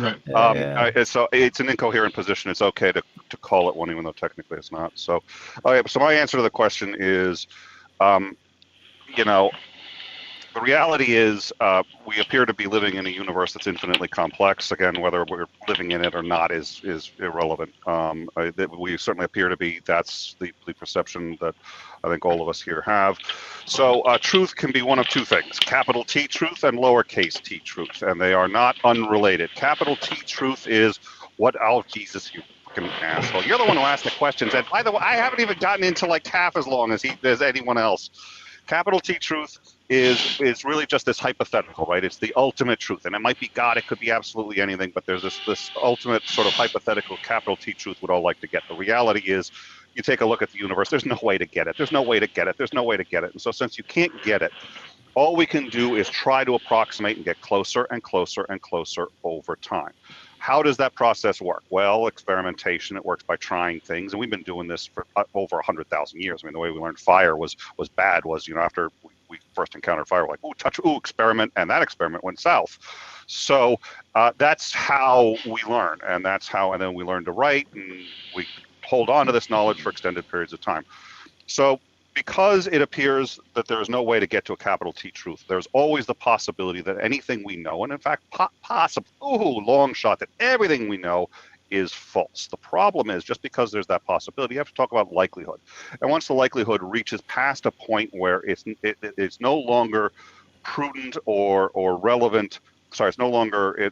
it's an incoherent position. It's okay to call it one, even though technically it's not. So, so my answer to the question is, you know, the reality is we appear to be living in a universe that's infinitely complex. Again, whether we're living in it or not is irrelevant. We certainly appear to be. That's the perception that I think all of us here have. So truth can be one of two things: capital T truth and lowercase t truth, and they are not unrelated. Capital T truth is what Jesus fucking asshole. You're the one who asked the questions. And by the way, I haven't even gotten into like half as long as anyone else. Capital T truth is really just this hypothetical, right? It's the ultimate truth, and it might be God, it could be absolutely anything, but there's this ultimate sort of hypothetical capital T truth we'd all like to get. The reality is, you take a look at the universe, there's no way to get it. There's no way to get it. There's no way to get it. And so since you can't get it, all we can do is try to approximate and get closer and closer and closer over time. How does that process work? Well, experimentation. It works by trying things, and we've been doing this for over 100,000 years. I mean, the way we learned fire was bad. Was, you know, after we first encountered fire, we're like, experiment, and that experiment went south. So that's how we learn, and then we learn to write, and we hold on to this knowledge for extended periods of time. So because it appears that there is no way to get to a capital T truth, there's always the possibility that anything we know, and in fact, long shot, that everything we know is false. The problem is, just because there's that possibility, you have to talk about likelihood. And once the likelihood reaches past a point where it's no longer prudent or relevant, it's no longer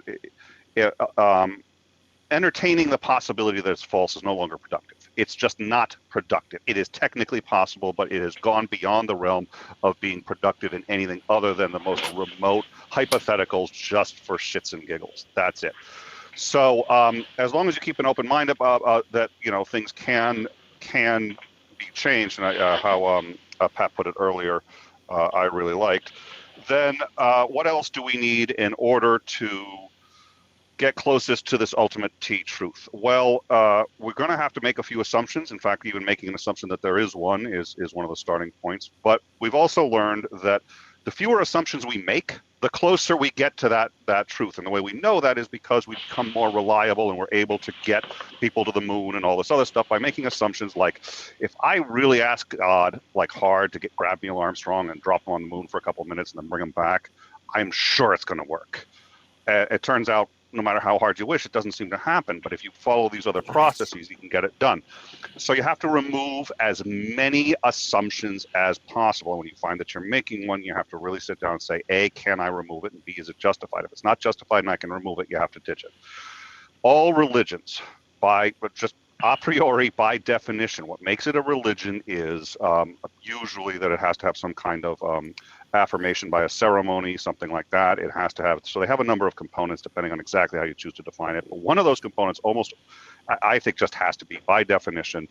entertaining the possibility that it's false is no longer productive. It's just not productive. It is technically possible, but it has gone beyond the realm of being productive in anything other than the most remote hypotheticals just for shits and giggles. That's it. So as long as you keep an open mind about that, you know, things can be changed, and how Pat put it earlier, I really liked. Then what else do we need in order to get closest to this ultimate T truth? Well, we're going to have to make a few assumptions. In fact, even making an assumption that there is one is one of the starting points. But we've also learned that the fewer assumptions we make, the closer we get to that truth. And the way we know that is because we become more reliable, and we're able to get people to the moon and all this other stuff by making assumptions like, if I really ask God like hard to grab Neil Armstrong and drop him on the moon for a couple of minutes and then bring him back, I'm sure it's going to work. It turns out, no matter how hard you wish, it doesn't seem to happen. But if you follow these other processes, you can get it done. So you have to remove as many assumptions as possible. When you find that you're making one, you have to really sit down and say, A, can I remove it? And B, is it justified? If it's not justified and I can remove it, you have to ditch it. All religions, just a priori, by definition, what makes it a religion is usually that it has to have some kind of affirmation by a ceremony, something like that. It has to have, so they have a number of components depending on exactly how you choose to define it. But one of those components I think just has to be, by definition,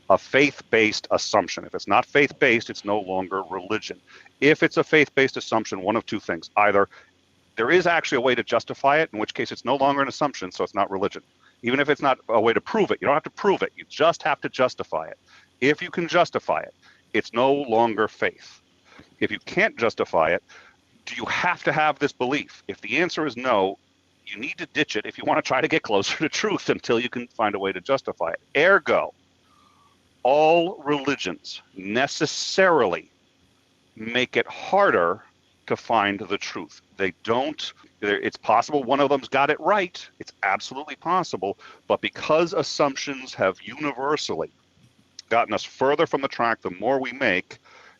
a faith-based assumption. If it's not faith-based, it's no longer religion. If it's a faith-based assumption, one of two things: either there is actually a way to justify it, in which case it's no longer an assumption, so it's not religion. Even if it's not a way to prove it, you don't have to prove it, you just have to justify it. If you can justify it, it's no longer faith. If you can't justify it, do you have to have this belief? If the answer is no, you need to ditch it if you want to try to get closer to truth until you can find a way to justify it. Ergo, all religions necessarily make it harder to find the truth. They don't. It's possible one of them's got it right. It's absolutely possible. But because assumptions have universally gotten us further from the track the more we make,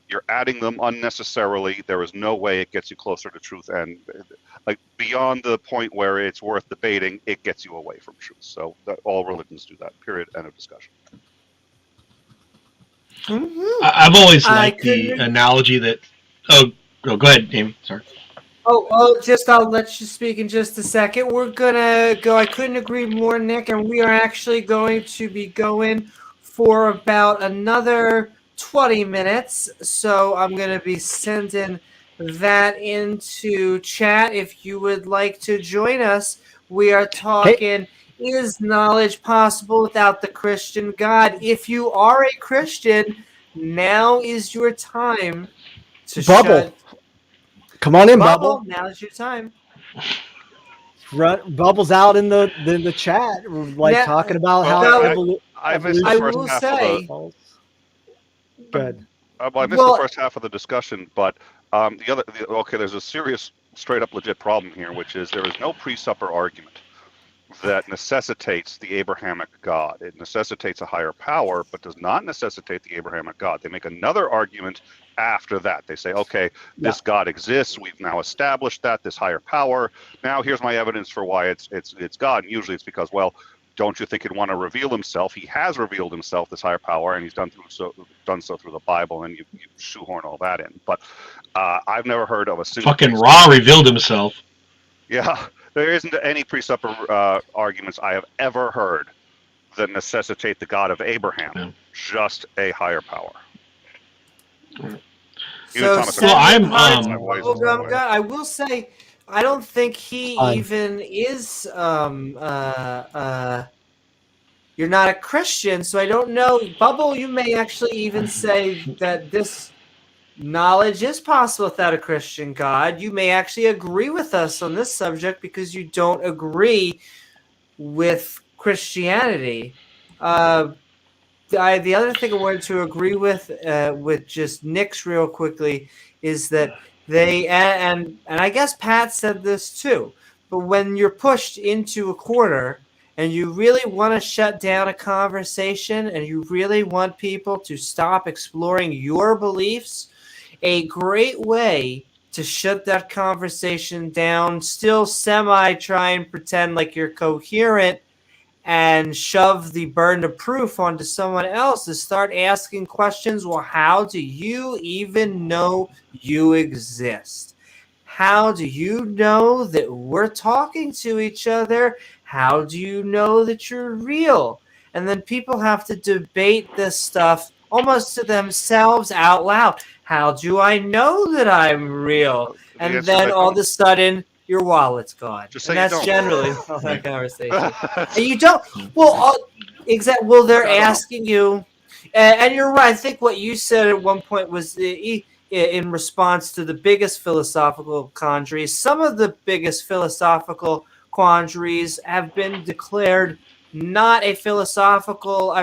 you're adding them unnecessarily. There is no way it gets you closer to truth, and like beyond the point where it's worth debating, it gets you away from truth. So all religions do that. Period. End of discussion. Mm-hmm. I've always liked the analogy that. Oh, go ahead, Amy. Sorry. I'll let you speak in just a second. We're gonna go. I couldn't agree more, Nick, and we are actually going to be going for about another 20 minutes. So I'm gonna be sending that into chat if you would like to join us. We are talking, is knowledge possible without the Christian God? If you are a Christian, now is your time to Bubble. Come on in, Bubble. Now's your time. Bubbles out in the chat, like talking about how I missed the first half of the. Good. I missed the first half of the discussion, but there's a serious, straight up, legit problem here, which is there is no pre-supper argument that necessitates the Abrahamic God. It necessitates a higher power, but does not necessitate the Abrahamic God. They make another argument after that. They say, okay, this God exists. We've now established that, this higher power. Now here's my evidence for why it's God. And usually it's because, well, don't you think he'd want to reveal himself? He has revealed himself, this higher power, and he's done so through the Bible, and you shoehorn all that in. But I've never heard of a single fucking Ra revealed himself. Yeah, there isn't any presupper arguments I have ever heard that necessitate the God of Abraham, just a higher power. So well, I will say, I don't think he even is. You're not a Christian, so I don't know. Bubble, you may actually even say that this knowledge is possible without a Christian God. You may actually agree with us on this subject because you don't agree with Christianity. The other thing I wanted to agree with just Nick's real quickly is that they and I guess Pat said this too. But when you're pushed into a corner and you really want to shut down a conversation and you really want people to stop exploring your beliefs, a great way to shut that conversation down, still semi try and pretend like you're coherent and shove the burden of proof onto someone else to start asking questions. Well, how do you even know you exist? How do you know that we're talking to each other? How do you know that you're real? And then people have to debate this stuff almost to themselves out loud. How do I know that I'm real? And then all of a sudden, your wallet's gone. Just and say you that's don't. generally all that conversation. And you don't. Well, exactly. Well, they're asking you, and you're right. I think what you said at one point was in response to the biggest philosophical quandaries. Some of the biggest philosophical quandaries have been declared not a philosophical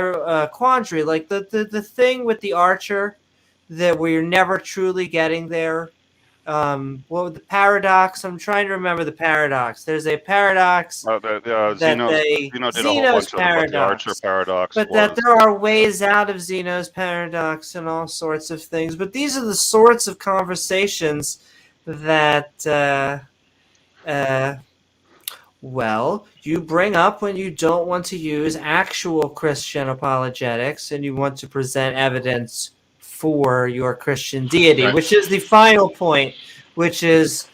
quandary, like the thing with the archer that we're never truly getting there. Well, the paradox. I'm trying to remember the paradox. There's a paradox Zeno did a whole bunch of them, but the Archer paradox. But that there are ways out of Zeno's paradox and all sorts of things. But these are the sorts of conversations that, well, you bring up when you don't want to use actual Christian apologetics and you want to present evidence for your Christian deity, Right. which is the final point, which is,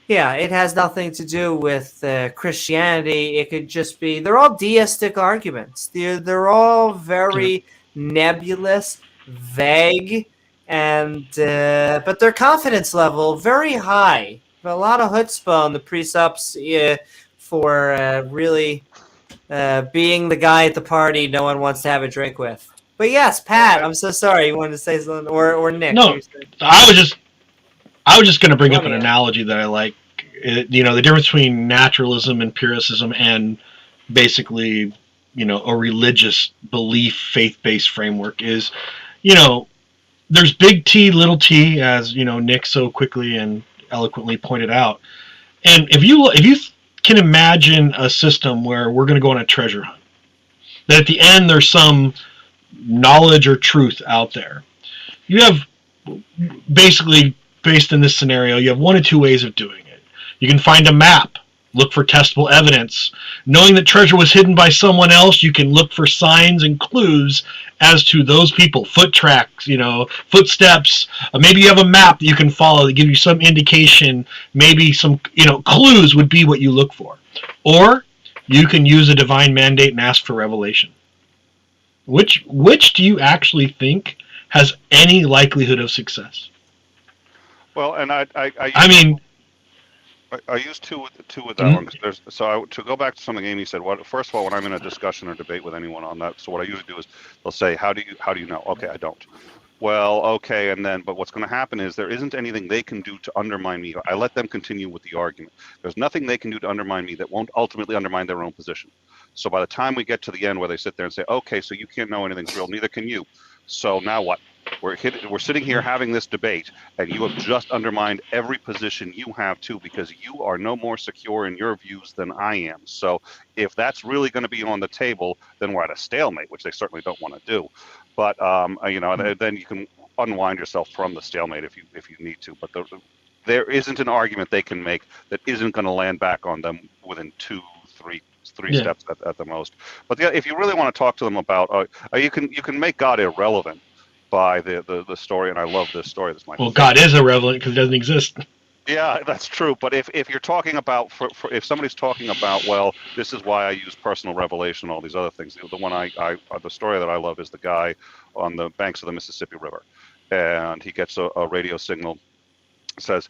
yeah, it has nothing to do with Christianity. It could just be, they're all deistic arguments. They're all very nebulous, vague, and but their confidence level very high. A lot of chutzpah on the precepts for really being the guy at the party no one wants to have a drink with. But yes, Pat, I'm so sorry. You wanted to say something, or Nick? No, I was just going to bring up an analogy that I like. The difference between naturalism, empiricism, and basically, a religious belief, faith-based framework is, there's big T, little t, as Nick so quickly and eloquently pointed out. And if you can imagine a system where we're going to go on a treasure hunt, that at the end there's some knowledge or truth out there. You have, basically, based in this scenario, you have one of two ways of doing it. You can find a map, look for testable evidence. Knowing that treasure was hidden by someone else, you can look for signs and clues as to those people, foot tracks, footsteps. Maybe you have a map that you can follow that give you some indication. Maybe some, clues would be what you look for. Or you can use a divine mandate and ask for revelation. Which do you actually think has any likelihood of success? Well, and I use two with that one. To go back to something Amy said. First of all, when I'm in a discussion or debate with anyone on that, so what I usually do is they'll say, "How do you know?" Okay, I don't. Well, okay, but what's going to happen is there isn't anything they can do to undermine me. I let them continue with the argument. There's nothing they can do to undermine me that won't ultimately undermine their own position. So by the time we get to the end where they sit there and say, "Okay, so you can't know anything's real, neither can you. So now what?" We're sitting here having this debate, and you have just undermined every position you have too, because you are no more secure in your views than I am. So if that's really going to be on the table, then we're at a stalemate, which they certainly don't want to do. But then you can unwind yourself from the stalemate if you need to. But there isn't an argument they can make that isn't going to land back on them within 2, three steps at the most. But if you really want to talk to them about, you can make God irrelevant by the story, and I love this story. This is my favorite. God is irrelevant because it doesn't exist. Yeah, that's true. But if you're talking about, if somebody's talking about, well, this is why I use personal revelation, all these other things. The one the story that I love is the guy on the banks of the Mississippi River, and he gets a radio signal. Says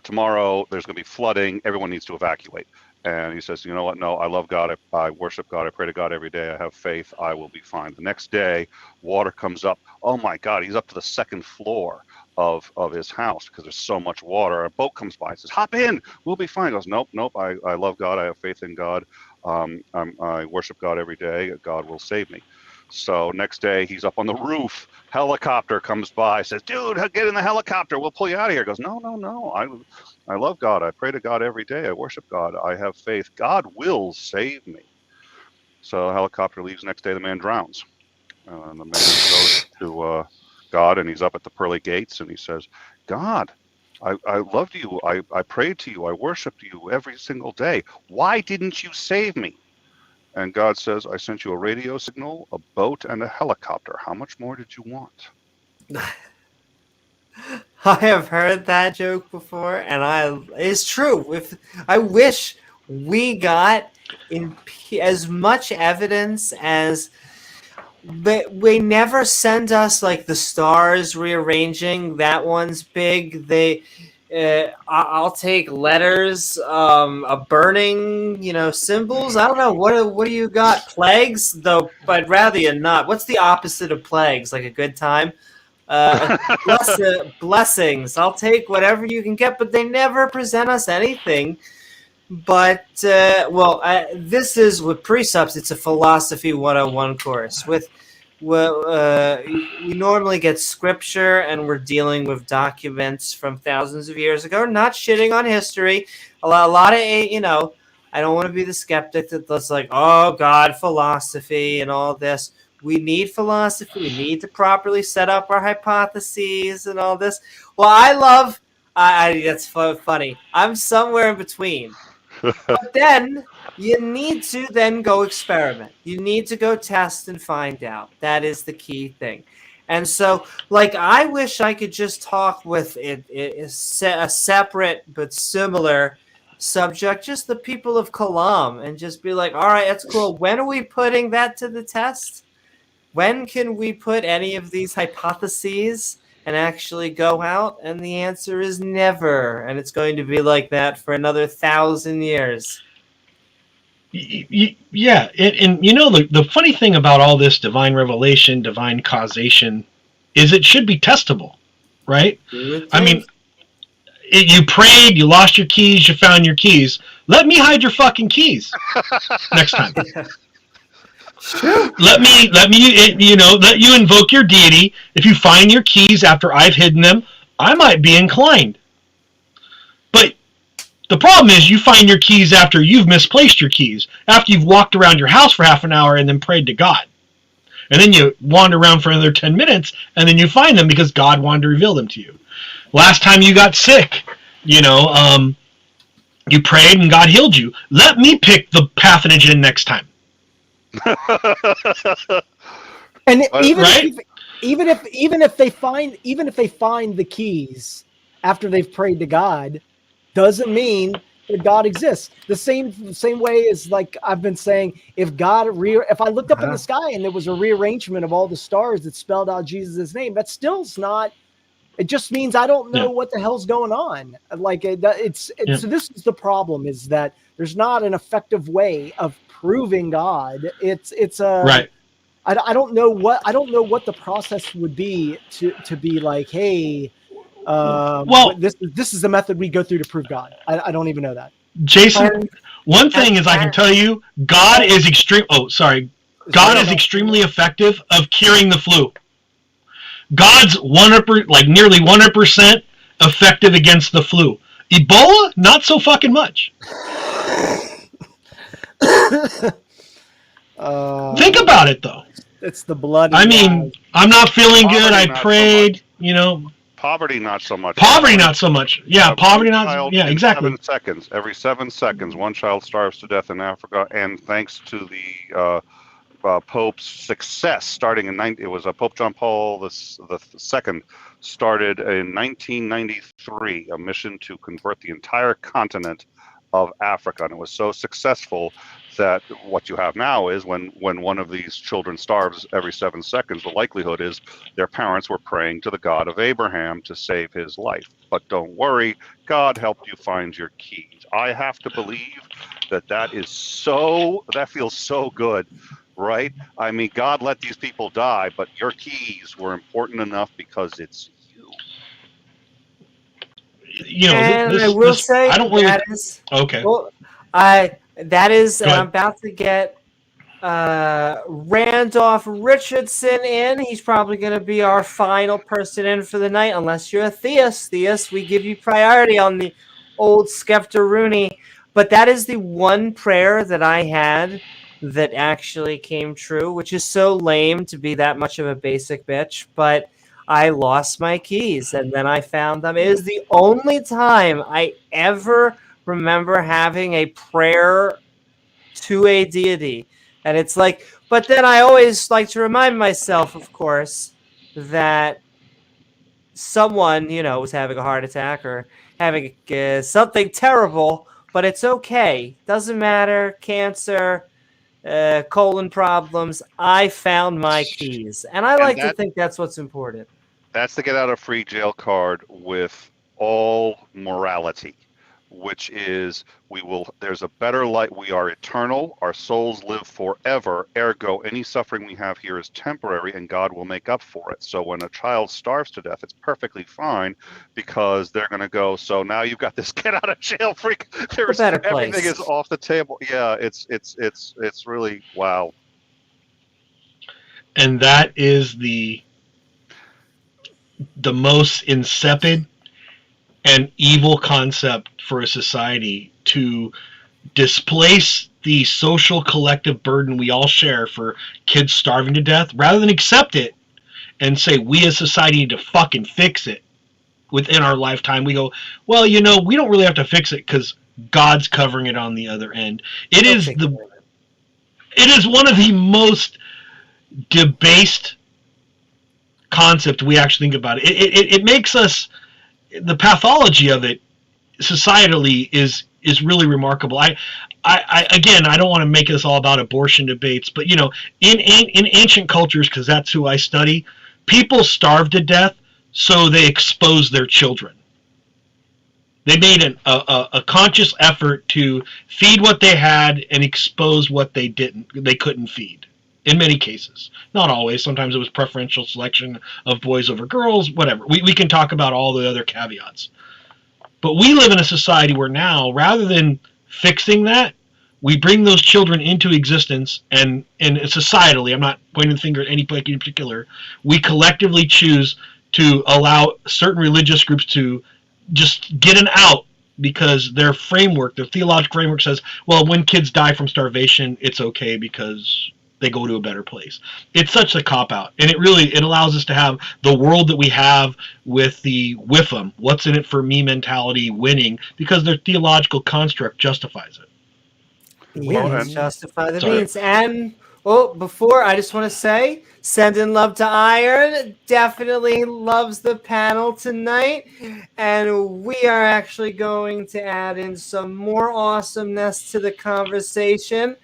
tomorrow there's going to be flooding. Everyone needs to evacuate. And he says, you know what? No, I love God. I worship God. I pray to God every day. I have faith. I will be fine. The next day, water comes up. Oh my God, he's up to the second floor of his house because there's so much water. A boat comes by. He says, hop in. We'll be fine. He goes, nope. I love God. I have faith in God. I worship God every day. God will save me. So next day, he's up on the roof. Helicopter comes by, says, dude, get in the helicopter. We'll pull you out of here. He goes, no. I love God. I pray to God every day. I worship God. I have faith. God will save me. So the helicopter leaves. Next day, the man drowns. And the man goes to God, and he's up at the pearly gates, and he says, God, I loved you. I prayed to you. I worshiped you every single day. Why didn't you save me? And God says, I sent you a radio signal, a boat, and a helicopter. How much more did you want? I have heard that joke before, and it's true. I wish we got as much evidence as, but they never send us like the stars rearranging. That one's big. I'll take letters, burning, symbols. I don't know. What do you got? Plagues, though. I'd rather you not. What's the opposite of plagues? Like a good time. Blessings. I'll take whatever you can get, but they never present us anything. But this is with precepts. It's a philosophy 101 course. We normally get scripture, and we're dealing with documents from thousands of years ago. Not shitting on history. A lot of I don't want to be the skeptic that's like, oh God, philosophy and all this. We need philosophy. We need to properly set up our hypotheses and all this. Well, that's funny. I'm somewhere in between. But then you need to then go experiment. You need to go test and find out. That is the key thing. And so, I wish I could just talk with a separate but similar subject, just the people of Kalam, and just be like, all right, that's cool. When are we putting that to the test? When can we put any of these hypotheses and actually go out? And the answer is never. And it's going to be like that for another 1,000 years. Yeah. And the funny thing about all this divine revelation, divine causation, is it should be testable, right? I mean, you prayed, you lost your keys, you found your keys. Let me hide your fucking keys next time. Let you invoke your deity. If you find your keys after I've hidden them, I might be inclined. But the problem is you find your keys after you've misplaced your keys, after you've walked around your house for half an hour and then prayed to God. And then you wander around for another 10 minutes, and then you find them because God wanted to reveal them to you. Last time you got sick, you prayed and God healed you. Let me pick the pathogen next time. And even if they find the keys after they've prayed to God, doesn't mean that God exists. The same way as I've been saying, if I looked up in the sky and there was a rearrangement of all the stars that spelled out Jesus' name, that still's not. It just means I don't know what the hell's going on. So this is the problem: is that there's not an effective way of proving God. It's right. I don't know what the process would be to be like, hey, this is the method we go through to prove God. I don't even know that. Jason, one thing is I can tell you, God is extremely effective of curing the flu. God's nearly 100% effective against the flu. Ebola, not so fucking much. Think about it, though. It's the blood. I mean, I'm not feeling good. I prayed, Poverty, not so much. Poverty, not so much. Yeah, poverty, not. Yeah, exactly. 7 seconds. Every 7 seconds, one child starves to death in Africa, and thanks to the Pope's success, starting in it was Pope John Paul the II started in 1993 a mission to convert the entire continent of Africa, and it was so successful that what you have now is when one of these children starves every 7 seconds, the likelihood is their parents were praying to the God of Abraham to save his life. But don't worry, God helped you find your keys. I have to believe that feels so good, right? I mean, God let these people die, but your keys were important enough because it's you. You know, and I will say I don't really. That is Okay. well, that is, and I'm about to get Randolph Richardson in. He's probably going to be our final person in for the night, unless you're a theist. Theist, we give you priority on the old Skeptic Rooney. But that is the one prayer that I had that actually came true, which is so lame to be that much of a basic bitch. But I lost my keys, and then I found them. It is the only time I ever remember having a prayer to a deity. And it's like, but then I always like to remind myself, of course, that someone, was having a heart attack or having something terrible, but it's okay. Doesn't matter. Cancer, colon problems. I found my keys. And I like to think that's what's important. That's the get out of free jail card with all morality, which is there's a better light. We are eternal. Our souls live forever. Ergo, any suffering we have here is temporary, and God will make up for it. So when a child starves to death, it's perfectly fine because they're going to go, so now you've got this get out of jail free. Everything is off the table. Yeah, it's really wow. And that is the most insipid and evil concept for a society, to displace the social collective burden we all share for kids starving to death, rather than accept it and say we as society need to fucking fix it within our lifetime. We go, well, we don't really have to fix it because God's covering it on the other end. It is one of the most debased concept we actually think about it. It makes us, the pathology of it societally is really remarkable. I again, I don't want to make this all about abortion debates, but in ancient cultures, because that's who I study, people starved to death so they exposed their children. They made a conscious effort to feed what they had and expose what they couldn't feed. In many cases, not always. Sometimes it was preferential selection of boys over girls, whatever. We can talk about all the other caveats. But we live in a society where now, rather than fixing that, we bring those children into existence, and societally, I'm not pointing the finger at anybody in particular, we collectively choose to allow certain religious groups to just get an out because their theological framework says, well, when kids die from starvation, it's okay because they go to a better place. It's such a cop-out, and it allows us to have the world that we have with the WIFM, what's in it for me mentality, winning, because their theological construct justifies it. Yes, justify the means. And before, I just want to say, sending love to Iron, definitely loves the panel tonight, and we are actually going to add in some more awesomeness to the conversation.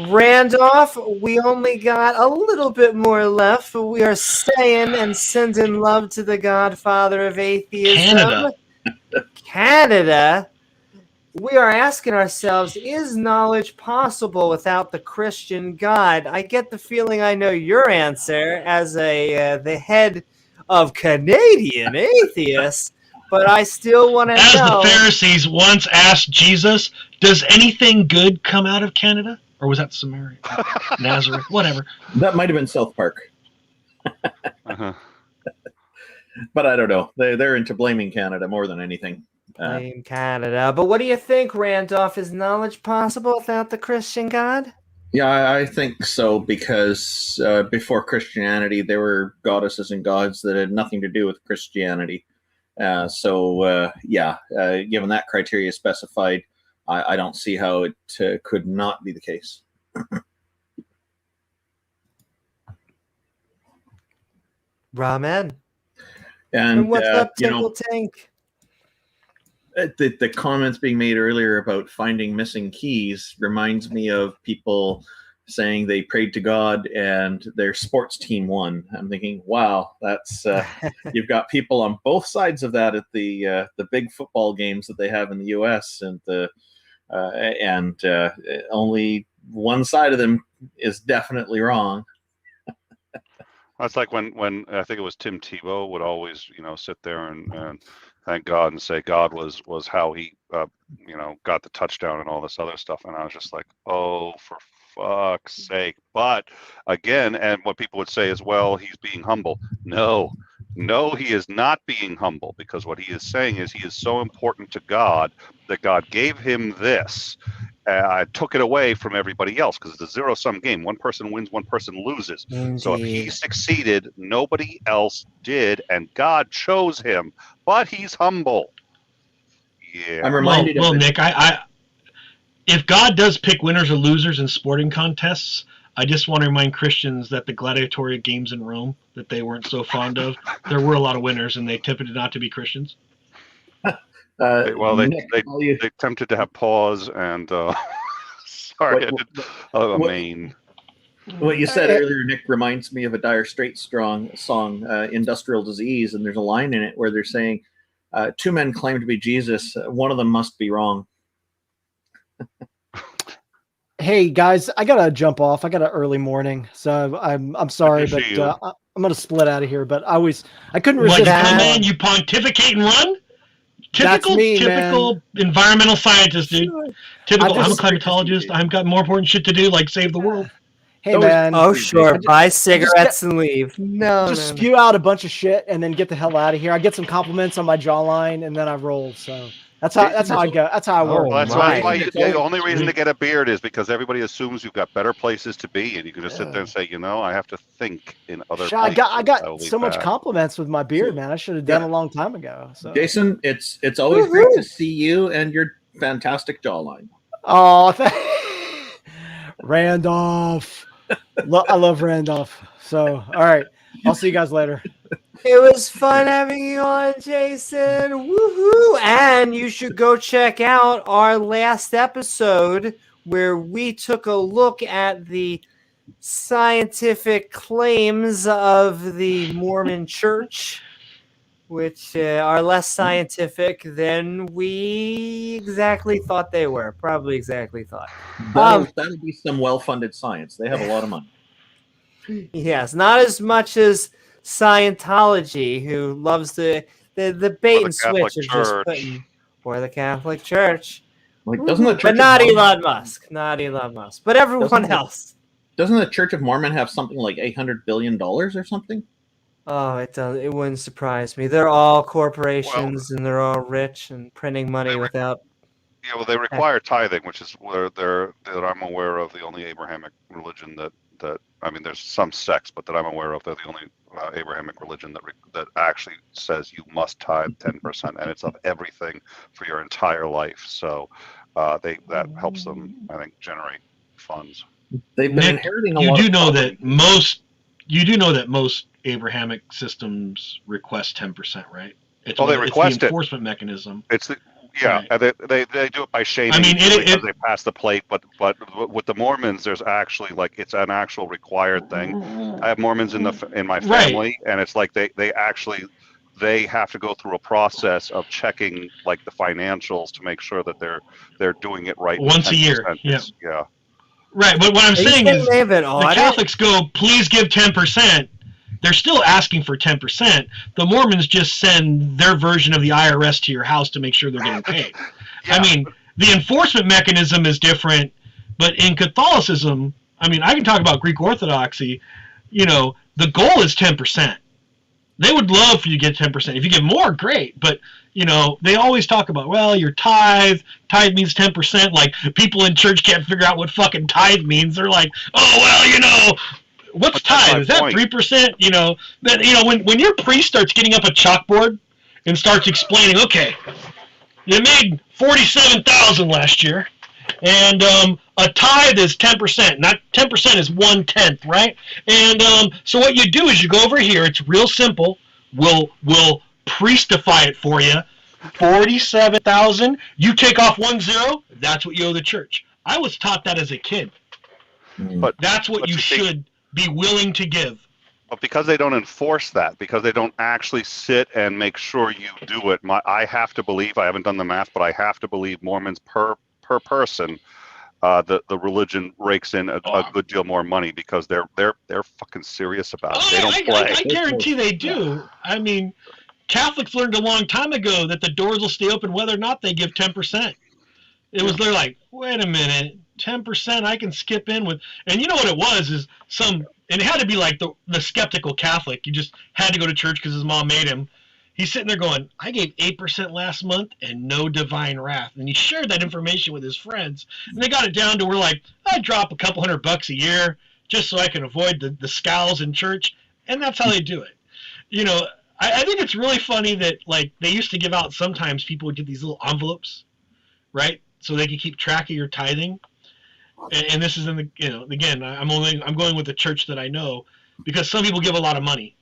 Randolph, we only got a little bit more left, but we are saying and sending love to the godfather of atheism. Canada. We are asking ourselves, is knowledge possible without the Christian God? I get the feeling I know your answer as the head of Canadian atheists, but I still want to know. As the Pharisees once asked Jesus, does anything good come out of Canada? Or was that Samaria? Nazareth? Whatever. That might have been South Park. Uh-huh. But I don't know. They're into blaming Canada more than anything. Blame Canada. But what do you think, Randolph? Is knowledge possible without the Christian God? Yeah, I think so, because before Christianity, there were goddesses and gods that had nothing to do with Christianity. Given that criteria specified, I don't see how it could not be the case. Ramen. And what's up, Tinkle Tank? The comments being made earlier about finding missing keys reminds me of people saying they prayed to God and their sports team won. I'm thinking, wow, that's you've got people on both sides of that at the big football games that they have in the U.S. and only one side of them is definitely wrong. That's like when I think it was Tim Tebow would always, sit there and thank God and say God was how he, got the touchdown and all this other stuff. And I was just like, oh, for fuck's sake. But again, and what people would say is, well, he's being humble. No, he is not being humble, because what he is saying is he is so important to God that God gave him this. I took it away from everybody else, because it's a zero-sum game. One person wins, one person loses. Indeed. So if he succeeded, nobody else did, and God chose him. But he's humble. Yeah. I'm reminded well, Nick, if God does pick winners or losers in sporting contests, I just want to remind Christians that the gladiatorial games in Rome that they weren't so fond of, there were a lot of winners, and they tended not to be Christians. They attempted to have pause and sorry, Maine. What you said earlier, Nick, reminds me of a Dire Straits song, Industrial Disease, and there's a line in it where they're saying, two men claim to be Jesus, one of them must be wrong. Hey guys, I gotta jump off. I got an early morning, so I'm sorry, but I'm gonna split out of here. But I couldn't resist. What, come in, you pontificate and run? Typical environmental scientist, dude. Typical. I'm a climatologist. I've got more important shit to do, like save the world. Hey man. Oh sure, buy cigarettes and leave. No, spew out a bunch of shit and then get the hell out of here. I get some compliments on my jawline and then I roll. So that's how I go. That's how I work. Well, that's why the only reason to get a beard is because everybody assumes you've got better places to be, and you can just sit there and say, I have to think in other places. I got so much compliments with my beard, man. I should have done a long time ago. So. Jason, it's always great to see you and your fantastic jawline. Oh, Randolph. I love Randolph. So, all right. I'll see you guys later. It was fun having you on, Jason. Woohoo! And you should go check out our last episode where we took a look at the scientific claims of the Mormon Church, which are less scientific than we exactly thought they were. Probably exactly thought. That'll be some well-funded science. They have a lot of money. Yes, not as much as Scientology, who loves the bait and switch of just putting, or the Catholic Church. Like, doesn't the Church but not Elon Musk. Not Elon Musk. But everyone else. Doesn't the Church of Mormon have something like $800 billion or something? Oh, it does. It wouldn't surprise me. They're all corporations and they're all rich and printing money without. Yeah, well, they require tithing, which is where that I'm aware of the only Abrahamic religion that I mean, there's some sects, but that I'm aware of, they're the only Abrahamic religion that actually says you must tithe 10%, and it's of everything for your entire life. So that helps them, I think, generate funds. They've been inheriting a lot. You do know that most Abrahamic systems request 10%, right? They request the enforcement mechanism. It's the Yeah, Right. they do it by shaming. I mean, because they pass the plate, but with the Mormons, there's actually it's an actual required thing. I have Mormons in my family, and it's like they have to go through a process of checking the financials to make sure that they're doing it right once a year. Yeah. Right, but what I'm saying is, the Catholics go, please give 10%. They're still asking for 10%. The Mormons just send their version of the IRS to your house to make sure they're getting paid. Yeah. I mean, the enforcement mechanism is different, but in Catholicism, I mean, I can talk about Greek Orthodoxy. The goal is 10%. they would love for you to get 10%. If you get more, great. But, you know, they always talk about, well, your tithe means 10%. Like, people in church can't figure out what fucking tithe means. They're like, oh, well, you know, what's tithe? Is that 3%? You know, that, you know, when your priest starts getting up a chalkboard and starts explaining, okay, you made $47,000 last year, and a tithe is 10%. Not 10% is 1/10, right? And so what you do is you go over here. It's real simple. We'll priestify it for you. 47,000. You take off 1 0. That's what you owe the church. I was taught that as a kid. But that's what you should be willing to give. But because they don't enforce that, because they don't actually sit and make sure you do it, I have to believe, I haven't done the math, but I have to believe Mormons per person, the religion rakes in a good deal more money because they're fucking serious about it. They don't play. I guarantee they do. I mean, Catholics learned a long time ago that the doors will stay open whether or not they give 10%. They're like, wait a minute, 10% I can skip in with, and you know what it was is and it had to be like the skeptical Catholic. You just had to go to church because his mom made him. He's sitting there going, I gave 8% last month and no divine wrath. And he shared that information with his friends. And they got it down to where, like, I drop a couple $100 a year just so I can avoid the scowls in church. And that's how they do it. You know, I think it's really funny that, like, they used to give out, sometimes people would get these little envelopes, right? So they could keep track of your tithing. And this is in the, you know, again, I'm going with the church that I know, because some people give a lot of money.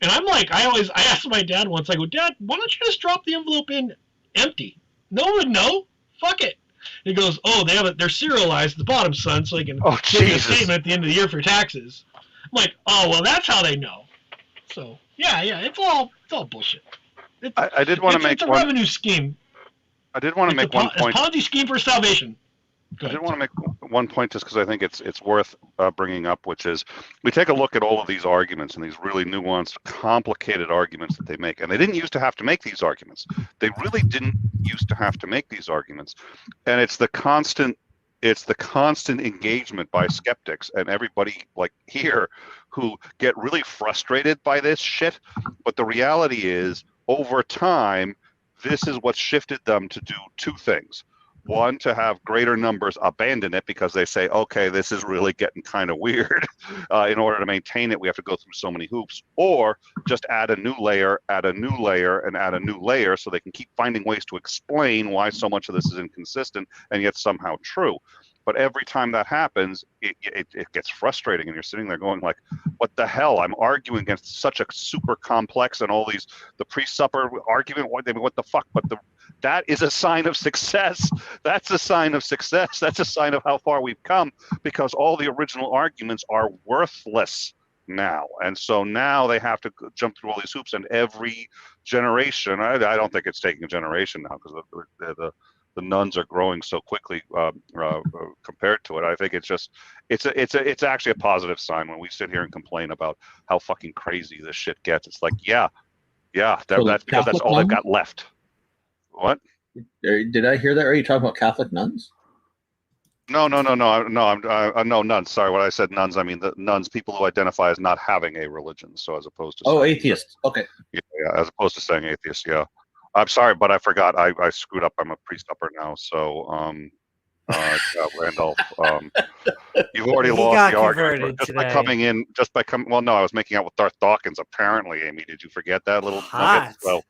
And I'm like, I asked my dad once, I go, Dad, why don't you just drop the envelope in empty? No one would know. Fuck it. And he goes, oh, they're serialized at the bottom, son, so they can give you a statement at the end of the year for your taxes. I'm like, oh, well, that's how they know. So yeah, it's all bullshit. I did want to make it's a revenue scheme. I did want to make one point. It's a Ponzi scheme for salvation. I did want to make one point just because I think it's worth bringing up, which is we take a look at all of these arguments and these really nuanced, complicated arguments that they make. And they didn't used to have to make these arguments. They really didn't used to have to make these arguments. And it's the constant engagement by skeptics and everybody like here who get really frustrated by this shit. But the reality is, over time, this is what shifted them to do two things. One, to have greater numbers abandon it because they say, okay, this is really getting kind of weird. In order to maintain it, we have to go through so many hoops. Or just add a new layer, and add a new layer so they can keep finding ways to explain why so much of this is inconsistent and yet somehow true. But every time that happens, it gets frustrating, and you're sitting there going like, what the hell? I'm arguing against such a super complex and all these, the pre-supper argument, what the fuck? But that is a sign of success. That's a sign of success. That's a sign of how far we've come, because all the original arguments are worthless now. And so now they have to jump through all these hoops, and every generation, I don't think it's taking a generation now because the nuns are growing so quickly compared to it. I think it's actually a positive sign when we sit here and complain about how fucking crazy this shit gets. It's like, that's because that's all they've got left. What? Did I hear that? Are you talking about Catholic nuns? No, nuns. Sorry, when I said nuns, I mean the nuns, people who identify as not having a religion. So as opposed to atheists. Okay. Yeah, as opposed to saying atheists. Yeah. I'm sorry, but I forgot. I screwed up. I'm a priest-upper now. So, Randolph, you've already lost the argument just by coming. Well, no, I was making out with Darth Dawkins. Apparently, Amy, did you forget that little nugget? Well,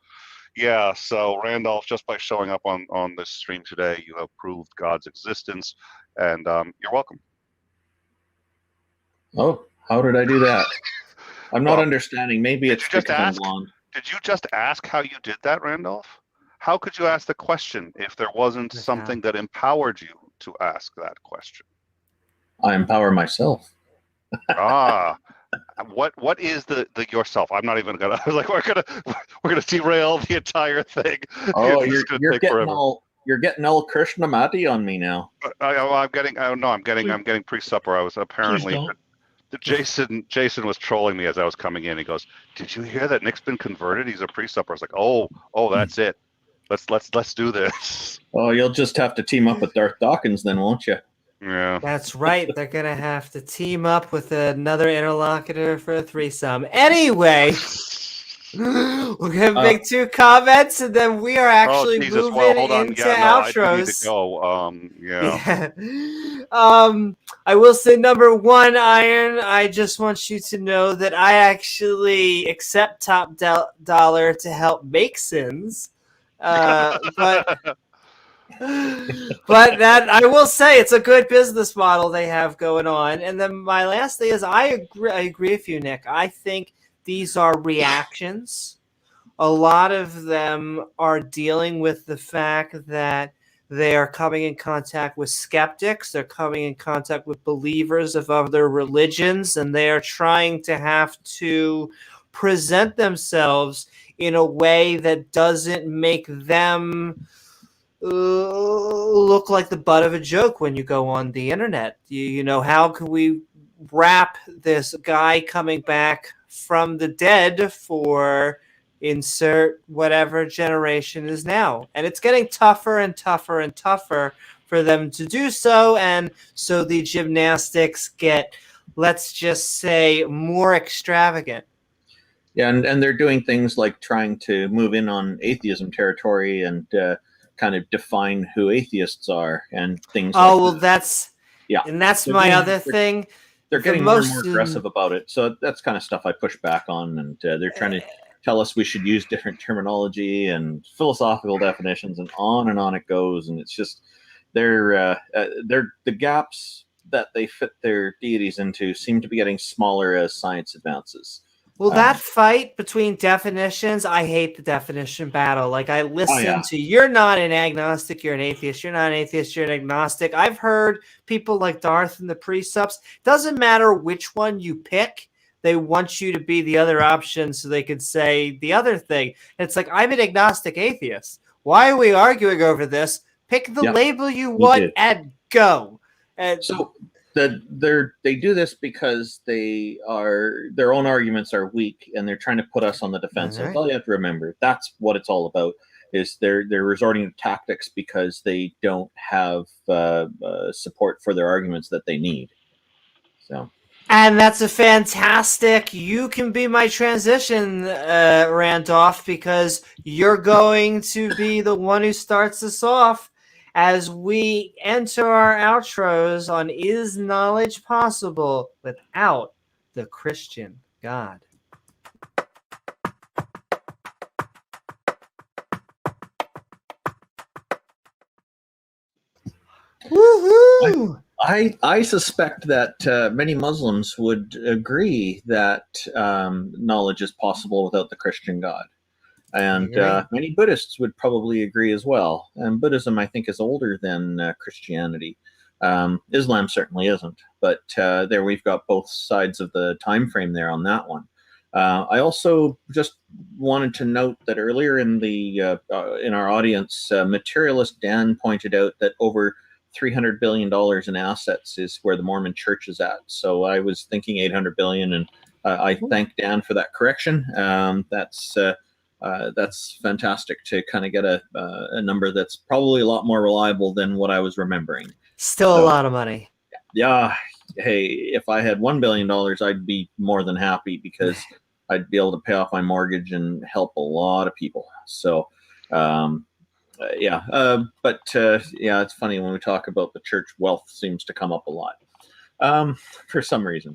yeah. So, Randolph, just by showing up on this stream today, you have proved God's existence, and you're welcome. Oh, how did I do that? I'm not understanding. Maybe it's because I'm blonde. Did you just ask how you did that, Randolph? How could you ask the question if there wasn't something that empowered you to ask that question? I empower myself. What is the yourself? I'm not even gonna. I was like, we're gonna derail the entire thing. Oh, you're getting all Krishnamati on me now. I'm getting pre-supper. I was apparently. Jason was trolling me as I was coming in. He goes, "Did you hear that Nick's been converted? He's a pre-supper." I was like, "Oh, that's it. Let's do this." Oh, you'll just have to team up with Darth Dawkins then, won't you? Yeah. That's right. They're gonna have to team up with another interlocutor for a threesome. Anyway, We're gonna make 2 comments, and then we are actually moving hold on. into Yeah, no, I do need outros. to go. Yeah. I will say, number 1, Iron. I just want you to know that I actually accept top dollar to help make sins, but that I will say it's a good business model they have going on. And then my last thing is I agree with you, Nick. I think these are reactions. A lot of them are dealing with the fact that they are coming in contact with skeptics. They're coming in contact with believers of other religions, and they are trying to have to present themselves in a way that doesn't make them look like the butt of a joke when you go on the internet. You know, how can we wrap this guy coming back from the dead for insert whatever generation is now? And it's getting tougher and tougher and tougher for them to do so. And so the gymnastics get, let's just say, more extravagant. Yeah, and they're doing things like trying to move in on atheism territory and kind of define who atheists are and things like well, that. that's and that's They're my other thing. They're getting more and more aggressive about it. So that's kind of stuff I push back on, and they're trying to tell us we should use different terminology and philosophical definitions, and on it goes. And it's just they're the gaps that they fit their deities into seem to be getting smaller as science advances. Well, that fight between definitions, I hate the definition battle. Like, I listen to, you're not an agnostic, you're an atheist. You're not an atheist, you're an agnostic. I've heard people like Darth and the Precepts. Doesn't matter which one you pick. They want you to be the other option so they could say the other thing. It's like, I'm an agnostic atheist. Why are we arguing over this? Pick the label you want and go. And so they do this because their own arguments are weak and they're trying to put us on the defensive. That's all you have to remember. That's what it's all about. Is they're resorting to tactics because they don't have support for their arguments that they need. So. And that's a fantastic. You can be my transition, Randolph, because you're going to be the one who starts us off as we enter our outros on Is Knowledge Possible Without the Christian God? Woohoo! I suspect that many Muslims would agree that knowledge is possible without the Christian God. And many Buddhists would probably agree as well. And Buddhism, I think, is older than Christianity. Islam certainly isn't. But there we've got both sides of the time frame there on that one. I also just wanted to note that earlier in in our audience, materialist Dan pointed out that over $300 billion in assets is where the Mormon Church is at. So I was thinking 800 billion, and I thank Dan for that correction. That's fantastic to kind of get a number that's probably a lot more reliable than what I was remembering. Still a lot of money. Yeah. Hey, if I had $1 billion, I'd be more than happy because I'd be able to pay off my mortgage and help a lot of people. So, it's funny when we talk about the church, wealth seems to come up a lot for some reason.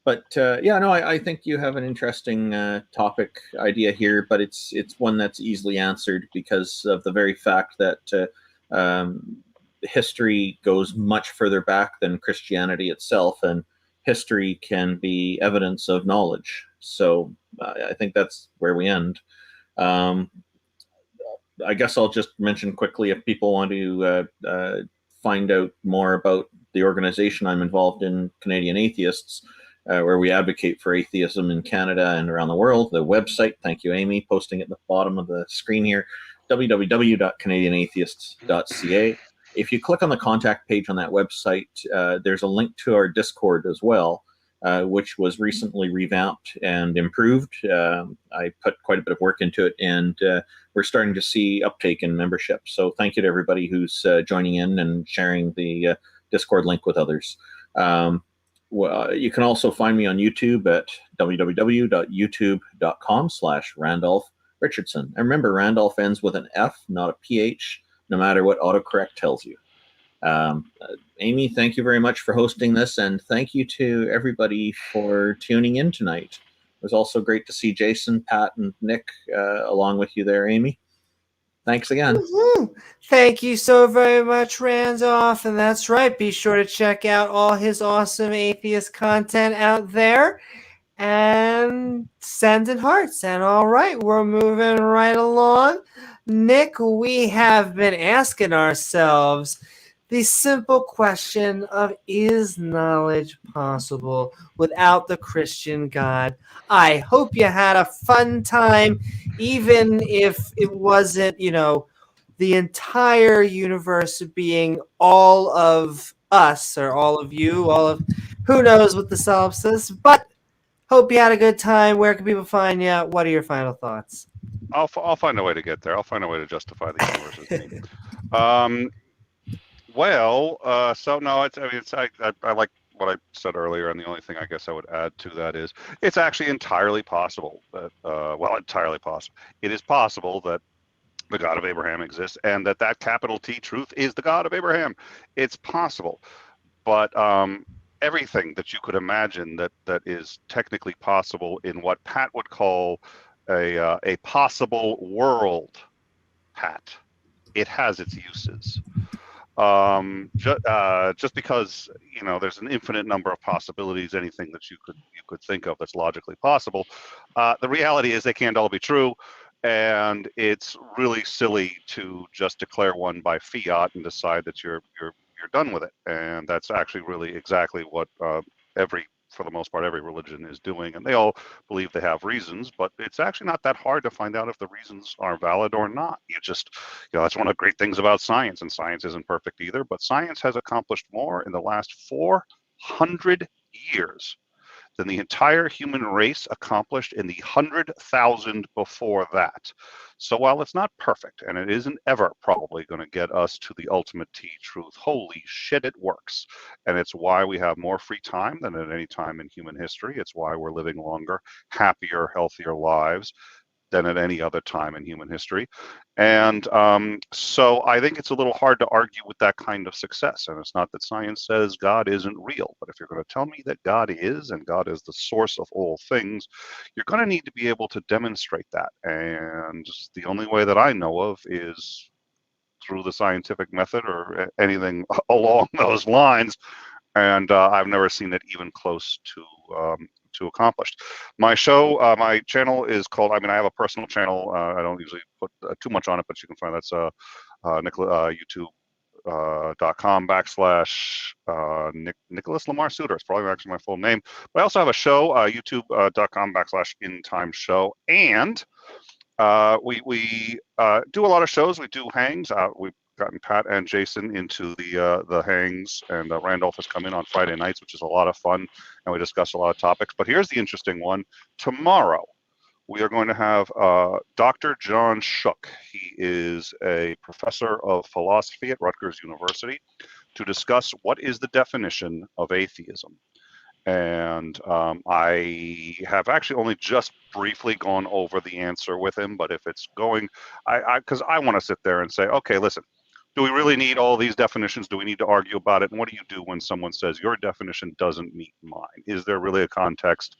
But I think you have an interesting topic idea here, but it's one that's easily answered because of the very fact that history goes much further back than Christianity itself, and history can be evidence of knowledge. So I think that's where we end. I guess I'll just mention quickly, if people want to find out more about the organization I'm involved in, Canadian Atheists, where we advocate for atheism in Canada and around the world. The website, thank you, Amy, posting it at the bottom of the screen here, www.canadianatheists.ca. If you click on the contact page on that website, there's a link to our Discord as well, which was recently revamped and improved. I put quite a bit of work into it, and we're starting to see uptake in membership. So thank you to everybody who's joining in and sharing the Discord link with others. You can also find me on YouTube at www.youtube.com/Randolph Richardson. And remember, Randolph ends with an F, not a PH, no matter what autocorrect tells you. Amy, thank you very much for hosting this, and thank you to everybody for tuning in tonight. It was also great to see Jason, Pat, and Nick along with you there, Amy. Thanks again. Woo-hoo. Thank you so very much, Randolph. And that's right. Be sure to check out all his awesome atheist content out there. And sending hearts. And all right, we're moving right along. Nick, we have been asking ourselves the simple question of, is knowledge possible without the Christian God? I hope you had a fun time, even if it wasn't, the entire universe being all of us or all of you, all of who knows what the solipsis, but hope you had a good time. Where can people find you? What are your final thoughts? I'll find a way to get there. I'll find a way to justify the universe's name. So no, I like what I said earlier, and the only thing I guess I would add to that is it's actually entirely possible that, it is possible that the God of Abraham exists, and that capital T truth is the God of Abraham. It's possible, but everything that you could imagine that is technically possible in what Pat would call a possible world, Pat, it has its uses. Just because there's an infinite number of possibilities, anything that you could think of that's logically possible, the reality is they can't all be true, and it's really silly to just declare one by fiat and decide that you're done with it. And that's actually really exactly what for the most part, every religion is doing, and they all believe they have reasons, but it's actually not that hard to find out if the reasons are valid or not. That's one of the great things about science, and science isn't perfect either, but science has accomplished more in the last 400 years than the entire human race accomplished in the 100,000 before that. So while it's not perfect, and it isn't ever probably going to get us to the ultimate T truth, holy shit, it works. And it's why we have more free time than at any time in human history. It's why we're living longer, happier, healthier lives than at any other time in human history. And so I think it's a little hard to argue with that kind of success. And it's not that science says God isn't real, but if you're going to tell me that God is, and God is the source of all things, you're going to need to be able to demonstrate that. And the only way that I know of is through the scientific method or anything along those lines. And I've never seen it even close to accomplished. My show, my channel is called, I have a personal channel. I don't usually put too much on it, but you can find that's youtube.com/Nicholas Lamar Suter. It's probably actually my full name. But I also have a show, youtube.com/In Time Show. And we do a lot of shows. We do hangs. We've gotten Pat and Jason into the hangs, and Randolph has come in on Friday nights, which is a lot of fun, and we discuss a lot of topics. But here's the interesting one. Tomorrow, we are going to have Dr. John Shook. He is a professor of philosophy at Rutgers University, to discuss what is the definition of atheism. And I have actually only just briefly gone over the answer with him, but if it's going, because I want to sit there and say, okay, listen, do we really need all these definitions? Do we need to argue about it? And what do you do when someone says your definition doesn't meet mine? Is there really a context?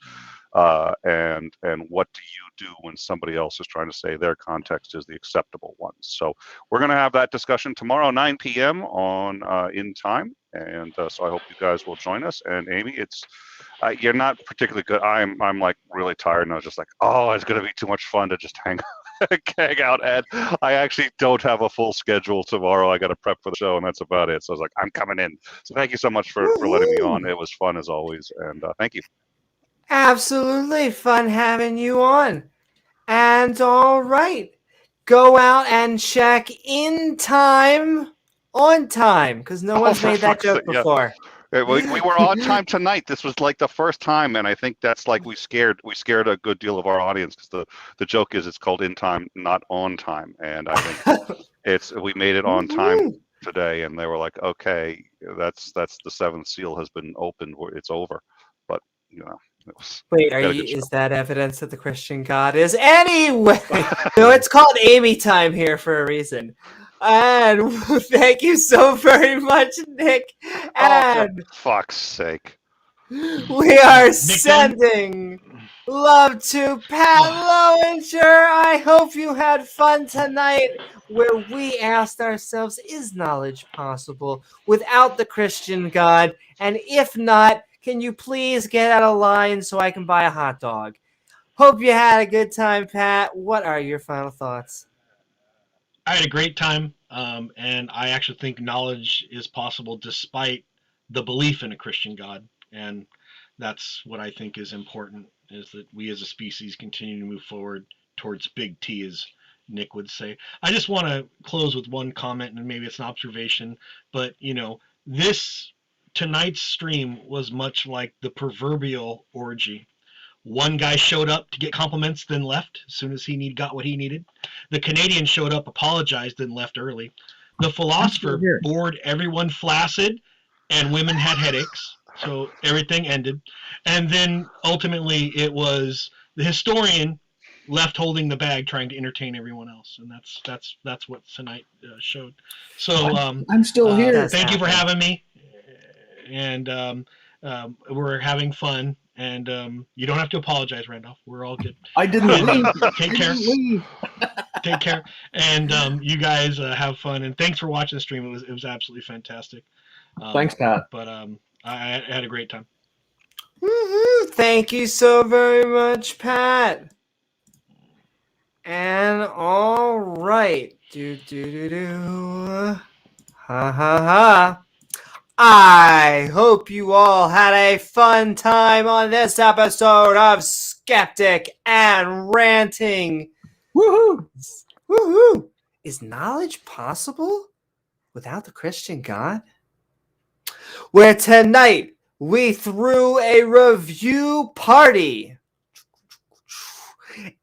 And what do you do when somebody else is trying to say their context is the acceptable one? So we're going to have that discussion tomorrow, 9 p.m. on In Time. And so I hope you guys will join us. And Amy, it's you're not particularly good. I'm like really tired, and I was just like, oh, it's going to be too much fun to just hang out. And I actually don't have a full schedule tomorrow. I got to prep for the show, and that's about it. So I was like, I'm coming in. So thank you so much for letting me on. It was fun as always, and thank you. Absolutely fun having you on. And all right, go out and check In Time on Time, because no one's made that joke before. Yeah. We were on time tonight. This was like the first time, and I think that's like we scared a good deal of our audience, because the joke is it's called In Time, not On Time, and I think we made it on time. today, and they were like, "Okay, that's the seventh seal has been opened. It's over." But it was. Wait, is that evidence that the Christian God is? Anyway, no, it's called Amy time here for a reason. And thank you so very much, Nick. And for fuck's sake, we are sending love to Pat Lowinger. I hope you had fun tonight, where we asked ourselves, is knowledge possible without the Christian God? And if not, can you please get out of line so I can buy a hot dog? Hope you had a good time, Pat. What are your final thoughts? I had a great time, and I actually think knowledge is possible despite the belief in a Christian God, and that's what I think is important, is that we as a species continue to move forward towards big T, as Nick would say. I just want to close with one comment, and maybe it's an observation, but, tonight's stream was much like the proverbial orgy. One guy showed up to get compliments, then left as soon as he got what he needed. The Canadian showed up, apologized, then left early. The philosopher bored everyone flaccid, and women had headaches, so everything ended. And then ultimately it was the historian left holding the bag, trying to entertain everyone else, and that's what tonight showed. So I'm still here. Thank you for having me, and we're having fun. And you don't have to apologize, Randolph. We're all good. I didn't leave. Take care. Take care. And you guys have fun. And thanks for watching the stream. It was absolutely fantastic. Thanks, Pat. But I had a great time. Woo-hoo. Thank you so very much, Pat. And all right. Ha ha ha. I hope you all had a fun time on this episode of Skeptic and Ranting. Woohoo! Woohoo! Is knowledge possible without the Christian God? Where tonight we threw a review party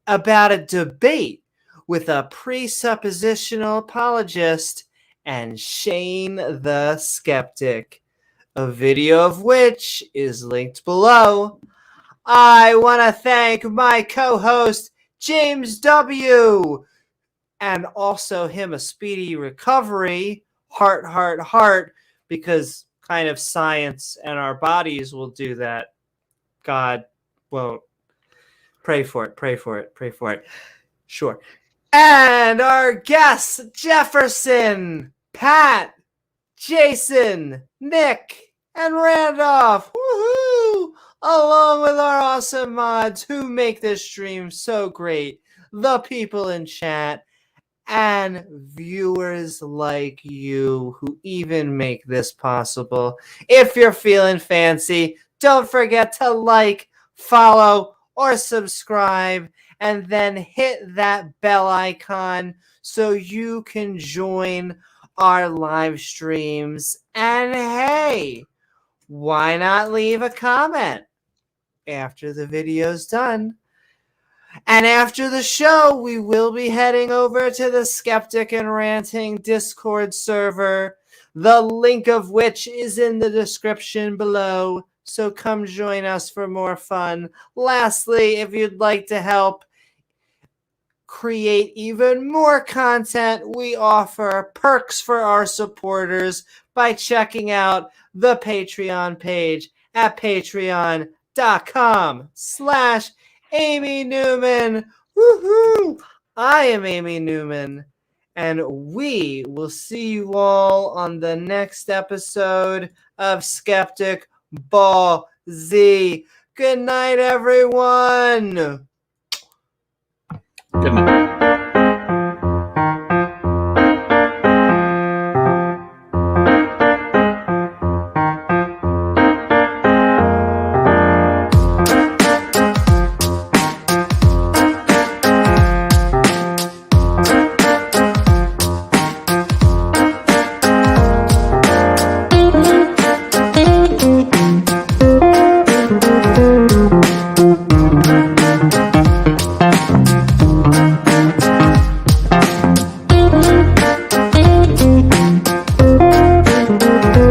about a debate with a presuppositional apologist and Shane the Skeptic, a video of which is linked below. I want to thank my co-host, James W., and also him a speedy recovery, heart, because kind of science and our bodies will do that. God won't. Pray for it. Sure. And our guests, Jefferson, Pat, Jason, Nick, and Randolph. Woohoo! Along with our awesome mods who make this stream so great, the people in chat, and viewers like you who even make this possible. If you're feeling fancy, don't forget to like, follow, or subscribe, and then hit that bell icon so you can join our live streams. And hey, why not leave a comment after the video's done? And after the show, we will be heading over to the Skeptic and Ranting Discord server, the link of which is in the description below. So come join us for more fun. Lastly, if you'd like to help create even more content, we offer perks for our supporters by checking out the Patreon page at patreon.com/Amy Newman. Woohoo! I am Amy Newman, and we will see you all on the next episode of Skeptic Ball Z. Good night, everyone. Good night.